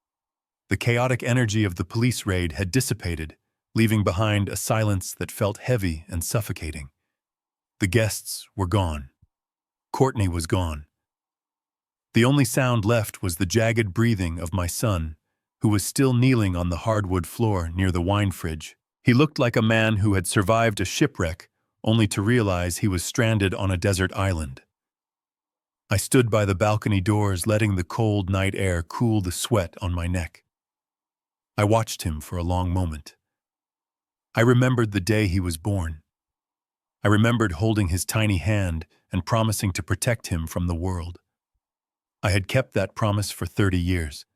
The chaotic energy of the police raid had dissipated, leaving behind a silence that felt heavy and suffocating. The guests were gone. Courtney was gone. The only sound left was the jagged breathing of my son, who was still kneeling on the hardwood floor near the wine fridge. He looked like a man who had survived a shipwreck, only to realize he was stranded on a desert island. I stood by the balcony doors, letting the cold night air cool the sweat on my neck. I watched him for a long moment. I remembered the day he was born. I remembered holding his tiny hand and promising to protect him from the world. I had kept that promise for 30 years.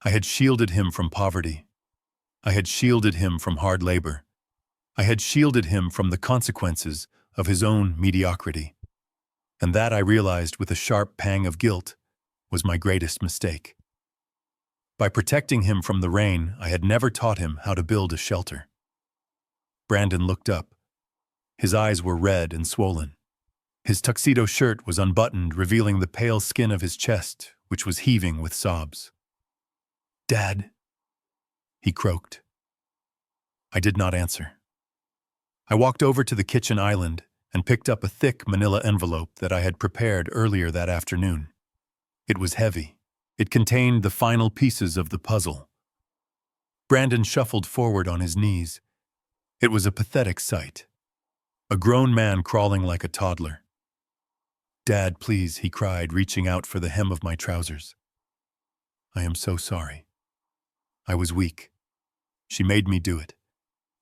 I had shielded him from poverty. I had shielded him from hard labor. I had shielded him from the consequences of his own mediocrity. And that, I realized with a sharp pang of guilt, was my greatest mistake. By protecting him from the rain, I had never taught him how to build a shelter. Brandon looked up. His eyes were red and swollen. His tuxedo shirt was unbuttoned, revealing the pale skin of his chest, which was heaving with sobs. "Dad," he croaked. I did not answer. I walked over to the kitchen island and picked up a thick manila envelope that I had prepared earlier that afternoon. It was heavy. It contained the final pieces of the puzzle. Brandon shuffled forward on his knees. It was a pathetic sight. A grown man crawling like a toddler. "Dad, please," he cried, reaching out for the hem of my trousers. "I am so sorry. I was weak. She made me do it.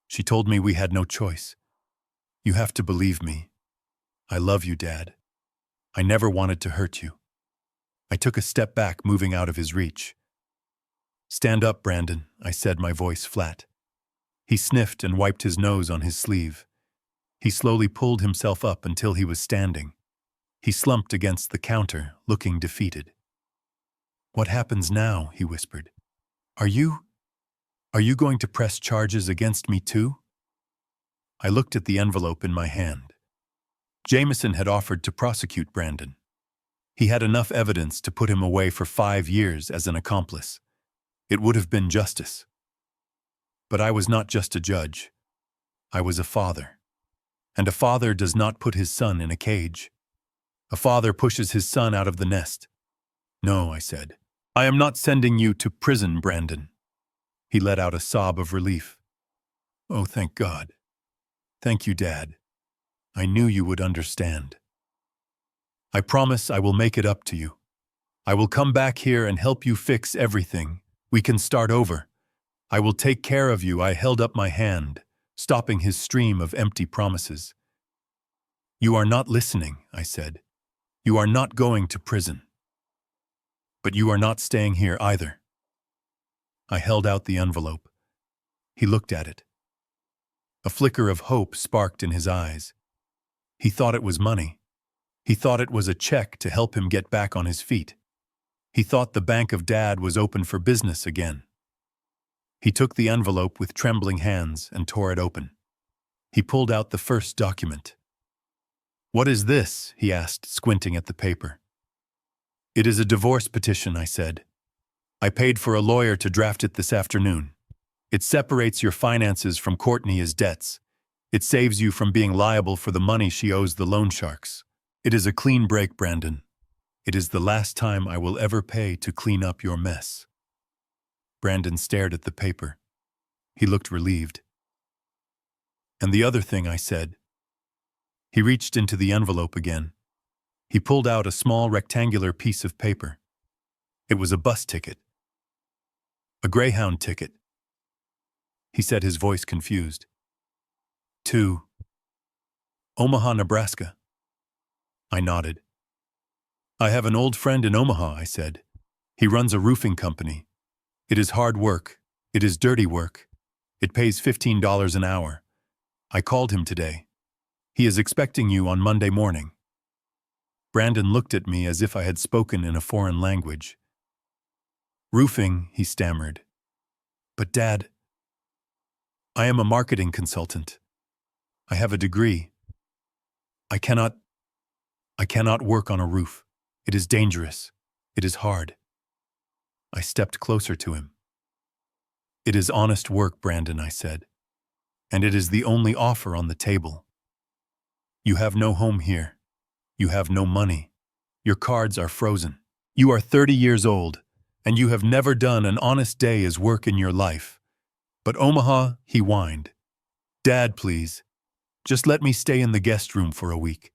She told me we had no choice. You have to believe me. I love you, Dad. I never wanted to hurt you." I took a step back, moving out of his reach. "Stand up, Brandon," I said, my voice flat. He sniffed and wiped his nose on his sleeve. He slowly pulled himself up until he was standing. He slumped against the counter, looking defeated. "What happens now?" he whispered. Are you going to press charges against me too?" I looked at the envelope in my hand. Jameson had offered to prosecute Brandon. He had enough evidence to put him away for 5 years as an accomplice. It would have been justice. But I was not just a judge. I was a father. And a father does not put his son in a cage. A father pushes his son out of the nest. "No," I said. "I am not sending you to prison, Brandon." He let out a sob of relief. "Oh, thank God. Thank you, Dad. I knew you would understand. I promise I will make it up to you. I will come back here and help you fix everything. We can start over. I will take care of you." I held up my hand, stopping his stream of empty promises. "You are not listening," I said. "You are not going to prison. But you are not staying here either." I held out the envelope. He looked at it. A flicker of hope sparked in his eyes. He thought it was money. He thought it was a check to help him get back on his feet. He thought the bank of Dad was open for business again. He took the envelope with trembling hands and tore it open. He pulled out the first document. "What is this?" he asked, squinting at the paper. "It is a divorce petition," I said. "I paid for a lawyer to draft it this afternoon. It separates your finances from Courtney's debts. It saves you from being liable for the money she owes the loan sharks. It is a clean break, Brandon. It is the last time I will ever pay to clean up your mess." Brandon stared at the paper. He looked relieved. "And the other thing," I said. He reached into the envelope again. He pulled out a small rectangular piece of paper. It was a bus ticket. A Greyhound ticket. He said, his voice confused. "To Omaha, Nebraska." I nodded. "I have an old friend in Omaha," I said. "He runs a roofing company. It is hard work. It is dirty work. It pays $15 an hour. I called him today. He is expecting you on Monday morning." Brandon looked at me as if I had spoken in a foreign language. "Roofing," he stammered. "But Dad, I am a marketing consultant. I have a degree. I cannot work on a roof. It is dangerous. It is hard." I stepped closer to him. "It is honest work, Brandon," I said. "And it is the only offer on the table. You have no home here. You have no money. Your cards are frozen. You are 30 years old, and you have never done an honest day's work in your life. But Omaha," he whined. "Dad, please. Just let me stay in the guest room for a week.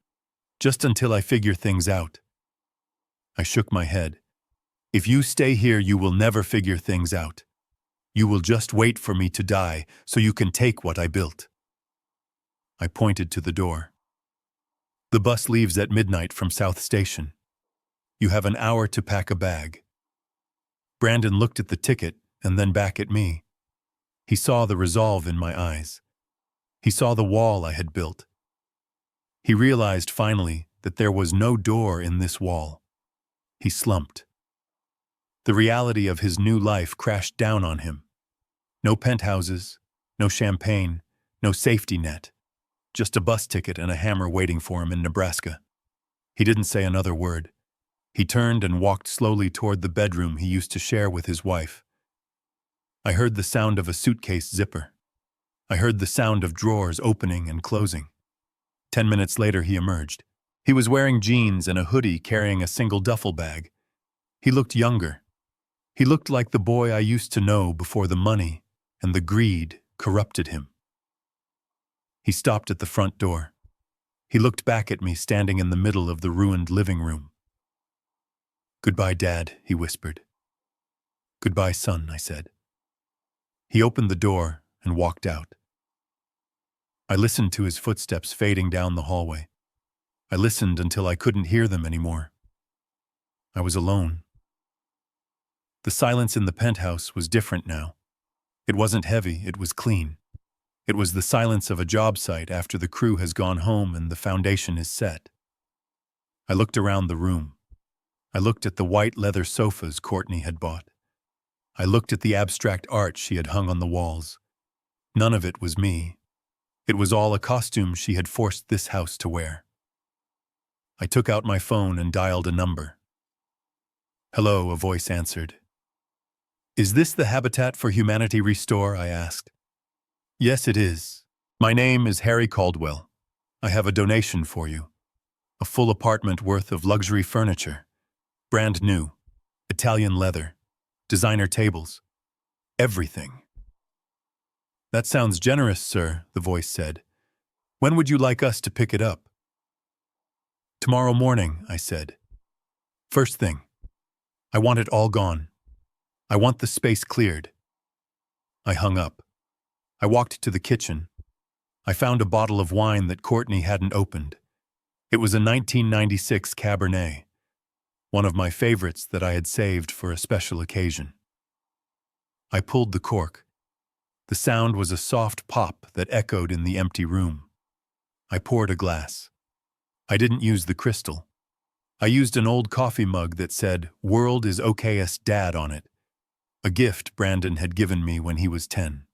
Just until I figure things out." I shook my head. "If you stay here, you will never figure things out. You will just wait for me to die so you can take what I built." I pointed to the door. "The bus leaves at midnight from South Station. You have an hour to pack a bag." Brandon looked at the ticket and then back at me. He saw the resolve in my eyes. He saw the wall I had built. He realized finally that there was no door in this wall. He slumped. The reality of his new life crashed down on him. No penthouses, no champagne, no safety net. Just a bus ticket and a hammer waiting for him in Nebraska. He didn't say another word. He turned and walked slowly toward the bedroom he used to share with his wife. I heard the sound of a suitcase zipper. I heard the sound of drawers opening and closing. 10 minutes later, he emerged. He was wearing jeans and a hoodie, carrying a single duffel bag. He looked younger. He looked like the boy I used to know before the money and the greed corrupted him. He stopped at the front door. He looked back at me standing in the middle of the ruined living room. "Goodbye, Dad," he whispered. "Goodbye, son," I said. He opened the door and walked out. I listened to his footsteps fading down the hallway. I listened until I couldn't hear them anymore. I was alone. The silence in the penthouse was different now. It wasn't heavy, it was clean. It was the silence of a job site after the crew has gone home and the foundation is set. I looked around the room. I looked at the white leather sofas Courtney had bought. I looked at the abstract art she had hung on the walls. None of it was me. It was all a costume she had forced this house to wear. I took out my phone and dialed a number. "Hello," a voice answered. "Is this the Habitat for Humanity Restore?" I asked. "Yes, it is. My name is Harry Caldwell. I have a donation for you. A full apartment worth of luxury furniture. Brand new. Italian leather. Designer tables. Everything." "That sounds generous, sir," the voice said. "When would you like us to pick it up?" "Tomorrow morning," I said. "First thing. I want it all gone. I want the space cleared." I hung up. I walked to the kitchen. I found a bottle of wine that Courtney hadn't opened. It was a 1996 Cabernet, one of my favorites that I had saved for a special occasion. I pulled the cork. The sound was a soft pop that echoed in the empty room. I poured a glass. I didn't use the crystal. I used an old coffee mug that said, "World is okayest Dad" on it, a gift Brandon had given me when he was 10.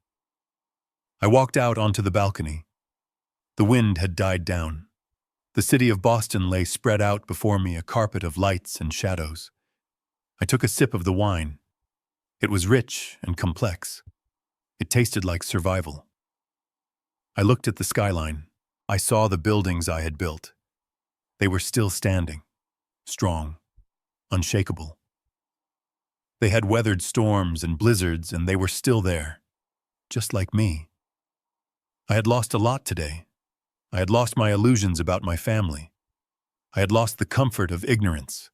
I walked out onto the balcony. The wind had died down. The city of Boston lay spread out before me, a carpet of lights and shadows. I took a sip of the wine. It was rich and complex. It tasted like survival. I looked at the skyline. I saw the buildings I had built. They were still standing, strong, unshakable. They had weathered storms and blizzards, and they were still there, just like me. I had lost a lot today. I had lost my illusions about my family. I had lost the comfort of ignorance.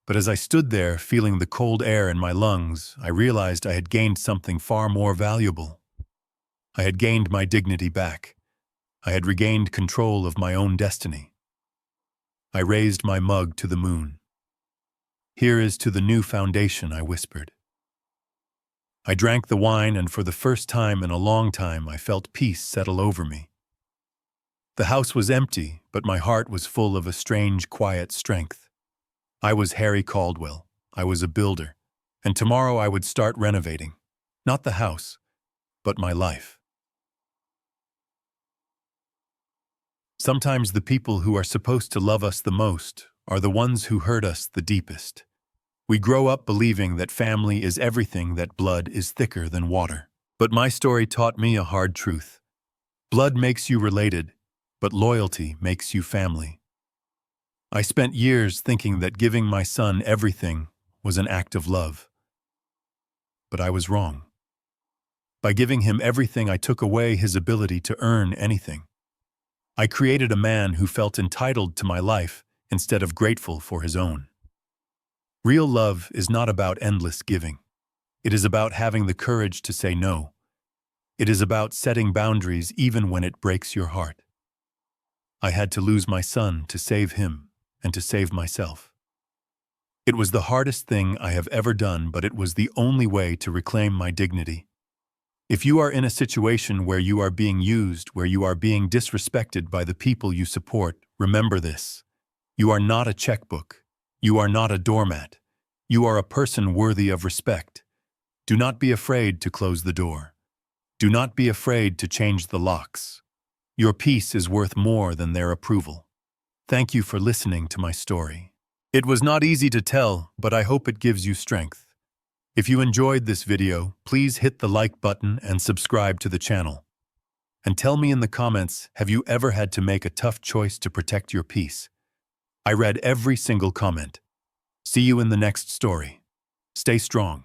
But as I stood there, feeling the cold air in my lungs, I realized I had gained something far more valuable. I had gained my dignity back. I had regained control of my own destiny. I raised my mug to the moon. "Here is to the new foundation," I whispered. I drank the wine, and for the first time in a long time, I felt peace settle over me. The house was empty, but my heart was full of a strange, quiet strength. I was Harry Caldwell. I was a builder, and tomorrow I would start renovating. Not the house, but my life. Sometimes the people who are supposed to love us the most are the ones who hurt us the deepest. We grow up believing that family is everything, that blood is thicker than water. But my story taught me a hard truth. Blood makes you related, but loyalty makes you family. I spent years thinking that giving my son everything was an act of love. But I was wrong. By giving him everything, I took away his ability to earn anything. I created a man who felt entitled to my life instead of grateful for his own. Real love is not about endless giving. It is about having the courage to say no. It is about setting boundaries even when it breaks your heart. I had to lose my son to save him and to save myself. It was the hardest thing I have ever done, but it was the only way to reclaim my dignity. If you are in a situation where you are being used, where you are being disrespected by the people you support, remember this. You are not a checkbook. You are not a doormat. You are a person worthy of respect. Do not be afraid to close the door. Do not be afraid to change the locks. Your peace is worth more than their approval. Thank you for listening to my story. It was not easy to tell, but I hope it gives you strength. If you enjoyed this video, please hit the like button and subscribe to the channel. And tell me in the comments, have you ever had to make a tough choice to protect your peace? I read every single comment. See you in the next story. Stay strong.